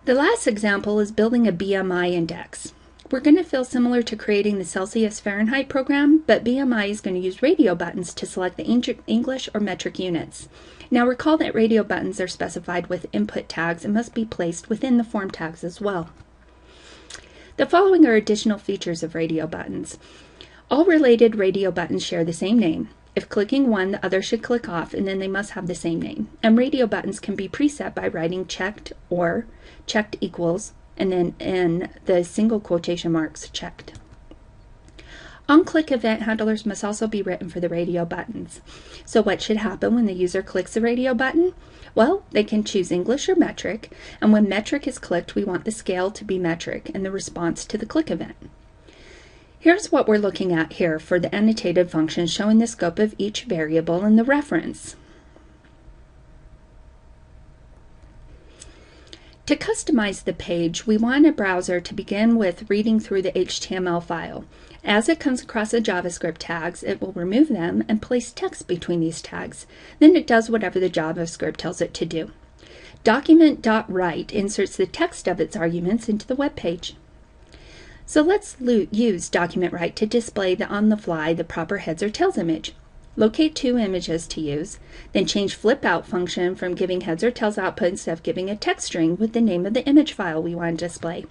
The last example is building a Bmi Index. We're going to feel similar to creating the Celsius Fahrenheit program, but Bmi is going to use radio buttons to select the English or metric units. Now recall that radio buttons are specified with input tags and must be placed within the form tags as well. The following are additional features of radio buttons. All related radio buttons share the same name. If clicking one, the other should click off, and then they must have the same name. And radio buttons can be preset by writing checked or checked equals, and then in the single quotation marks, checked. Onclick event handlers must also be written for the radio buttons. So what should happen when the user clicks the radio button? Well, they can choose English or metric, and when metric is clicked, we want the scale to be metric and the response to the click event. Here's what we're looking at here for the annotated function, showing the scope of each variable and the reference. To customize the page, we want a browser to begin with reading through the HTML file. As it comes across the JavaScript tags, it will remove them and place text between these tags. Then it does whatever the JavaScript tells it to do. Document.write inserts the text of its arguments into the web page. So let's use document.write to display on the fly the proper heads or tails image. Locate two images to use, then change flip out function from giving heads or tails output instead of giving a text string with the name of the image file we want to display.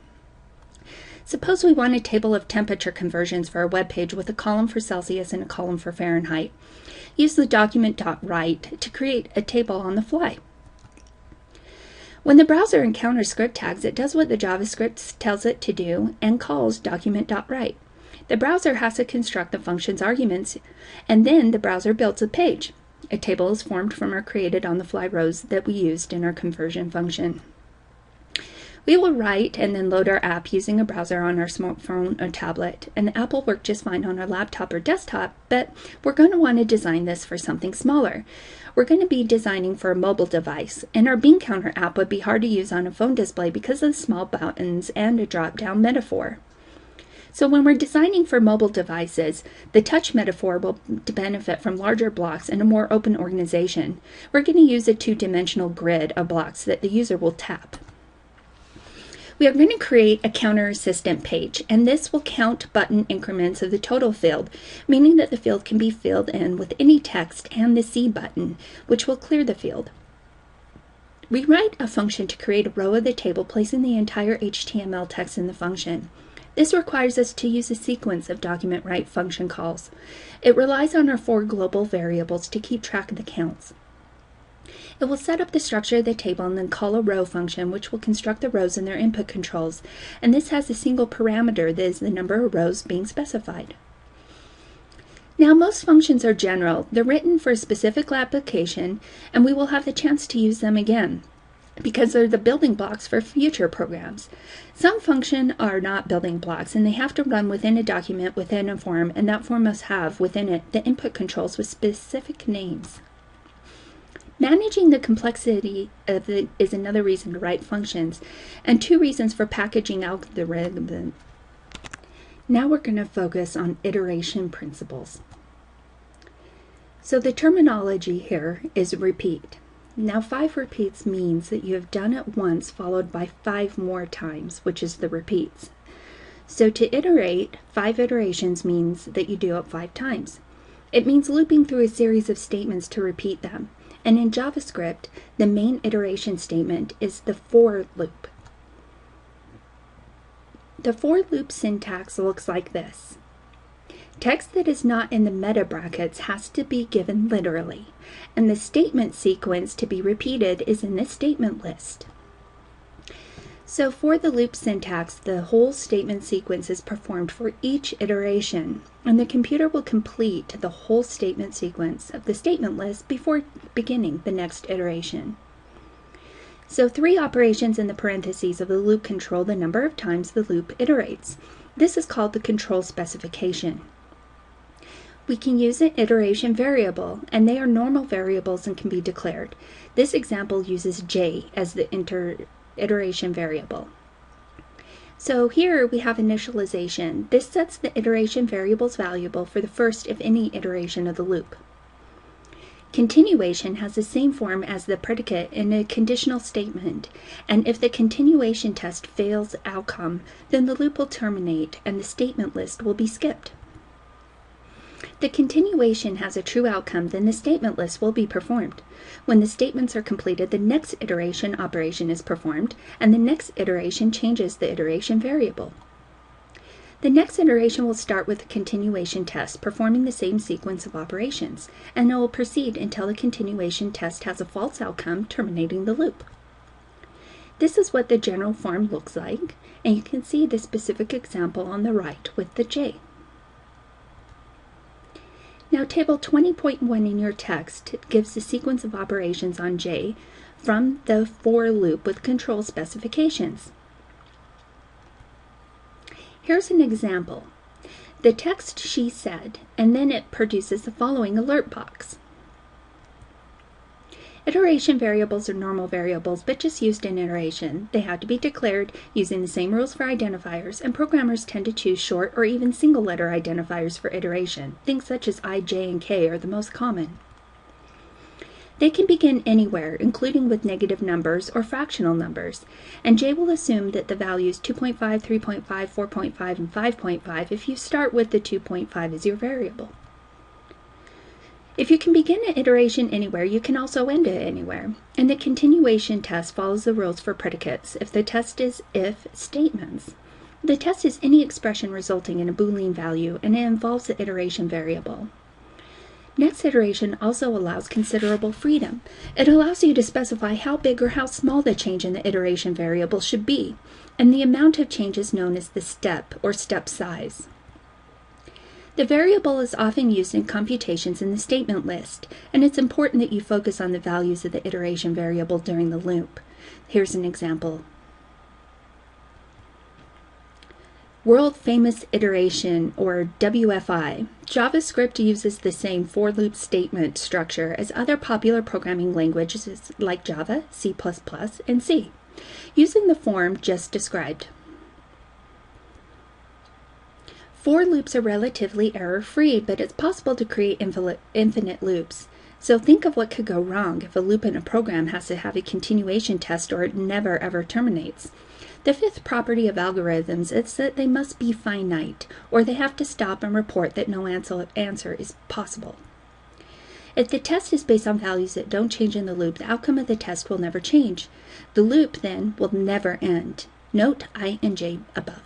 Suppose we want a table of temperature conversions for our web page with a column for Celsius and a column for Fahrenheit. Use the document.write to create a table on the fly. When the browser encounters script tags, it does what the JavaScript tells it to do and calls document.write. The browser has to construct the function's arguments, and then the browser builds a page. A table is formed from our created on-the-fly rows that we used in our conversion function. We will write and then load our app using a browser on our smartphone or tablet, and the app will work just fine on our laptop or desktop, but we're going to want to design this for something smaller. We're going to be designing for a mobile device, and our bean counter app would be hard to use on a phone display because of the small buttons and a drop-down metaphor. So when we're designing for mobile devices, the touch metaphor will benefit from larger blocks and a more open organization. We're going to use a two-dimensional grid of blocks that the user will tap. We are going to create a counter assistant page, and this will count button increments of the total field, meaning that the field can be filled in with any text and the C button, which will clear the field. We write a function to create a row of the table, placing the entire HTML text in the function. This requires us to use a sequence of document.write function calls. It relies on our 4 global variables to keep track of the counts. It will set up the structure of the table and then call a row function, which will construct the rows and their input controls, and this has a single parameter that is the number of rows being specified. Now, most functions are general. They're written for a specific application, and we will have the chance to use them again, because they're the building blocks for future programs. Some functions are not building blocks, and they have to run within a document within a form, and that form must have within it the input controls with specific names. Managing the complexity of it is another reason to write functions, and 2 reasons for packaging algorithms. Now we're going to focus on iteration principles. So the terminology here is repeat. Now 5 repeats means that you have done it once followed by 5 more times, which is the repeats. So to iterate, 5 iterations means that you do it 5 times. It means looping through a series of statements to repeat them. And in JavaScript, the main iteration statement is the for loop. The for loop syntax looks like this. Text that is not in the meta brackets has to be given literally, and the statement sequence to be repeated is in the statement list. So for the loop syntax, the whole statement sequence is performed for each iteration, and the computer will complete the whole statement sequence of the statement list before beginning the next iteration. So 3 operations in the parentheses of the loop control the number of times the loop iterates. This is called the control specification. We can use an iteration variable, and they are normal variables and can be declared. This example uses j as the iteration variable. So here we have initialization. This sets the iteration variable's variable for the first of any iteration of the loop. Continuation has the same form as the predicate in a conditional statement, and if the continuation test fails outcome, then the loop will terminate and the statement list will be skipped. The continuation has a true outcome, then the statement list will be performed. When the statements are completed, the next iteration operation is performed, and the next iteration changes the iteration variable. The next iteration will start with a continuation test, performing the same sequence of operations, and it will proceed until the continuation test has a false outcome, terminating the loop. This is what the general form looks like, and you can see the specific example on the right with the J. Now, table 20.1 in your text gives the sequence of operations on J from the for loop with control specifications. Here's an example. The text "she said," and then it produces the following alert box. Iteration variables are normal variables, but just used in iteration. They have to be declared using the same rules for identifiers, and programmers tend to choose short or even single-letter identifiers for iteration. Things such as I, J, and K are the most common. They can begin anywhere, including with negative numbers or fractional numbers, and J will assume that the values 2.5, 3.5, 4.5, and 5.5 if you start with the 2.5 as your variable. If you can begin an iteration anywhere, you can also end it anywhere. And the continuation test follows the rules for predicates if the test is if statements. The test is any expression resulting in a Boolean value, and it involves the iteration variable. Next iteration also allows considerable freedom. It allows you to specify how big or how small the change in the iteration variable should be, and the amount of change is known as the step or step size. The variable is often used in computations in the statement list, and it's important that you focus on the values of the iteration variable during the loop. Here's an example. World famous iteration, or WFI. JavaScript uses the same for loop statement structure as other popular programming languages like Java, C++, and C, using the form just described. For loops are relatively error-free, but it's possible to create infinite loops. So think of what could go wrong if a loop in a program has to have a continuation test or it never ever terminates. The fifth property of algorithms is that they must be finite, or they have to stop and report that no answer is possible. If the test is based on values that don't change in the loop, the outcome of the test will never change. The loop, then, will never end. Note I and J above.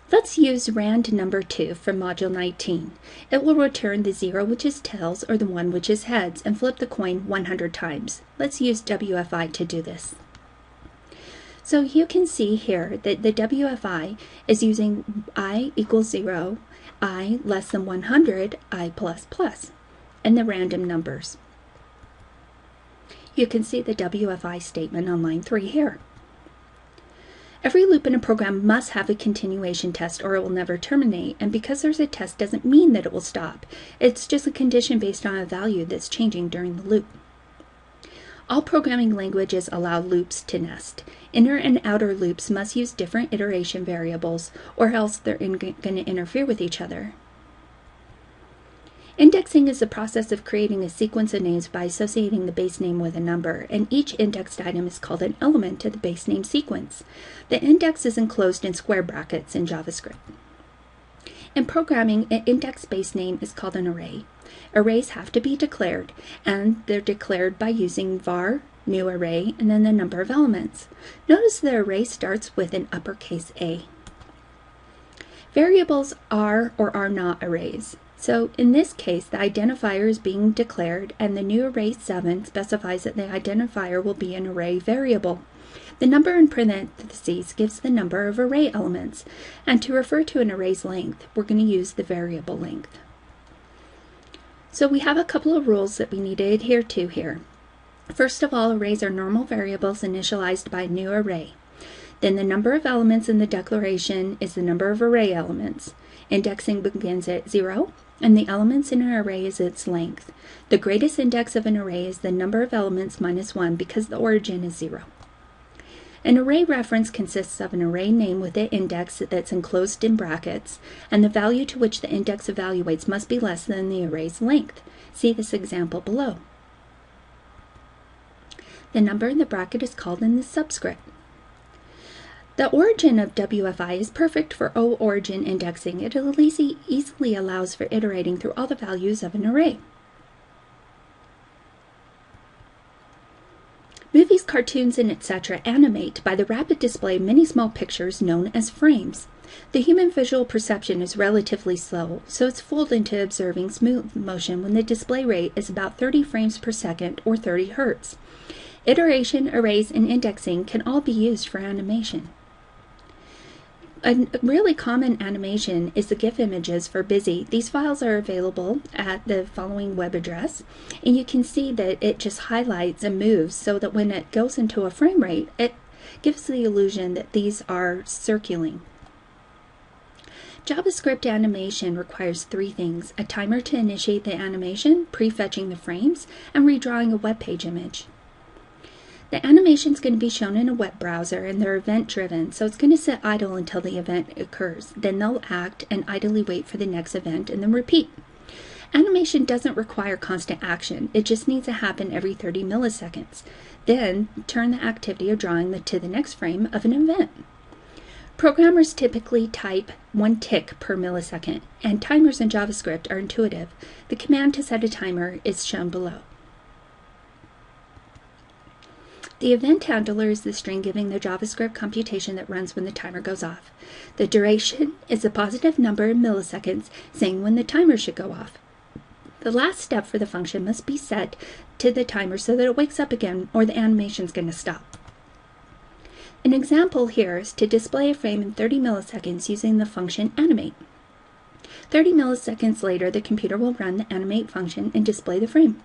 Let's use rand number 2 from module 19. It will return the 0, which is tails, or the 1, which is heads, and flip the coin 100 times. Let's use WFI to do this. So you can see here that the WFI is using I equals 0, I less than 100, I plus plus, and the random numbers. You can see the WFI statement on line 3 here. Every loop in a program must have a continuation test or it will never terminate, and because there's a test doesn't mean that it will stop. It's just a condition based on a value that's changing during the loop. All programming languages allow loops to nest. Inner and outer loops must use different iteration variables, or else they're going to interfere with each other. Indexing is the process of creating a sequence of names by associating the base name with a number, and each indexed item is called an element of the base name sequence. The index is enclosed in square brackets in JavaScript. In programming, an index base name is called an array. Arrays have to be declared, and they're declared by using var, new array, and then the number of elements. Notice the array starts with an uppercase A. Variables are or are not arrays. So in this case, the identifier is being declared, and the new array 7 specifies that the identifier will be an array variable. The number in parentheses gives the number of array elements, and to refer to an array's length, we're going to use the variable length. So we have a couple of rules that we need to adhere to here. First of all, arrays are normal variables initialized by a new array. Then the number of elements in the declaration is the number of array elements. Indexing begins at 0, and the elements in an array is its length. The greatest index of an array is the number of elements minus 1 because the origin is 0. An array reference consists of an array name with an index that's enclosed in brackets, and the value to which the index evaluates must be less than the array's length. See this example below. The number in the bracket is called in the subscript. The origin of WFI is perfect for O-origin indexing. It easily allows for iterating through all the values of an array. Movies, cartoons, and etc. animate by the rapid display of many small pictures known as frames. The human visual perception is relatively slow, so it's fooled into observing smooth motion when the display rate is about 30 frames per second or 30 Hertz. Iteration, arrays, and indexing can all be used for animation. A really common animation is the GIF images for Busy. These files are available at the following web address, and you can see that it just highlights and moves so that when it goes into a frame rate, it gives the illusion that these are circling. JavaScript animation requires three things: a timer to initiate the animation, prefetching the frames, and redrawing a web page image. The animation is going to be shown in a web browser, and they're event-driven, so it's going to sit idle until the event occurs. Then they'll act and idly wait for the next event, and then repeat. Animation doesn't require constant action. It just needs to happen every 30 milliseconds. Then turn the activity of drawing to the next frame of an event. Programmers typically type 1 tick per millisecond, and timers in JavaScript are intuitive. The command to set a timer is shown below. The event handler is the string giving the JavaScript computation that runs when the timer goes off. The duration is a positive number in milliseconds, saying when the timer should go off. The last step for the function must be set to the timer so that it wakes up again, or the animation is going to stop. An example here is to display a frame in 30 milliseconds using the function animate. 30 milliseconds later, the computer will run the animate function and display the frame.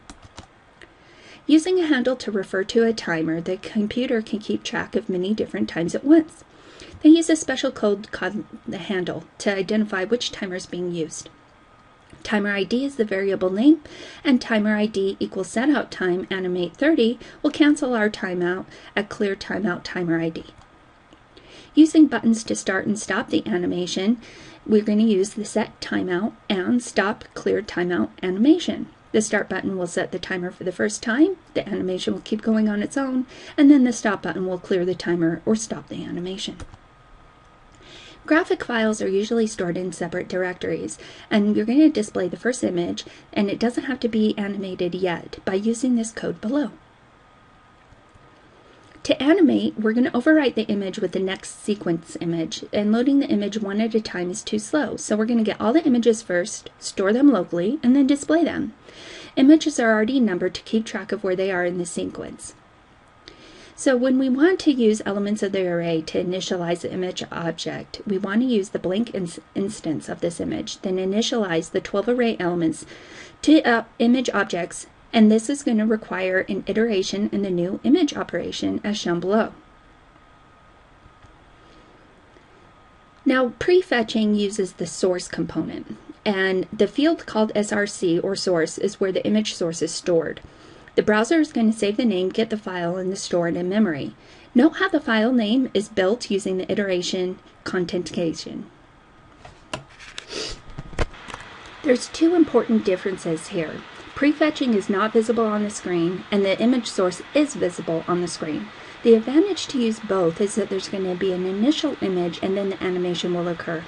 Using a handle to refer to a timer, the computer can keep track of many different times at once. They use a special code called the handle to identify which timer is being used. Timer ID is the variable name, and timer ID equals setout time animate 30 will cancel our timeout at clear timeout timer ID. Using buttons to start and stop the animation, we're going to use the set timeout and stop clear timeout animation. The start button will set the timer for the first time, the animation will keep going on its own, and then the stop button will clear the timer or stop the animation. Graphic files are usually stored in separate directories, and you're going to display the first image, and it doesn't have to be animated yet, by using this code below. To animate, we're going to overwrite the image with the next sequence image, and loading the image one at a time is too slow, so we're going to get all the images first, store them locally, and then display them. Images are already numbered to keep track of where they are in the sequence. So when we want to use elements of the array to initialize the image object, we want to use the blank instance of this image, then initialize the 12 array elements to image objects, and this is going to require an iteration in the new image operation as shown below. Now, prefetching uses the source component, and the field called src or source is where the image source is stored. The browser is going to save the name, get the file, and store it in memory. Note how the file name is built using the iteration concatenation. There's two important differences here. Prefetching is not visible on the screen, and the image source is visible on the screen. The advantage to use both is that there's going to be an initial image and then the animation will occur.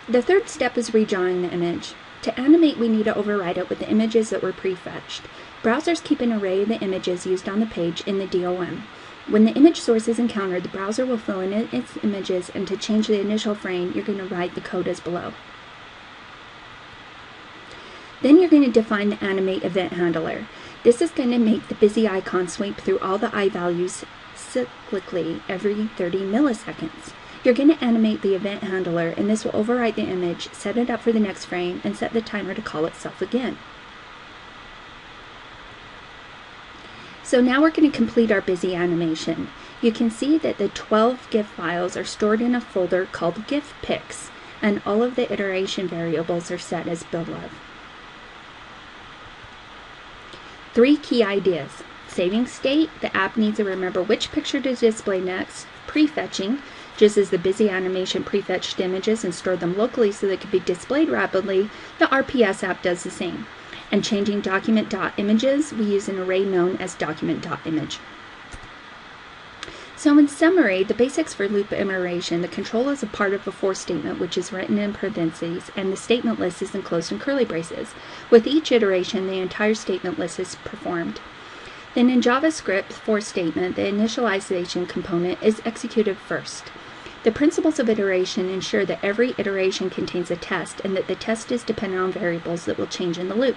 The third step is redrawing the image. To animate, we need to overwrite it with the images that were prefetched. Browsers keep an array of the images used on the page in the DOM. When the image source is encountered, the browser will fill in its images, and to change the initial frame, you're going to write the code as below. Then you're going to define the animate event handler. This is going to make the busy icon sweep through all the I values cyclically every 30 milliseconds. You're going to animate the event handler, and this will overwrite the image, set it up for the next frame, and set the timer to call itself again. So now we're going to complete our busy animation. You can see that the 12 GIF files are stored in a folder called GIF pics, and all of the iteration variables are set as below. 3 key ideas. saving state, the app needs to remember which picture to display next. Prefetching, just as the busy animation prefetched images and stored them locally so they could be displayed rapidly, the RPS app does the same. And changing document.images, we use an array known as document.image. So in summary, the basics for loop iteration: the control is a part of a for statement which is written in parentheses, and the statement list is enclosed in curly braces. With each iteration, the entire statement list is performed. Then in JavaScript for statement, the initialization component is executed first. The principles of iteration ensure that every iteration contains a test and that the test is dependent on variables that will change in the loop.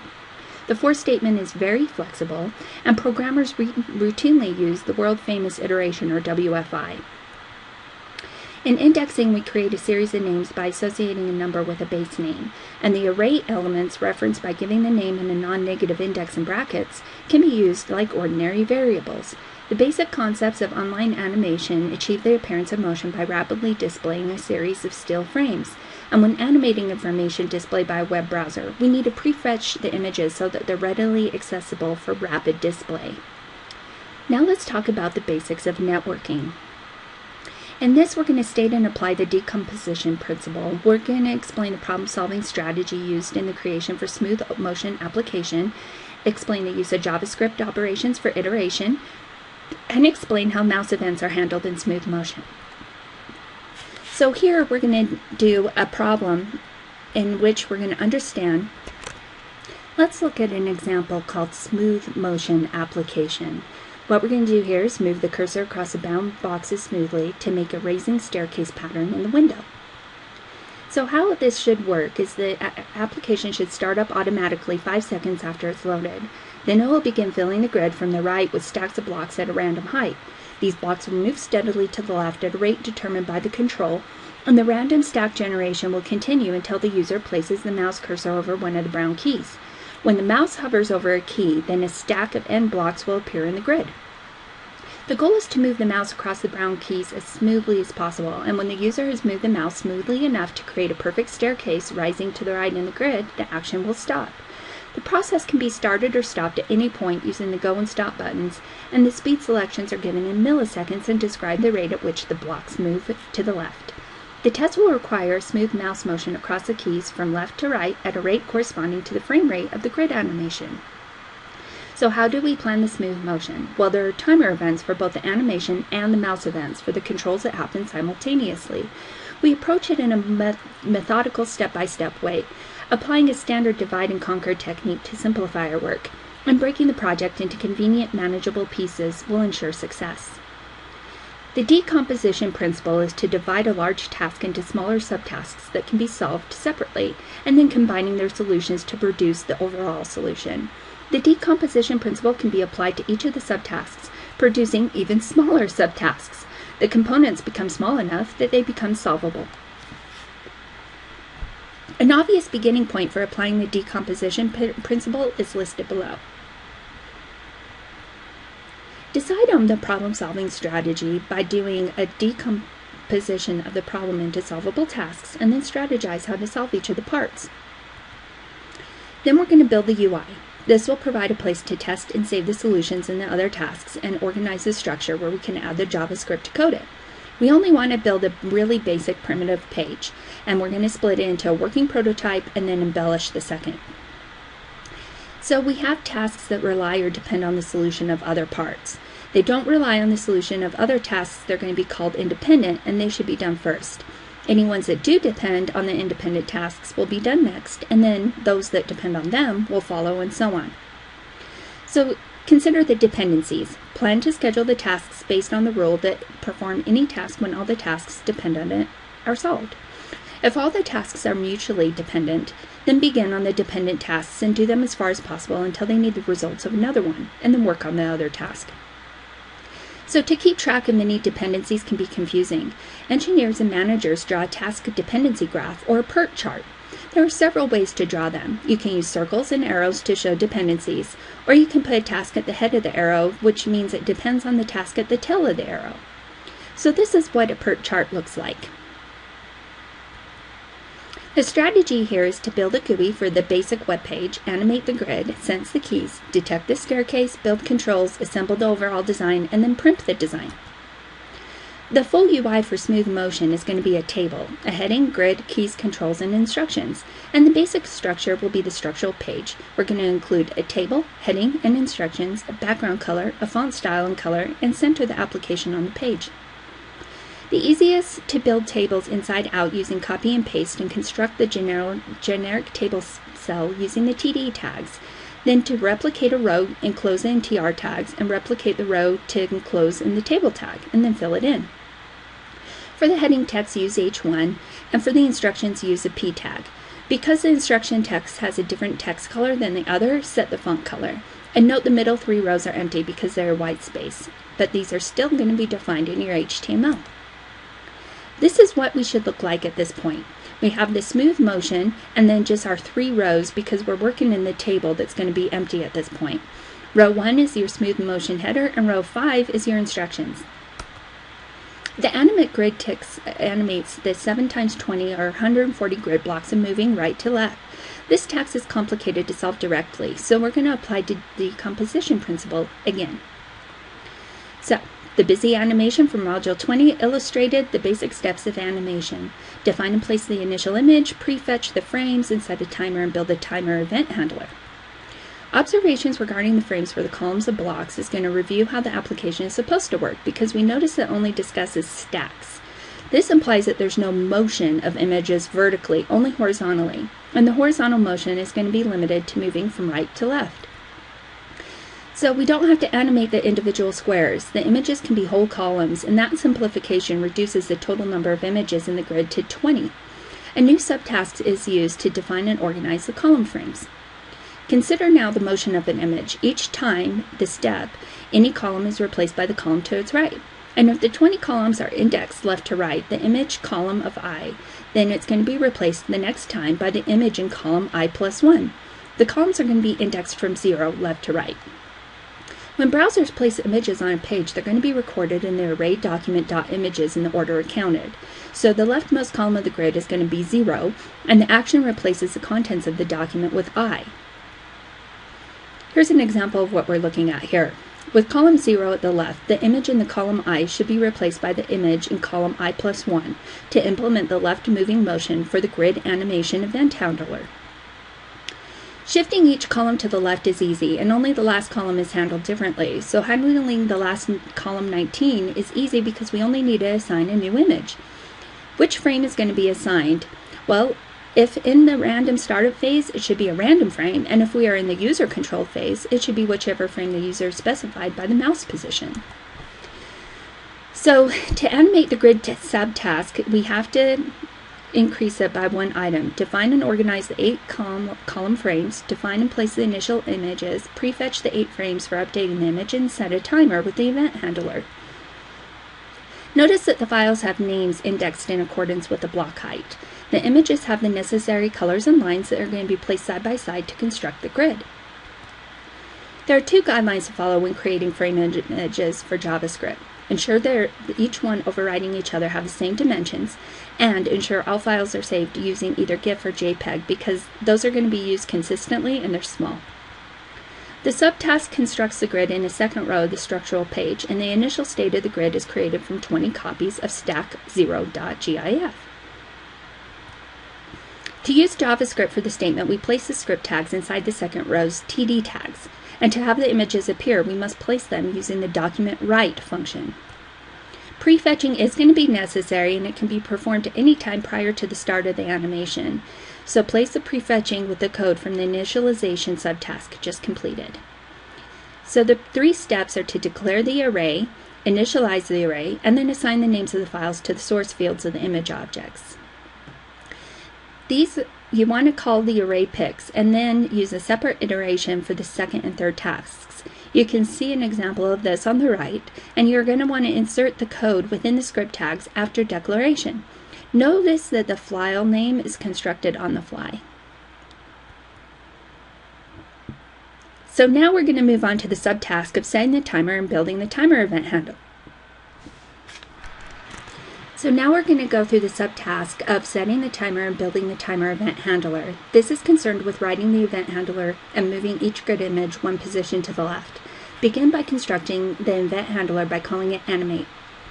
The for statement is very flexible, and programmers routinely use the world-famous iteration, or WFI. In indexing, we create a series of names by associating a number with a base name, and the array elements referenced by giving the name and a non-negative index in brackets can be used like ordinary variables. The basic concepts of online animation achieve the appearance of motion by rapidly displaying a series of still frames. And when animating information displayed by a web browser, we need to prefetch the images so that they're readily accessible for rapid display. Now let's talk about the basics of networking. In this, we're going to state and apply the decomposition principle. We're going to explain the problem-solving strategy used in the creation for smooth motion application, explain the use of JavaScript operations for iteration, and explain how mouse events are handled in smooth motion. So here we're going to do a problem in which we're going to understand. Let's look at an example called smooth motion application. What we're going to do here is move the cursor across the bound boxes smoothly to make a raising staircase pattern in the window. So how this should work is the application should start up automatically 5 seconds after it's loaded. Then it will begin filling the grid from the right with stacks of blocks at a random height. These blocks will move steadily to the left at a rate determined by the control, and the random stack generation will continue until the user places the mouse cursor over one of the brown keys. When the mouse hovers over a key, then a stack of end blocks will appear in the grid. The goal is to move the mouse across the brown keys as smoothly as possible, and when the user has moved the mouse smoothly enough to create a perfect staircase rising to the right in the grid, the action will stop. The process can be started or stopped at any point using the go and stop buttons, and the speed selections are given in milliseconds and describe the rate at which the blocks move to the left. The test will require a smooth mouse motion across the keys from left to right at a rate corresponding to the frame rate of the grid animation. So how do we plan the smooth motion? Well, there are timer events for both the animation and the mouse events for the controls that happen simultaneously. We approach it in a methodical step-by-step way, applying a standard divide and conquer technique to simplify our work, and breaking the project into convenient, manageable pieces will ensure success. The decomposition principle is to divide a large task into smaller subtasks that can be solved separately, and then combining their solutions to produce the overall solution. The decomposition principle can be applied to each of the subtasks, producing even smaller subtasks. The components become small enough that they become solvable. An obvious beginning point for applying the decomposition principle is listed below. Decide on the problem-solving strategy by doing a decomposition of the problem into solvable tasks, and then strategize how to solve each of the parts. Then we're going to build the UI. This will provide a place to test and save the solutions in the other tasks and organize the structure where we can add the JavaScript to code it. We only want to build a really basic primitive page, and we're going to split it into a working prototype and then embellish the second. So we have tasks that rely or depend on the solution of other parts. They don't rely on the solution of other tasks. They're going to be called independent, and they should be done first. Any ones that do depend on the independent tasks will be done next, and then those that depend on them will follow, and so on. So consider the dependencies. Plan to schedule the tasks based on the rule that perform any task when all the tasks dependent on it are solved. If all the tasks are mutually dependent, then begin on the dependent tasks and do them as far as possible until they need the results of another one, and then work on the other task. So to keep track of many dependencies can be confusing. Engineers and managers draw a task dependency graph or a PERT chart. There are several ways to draw them. You can use circles and arrows to show dependencies, or you can put a task at the head of the arrow, which means it depends on the task at the tail of the arrow. So this is what a PERT chart looks like. The strategy here is to build a GUI for the basic web page, animate the grid, sense the keys, detect the staircase, build controls, assemble the overall design, and then print the design. The full UI for smooth motion is going to be a table, a heading, grid, keys, controls, and instructions. And the basic structure will be the structural page. We're going to include a table, heading, and instructions, a background color, a font style and color, and center the application on the page. The easiest to build tables inside out using copy and paste and construct the generic table cell using the TD tags. Then to replicate a row, enclose it in TR tags, and replicate the row to enclose in the table tag, and then fill it in. For the heading text, use H1, and for the instructions, use a P tag. Because the instruction text has a different text color than the other, set the font color. And note the middle 3 rows are empty because they're white space, but these are still going to be defined in your HTML. This is what we should look like at this point. We have the smooth motion and then just our 3 rows because we're working in the table that's going to be empty at this point. Row 1 is your smooth motion header and row 5 is your instructions. The animate grid text animates the 7x20 or 140 grid blocks and moving right to left. This task is complicated to solve directly, so we're going to apply the decomposition principle again. So, the busy animation from Module 20 illustrated the basic steps of animation. Define and place the initial image, prefetch the frames, and set a timer and build a timer event handler. Observations regarding the frames for the columns of blocks is going to review how the application is supposed to work because we notice it only discusses stacks. This implies that there's no motion of images vertically, only horizontally, and the horizontal motion is going to be limited to moving from right to left. So we don't have to animate the individual squares. The images can be whole columns, and that simplification reduces the total number of images in the grid to 20. A new subtask is used to define and organize the column frames. Consider now the motion of an image. Each time the step, any column is replaced by the column to its right. And if the 20 columns are indexed left to right, the image column of I, then it's going to be replaced the next time by the image in column I+1. The columns are going to be indexed from 0 left to right. When browsers place images on a page, they're going to be recorded in the array document.images in the order accounted. So the leftmost column of the grid is going to be 0, and the action replaces the contents of the document with I. Here's an example of what we're looking at here. With column 0 at the left, the image in the column I should be replaced by the image in column I+1 to implement the left moving motion for the grid animation event handler. Shifting each column to the left is easy, and only the last column is handled differently. So handling the last column 19 is easy because we only need to assign a new image. Which frame is going to be assigned? Well, if in the random startup phase, it should be a random frame, and if we are in the user control phase, it should be whichever frame the user specified by the mouse position. So to animate the grid subtask, we have to increase it by 1 item. Define and organize the 8 column frames, define and place the initial images, prefetch the 8 frames for updating the image, and set a timer with the event handler. Notice that the files have names indexed in accordance with the block height. The images have the necessary colors and lines that are going to be placed side by side to construct the grid. There are 2 guidelines to follow when creating frame images for JavaScript. Ensure that each one overriding each other have the same dimensions, and ensure all files are saved using either GIF or JPEG because those are going to be used consistently and they're small. The subtask constructs the grid in a second row of the structural page, and the initial state of the grid is created from 20 copies of stack0.gif. To use JavaScript for the statement, we place the script tags inside the second row's TD tags. And to have the images appear, we must place them using the document write function. Prefetching is going to be necessary, and it can be performed at any time prior to the start of the animation. So place the prefetching with the code from the initialization subtask just completed. So the 3 steps are to declare the array, initialize the array, and then assign the names of the files to the source fields of the image objects. These you want to call the array picks and then use a separate iteration for the second and third tasks. You can see an example of this on the right, and you're going to want to insert the code within the script tags after declaration. Notice that the file name is constructed on the fly. So now we're going to move on to the subtask of setting the timer and building the timer event handler. So now we're going to go through the subtask of setting the timer and building the timer event handler. This is concerned with writing the event handler and moving each grid image one position to the left. Begin by constructing the event handler by calling it animate.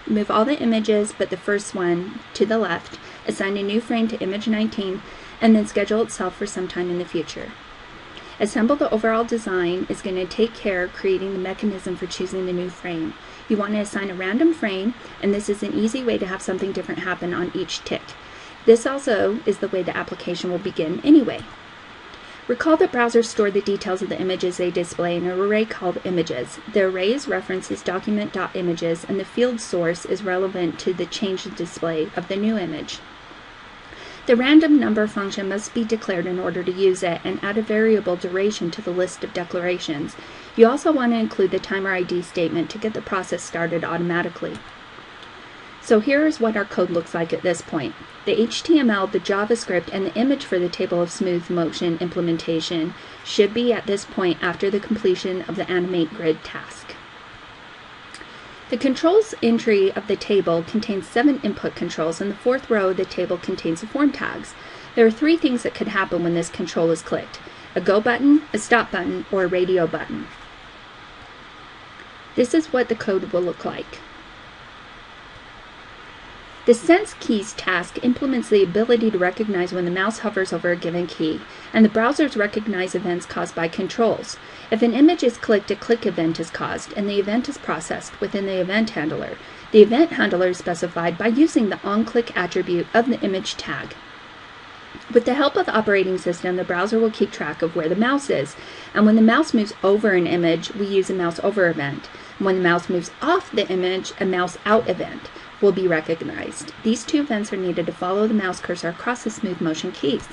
Move all the images but the first one to the left, assign a new frame to image 19, and then schedule itself for some time in the future. Assemble the overall design is going to take care of creating the mechanism for choosing the new frame. You want to assign a random frame, and this is an easy way to have something different happen on each tick. This also is the way the application will begin anyway. Recall that browsers store the details of the images they display in an array called images. The array is referenced as document.images, and the field source is relevant to the changed display of the new image. The random number function must be declared in order to use it, and add a variable duration to the list of declarations. You also want to include the timer ID statement to get the process started automatically. So here is what our code looks like at this point. The HTML, the JavaScript, and the image for the table of smooth motion implementation should be at this point after the completion of the animate grid task. The controls entry of the table contains 7 input controls, and the 4th row of the table contains the form tags. There are 3 things that could happen when this control is clicked: a go button, a stop button, or a radio button. This is what the code will look like. The Sense Keys task implements the ability to recognize when the mouse hovers over a given key, and the browsers recognize events caused by controls. If an image is clicked, a click event is caused, and the event is processed within the event handler. The event handler is specified by using the Onclick attribute of the image tag. With the help of the operating system, the browser will keep track of where the mouse is, and when the mouse moves over an image, we use a mouse over event. And when the mouse moves off the image, a mouse out event will be recognized. These 2 events are needed to follow the mouse cursor across the smooth motion keys.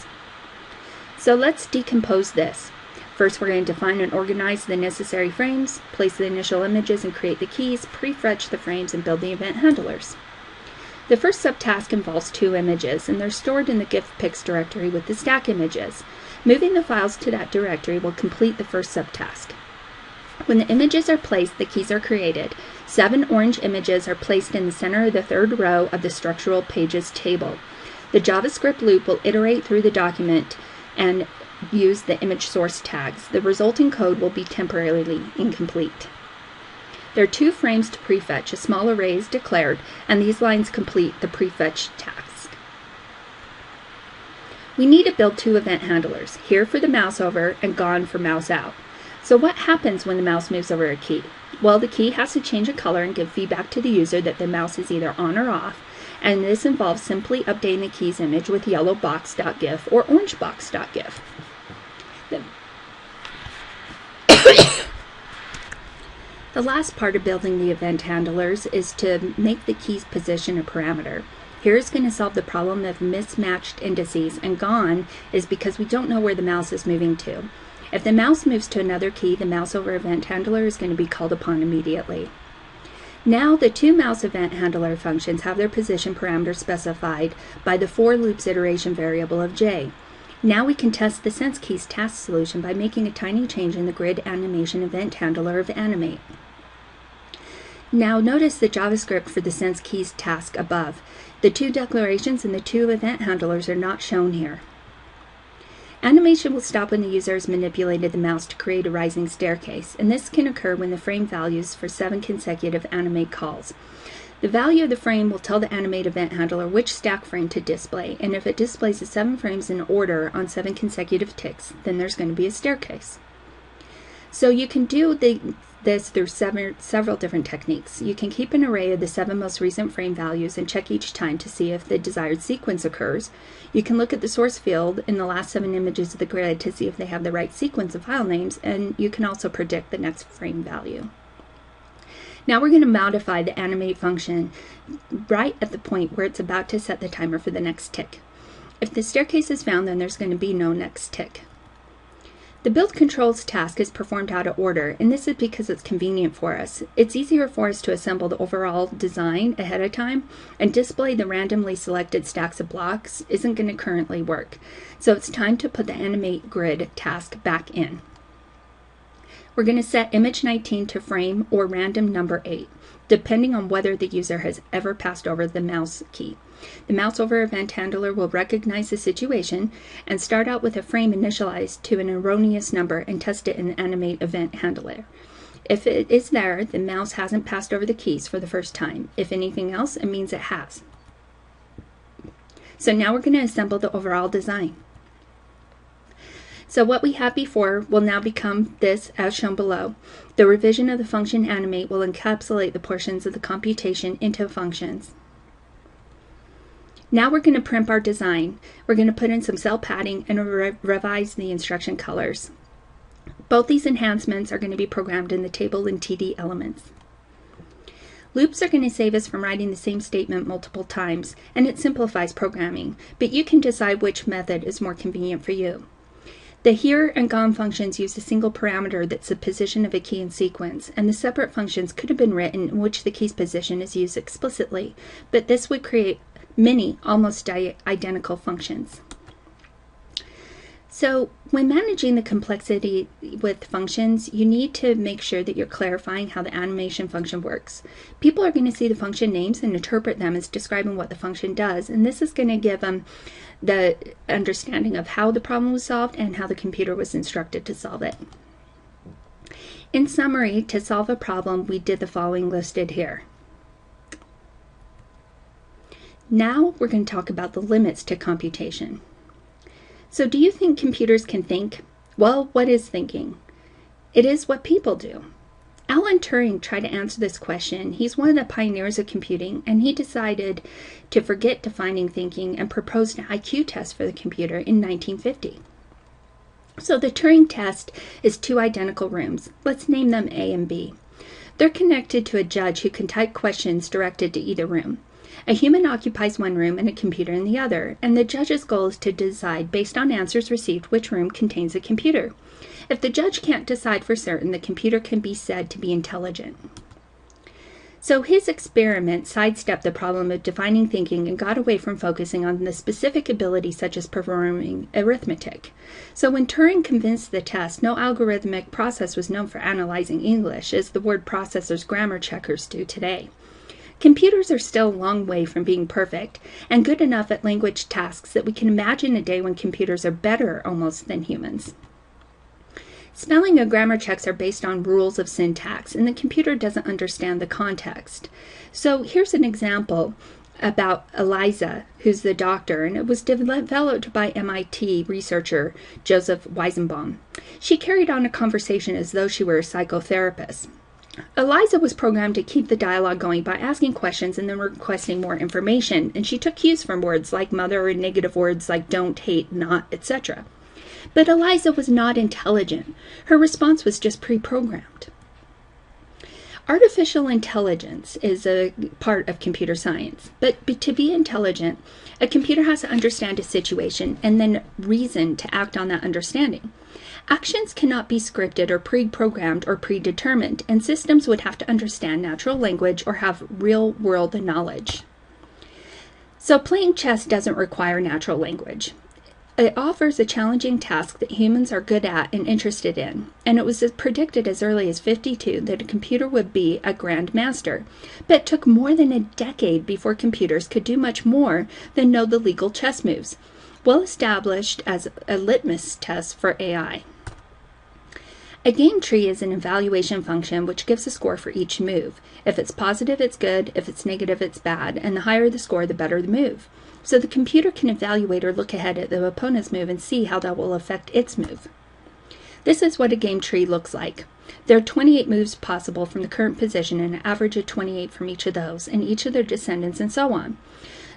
So let's decompose this. First, we're going to define and organize the necessary frames, place the initial images and create the keys, prefetch the frames, and build the event handlers. The first subtask involves 2 images, and they're stored in the GIF pics directory with the stack images. Moving the files to that directory will complete the first subtask. When the images are placed, the keys are created. 7 orange images are placed in the center of the 3rd row of the structural pages table. The JavaScript loop will iterate through the document and use the image source tags. The resulting code will be temporarily incomplete. There are 2 frames to prefetch. A small array is declared, and these lines complete the prefetch task. We need to build 2 event handlers, here for the mouse over and gone for mouse out. So what happens when the mouse moves over a key? Well, the key has to change a color and give feedback to the user that the mouse is either on or off, and this involves simply updating the key's image with yellow box.gif or orange box.gif. The last part of building the event handlers is to make the key's position a parameter. Here is going to solve the problem of mismatched indices, and gone is because we don't know where the mouse is moving to. If the mouse moves to another key, the mouse over event handler is going to be called upon immediately. Now the 2 mouse event handler functions have their position parameters specified by the for loops iteration variable of j. Now we can test the Sense Keys task solution by making a tiny change in the grid animation event handler of animate. Now notice the JavaScript for the Sense Keys task above. The 2 declarations and the 2 event handlers are not shown here. Animation will stop when the user has manipulated the mouse to create a rising staircase, and this can occur when the frame values for 7 consecutive animate calls. The value of the frame will tell the animate event handler which stack frame to display, and if it displays the 7 frames in order on 7 consecutive ticks, then there's going to be a staircase. So you can do this through several different techniques. You can keep an array of the 7 most recent frame values and check each time to see if the desired sequence occurs. You can look at the source field in the last 7 images of the grid to see if they have the right sequence of file names, and you can also predict the next frame value. Now we're going to modify the animate function right at the point where it's about to set the timer for the next tick. If the staircase is found, then there's going to be no next tick. The build controls task is performed out of order, and this is because it's convenient for us. It's easier for us to assemble the overall design ahead of time, and display the randomly selected stacks of blocks isn't going to currently work. So it's time to put the animate grid task back in. We're going to set image 19 to frame or random number 8, depending on whether the user has ever passed over the mouse key. The mouse over event handler will recognize the situation and start out with a frame initialized to an erroneous number and test it in the animate event handler. If it is there, the mouse hasn't passed over the keys for the first time. If anything else, it means it has. So now we're going to assemble the overall design. So what we had before will now become this as shown below. The revision of the function animate will encapsulate the portions of the computation into functions. Now we're going to primp our design. We're going to put in some cell padding and revise the instruction colors. Both these enhancements are going to be programmed in the table and TD elements. Loops are going to save us from writing the same statement multiple times, and it simplifies programming, but you can decide which method is more convenient for you. The here and gone functions use a single parameter that's the position of a key in sequence, and the separate functions could have been written in which the key's position is used explicitly, but this would create many almost identical functions. So when managing the complexity with functions, you need to make sure that you're clarifying how the animation function works. People are going to see the function names and interpret them as describing what the function does, and this is going to give them the understanding of how the problem was solved and how the computer was instructed to solve it. In summary, to solve a problem, we did the following listed here. Now we're going to talk about the limits to computation. So do you think computers can think? Well, what is thinking? It is what people do. Alan Turing tried to answer this question. He's one of the pioneers of computing, and he decided to forget defining thinking and proposed an IQ test for the computer in 1950. So the Turing test is two identical rooms. Let's name them A and B. They're connected to a judge who can type questions directed to either room. A human occupies one room and a computer in the other, and the judge's goal is to decide based on answers received which room contains a computer. If the judge can't decide for certain, the computer can be said to be intelligent. So his experiment sidestepped the problem of defining thinking and got away from focusing on the specific abilities such as performing arithmetic. So when Turing convinced the test, no algorithmic process was known for analyzing English, as the word processors grammar checkers do today. Computers are still a long way from being perfect and good enough at language tasks that we can imagine a day when computers are better almost than humans. Spelling and grammar checks are based on rules of syntax, and the computer doesn't understand the context. So here's an example about Eliza, who's the doctor, and it was developed by MIT researcher Joseph Weizenbaum. She carried on a conversation as though she were a psychotherapist. Eliza was programmed to keep the dialogue going by asking questions and then requesting more information, and she took cues from words like mother and negative words like don't, hate, not, etc. But Eliza was not intelligent. Her response was just pre-programmed. Artificial intelligence is a part of computer science, but to be intelligent, a computer has to understand a situation and then reason to act on that understanding. Actions cannot be scripted or pre-programmed or predetermined, and systems would have to understand natural language or have real-world knowledge. So playing chess doesn't require natural language. It offers a challenging task that humans are good at and interested in, and it was predicted as early as 1952 that a computer would be a grandmaster, but it took more than a decade before computers could do much more than know the legal chess moves, well established as a litmus test for AI. A game tree is an evaluation function which gives a score for each move. If it's positive, it's good. If it's negative, it's bad. And the higher the score, the better the move. So the computer can evaluate or look ahead at the opponent's move and see how that will affect its move. This is what a game tree looks like. There are 28 moves possible from the current position and an average of 28 from each of those, and each of their descendants and so on.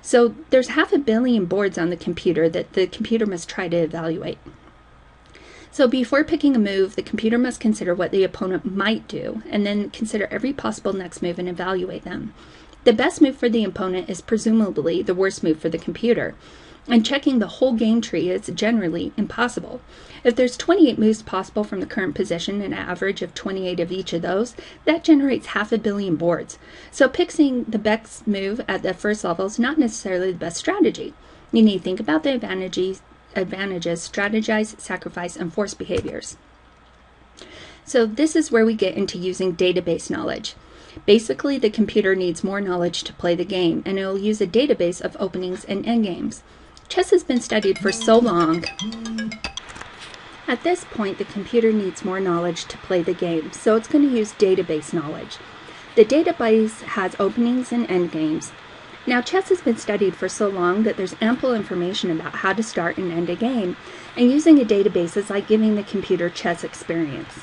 So there's 500 million boards on the computer that the computer must try to evaluate. So before picking a move, the computer must consider what the opponent might do, and then consider every possible next move and evaluate them. The best move for the opponent is presumably the worst move for the computer, and checking the whole game tree is generally impossible. If there's 28 moves possible from the current position and an average of 28 of each of those, that generates 500 million boards. So picking the best move at the first level is not necessarily the best strategy. You need to think about the advantages, strategize, sacrifice, and force behaviors. So this is where we get into using database knowledge. Basically, the computer needs more knowledge to play the game, and it will use a database of openings and endgames. Chess has been studied for so long. At this point, the computer needs more knowledge to play the game, so it's going to use database knowledge. The database has openings and endgames. Now, chess has been studied for so long that there's ample information about how to start and end a game, and using a database is like giving the computer chess experience.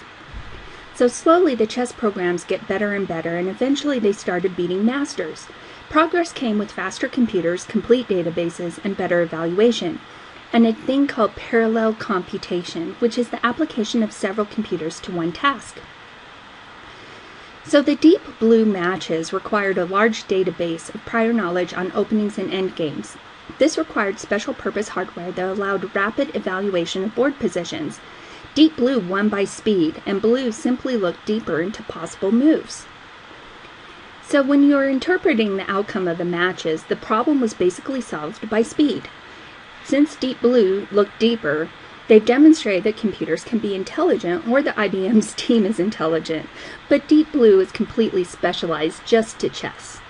So slowly the chess programs get better and better, and eventually they started beating masters. Progress came with faster computers, complete databases, and better evaluation, and a thing called parallel computation, which is the application of several computers to one task. So the Deep Blue matches required a large database of prior knowledge on openings and endgames. This required special purpose hardware that allowed rapid evaluation of board positions. Deep Blue won by speed, and Blue simply looked deeper into possible moves. So when you're interpreting the outcome of the matches, the problem was basically solved by speed. Since Deep Blue looked deeper, they've demonstrated that computers can be intelligent, or that IBM's team is intelligent, but Deep Blue is completely specialized just to chess.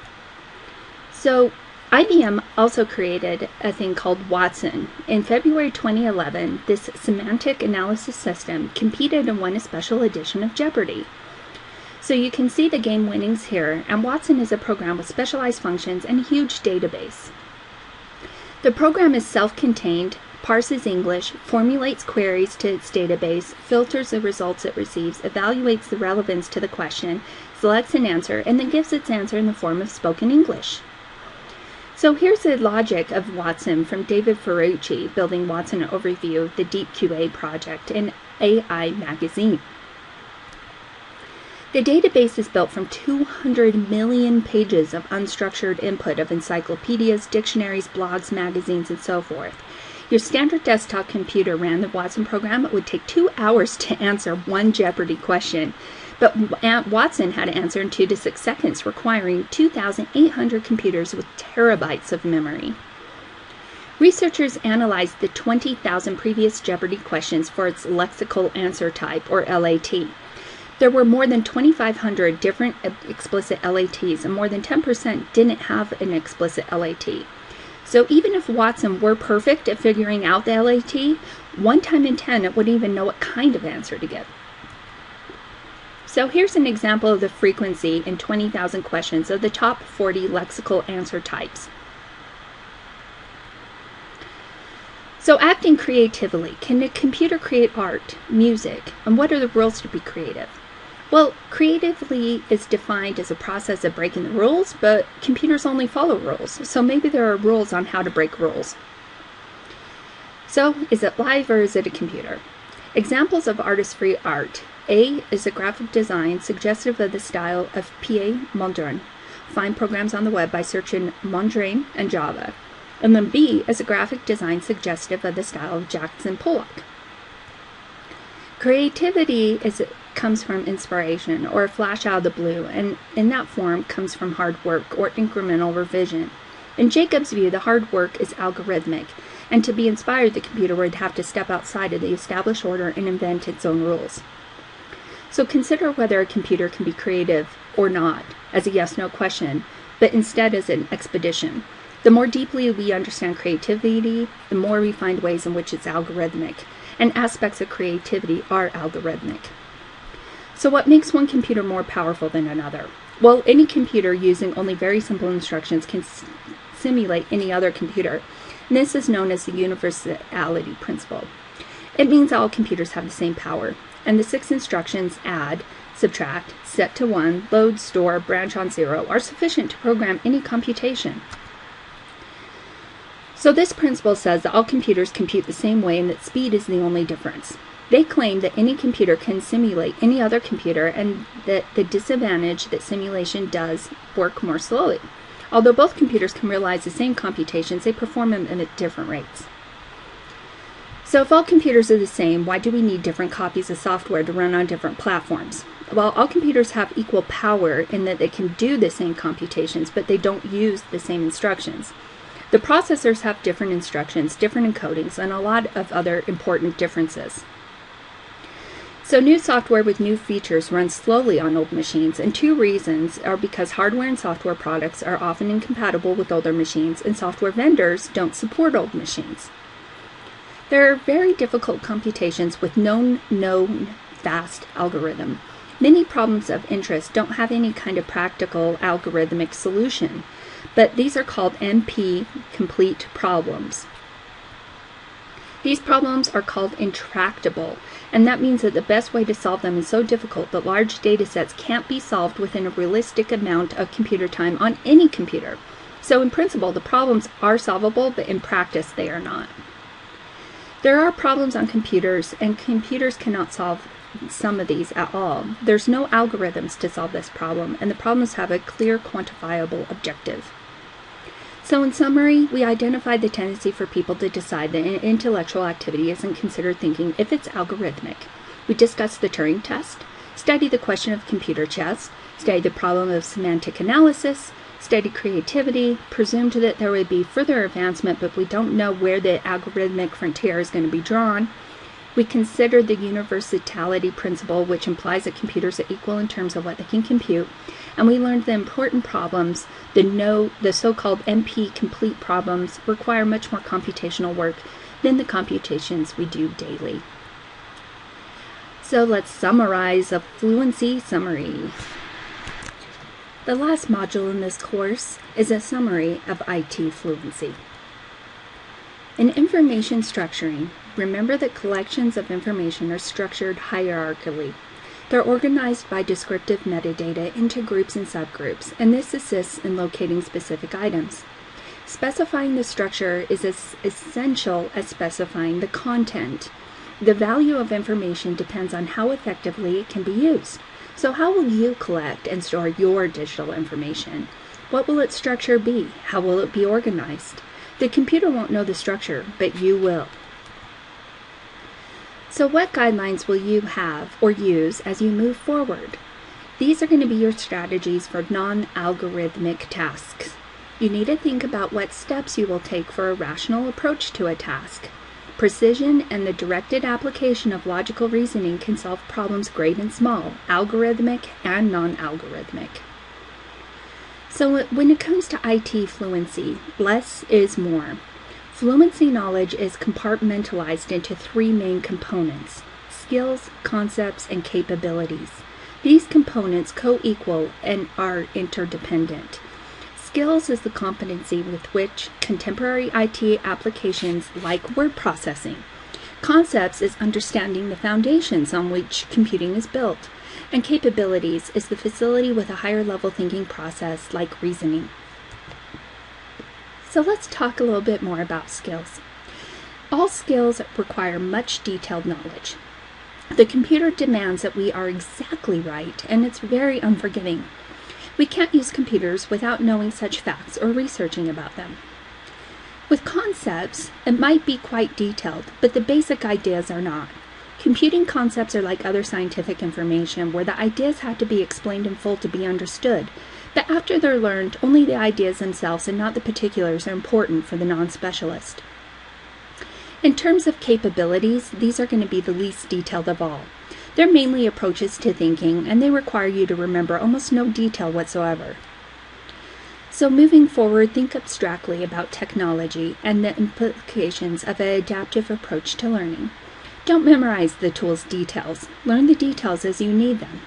So IBM also created a thing called Watson. In February 2011, this semantic analysis system competed and won a special edition of Jeopardy! So you can see the game winnings here, and Watson is a program with specialized functions and a huge database. The program is self-contained, parses English, formulates queries to its database, filters the results it receives, evaluates the relevance to the question, selects an answer, and then gives its answer in the form of spoken English. So here's the logic of Watson from David Ferrucci, building Watson overview, the Deep QA project in AI Magazine. The database is built from 200 million pages of unstructured input of encyclopedias, dictionaries, blogs, magazines, and so forth. Your standard desktop computer ran the Watson program. It would take 2 hours to answer one Jeopardy! Question. But Watson had to answer in 2 to 6 seconds, requiring 2,800 computers with terabytes of memory. Researchers analyzed the 20,000 previous Jeopardy! Questions for its lexical answer type, or LAT. There were more than 2,500 different explicit LATs, and more than 10% didn't have an explicit LAT. So even if Watson were perfect at figuring out the LAT, 1 time in 10 it wouldn't even know what kind of answer to give. So here's an example of the frequency in 20,000 questions of the top 40 lexical answer types. So acting creatively, can a computer create art, music, and what are the rules to be creative? Well, creatively is defined as a process of breaking the rules, but computers only follow rules, so maybe there are rules on how to break rules. So, is it live or is it a computer? Examples of artist-free art. A is a graphic design suggestive of the style of P.A. Mondrian. Find programs on the web by searching Mondrian and Java. And then B is a graphic design suggestive of the style of Jackson Pollock. Creativity comes from inspiration or a flash out of the blue, and in that form comes from hard work or incremental revision. In Jacob's view, the hard work is algorithmic, and to be inspired, the computer would have to step outside of the established order and invent its own rules. So consider whether a computer can be creative or not as a yes-no question, but instead as an expedition. The more deeply we understand creativity, the more we find ways in which it's algorithmic, and aspects of creativity are algorithmic. So what makes one computer more powerful than another? Well, any computer using only very simple instructions can simulate any other computer, and this is known as the universality principle. It means all computers have the same power, and the 6 instructions add, subtract, set to 1, load, store, branch on 0 are sufficient to program any computation. So this principle says that all computers compute the same way and that speed is the only difference. They claim that any computer can simulate any other computer, and that the disadvantage that simulation does work more slowly. Although both computers can realize the same computations, they perform them at different rates. So if all computers are the same, why do we need different copies of software to run on different platforms? Well, all computers have equal power in that they can do the same computations, but they don't use the same instructions. The processors have different instructions, different encodings, and a lot of other important differences. So new software with new features runs slowly on old machines, and two reasons are because hardware and software products are often incompatible with older machines, and software vendors don't support old machines. There are very difficult computations with known fast algorithm. Many problems of interest don't have any kind of practical algorithmic solution, but these are called NP-complete problems. These problems are called intractable, and that means that the best way to solve them is so difficult that large data sets can't be solved within a realistic amount of computer time on any computer. So in principle, the problems are solvable, but in practice, they are not. There are problems on computers, and computers cannot solve some of these at all. There's no algorithms to solve this problem, and the problems have a clear, quantifiable objective. So in summary, we identified the tendency for people to decide that an intellectual activity isn't considered thinking if it's algorithmic. We discussed the Turing test, studied the question of computer chess, studied the problem of semantic analysis, studied creativity, presumed that there would be further advancement, but we don't know where the algorithmic frontier is going to be drawn. We considered the universality principle, which implies that computers are equal in terms of what they can compute, and we learned the important problems, the so-called NP-complete problems, require much more computational work than the computations we do daily. So let's summarize a fluency summary. The last module in this course is a summary of IT fluency. In information structuring, remember that collections of information are structured hierarchically. They're organized by descriptive metadata into groups and subgroups, and this assists in locating specific items. Specifying the structure is as essential as specifying the content. The value of information depends on how effectively it can be used. So how will you collect and store your digital information? What will its structure be? How will it be organized? The computer won't know the structure, but you will. So what guidelines will you have or use as you move forward? These are going to be your strategies for non-algorithmic tasks. You need to think about what steps you will take for a rational approach to a task. Precision and the directed application of logical reasoning can solve problems great and small, algorithmic and non-algorithmic. So when it comes to IT fluency, less is more. Fluency knowledge is compartmentalized into three main components: skills, concepts, and capabilities. These components co-equal and are interdependent. Skills is the competency with which contemporary IT applications like word processing. Concepts is understanding the foundations on which computing is built. And capabilities is the facility with a higher level thinking process like reasoning. So let's talk a little bit more about skills. All skills require much detailed knowledge. The computer demands that we are exactly right, and it's very unforgiving. We can't use computers without knowing such facts or researching about them. With concepts, it might be quite detailed, but the basic ideas are not. Computing concepts are like other scientific information, where the ideas have to be explained in full to be understood, but after they're learned, only the ideas themselves and not the particulars are important for the non-specialist. In terms of capabilities, these are going to be the least detailed of all. They're mainly approaches to thinking, and they require you to remember almost no detail whatsoever. So moving forward, think abstractly about technology and the implications of an adaptive approach to learning. Don't memorize the tool's details. Learn the details as you need them.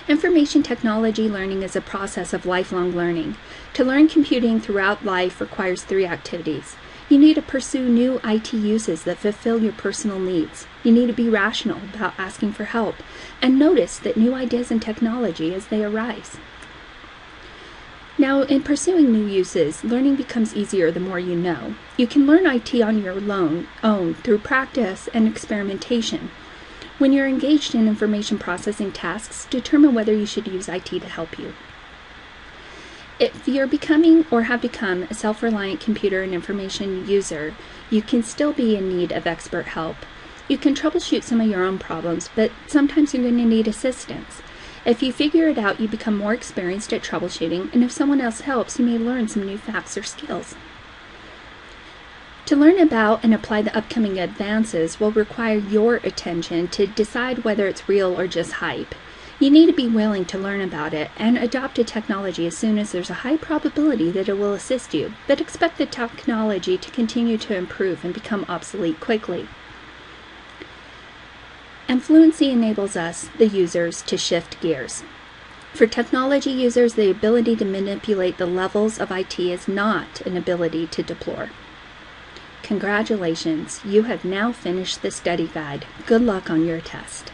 Information technology learning is a process of lifelong learning. To learn computing throughout life requires three activities. You need to pursue new IT uses that fulfill your personal needs. You need to be rational about asking for help, and notice that new ideas and technology as they arise. Now, in pursuing new uses, learning becomes easier the more you know. You can learn IT on your own through practice and experimentation. When you're engaged in information processing tasks, determine whether you should use IT to help you. If you're becoming or have become a self-reliant computer and information user, you can still be in need of expert help. You can troubleshoot some of your own problems, but sometimes you're going to need assistance. If you figure it out, you become more experienced at troubleshooting, and if someone else helps, you may learn some new facts or skills. To learn about and apply the upcoming advances will require your attention to decide whether it's real or just hype. You need to be willing to learn about it and adopt a technology as soon as there's a high probability that it will assist you, but expect the technology to continue to improve and become obsolete quickly. And fluency enables us, the users, to shift gears. For technology users, the ability to manipulate the levels of IT is not an ability to deplore. Congratulations, you have now finished the study guide. Good luck on your test.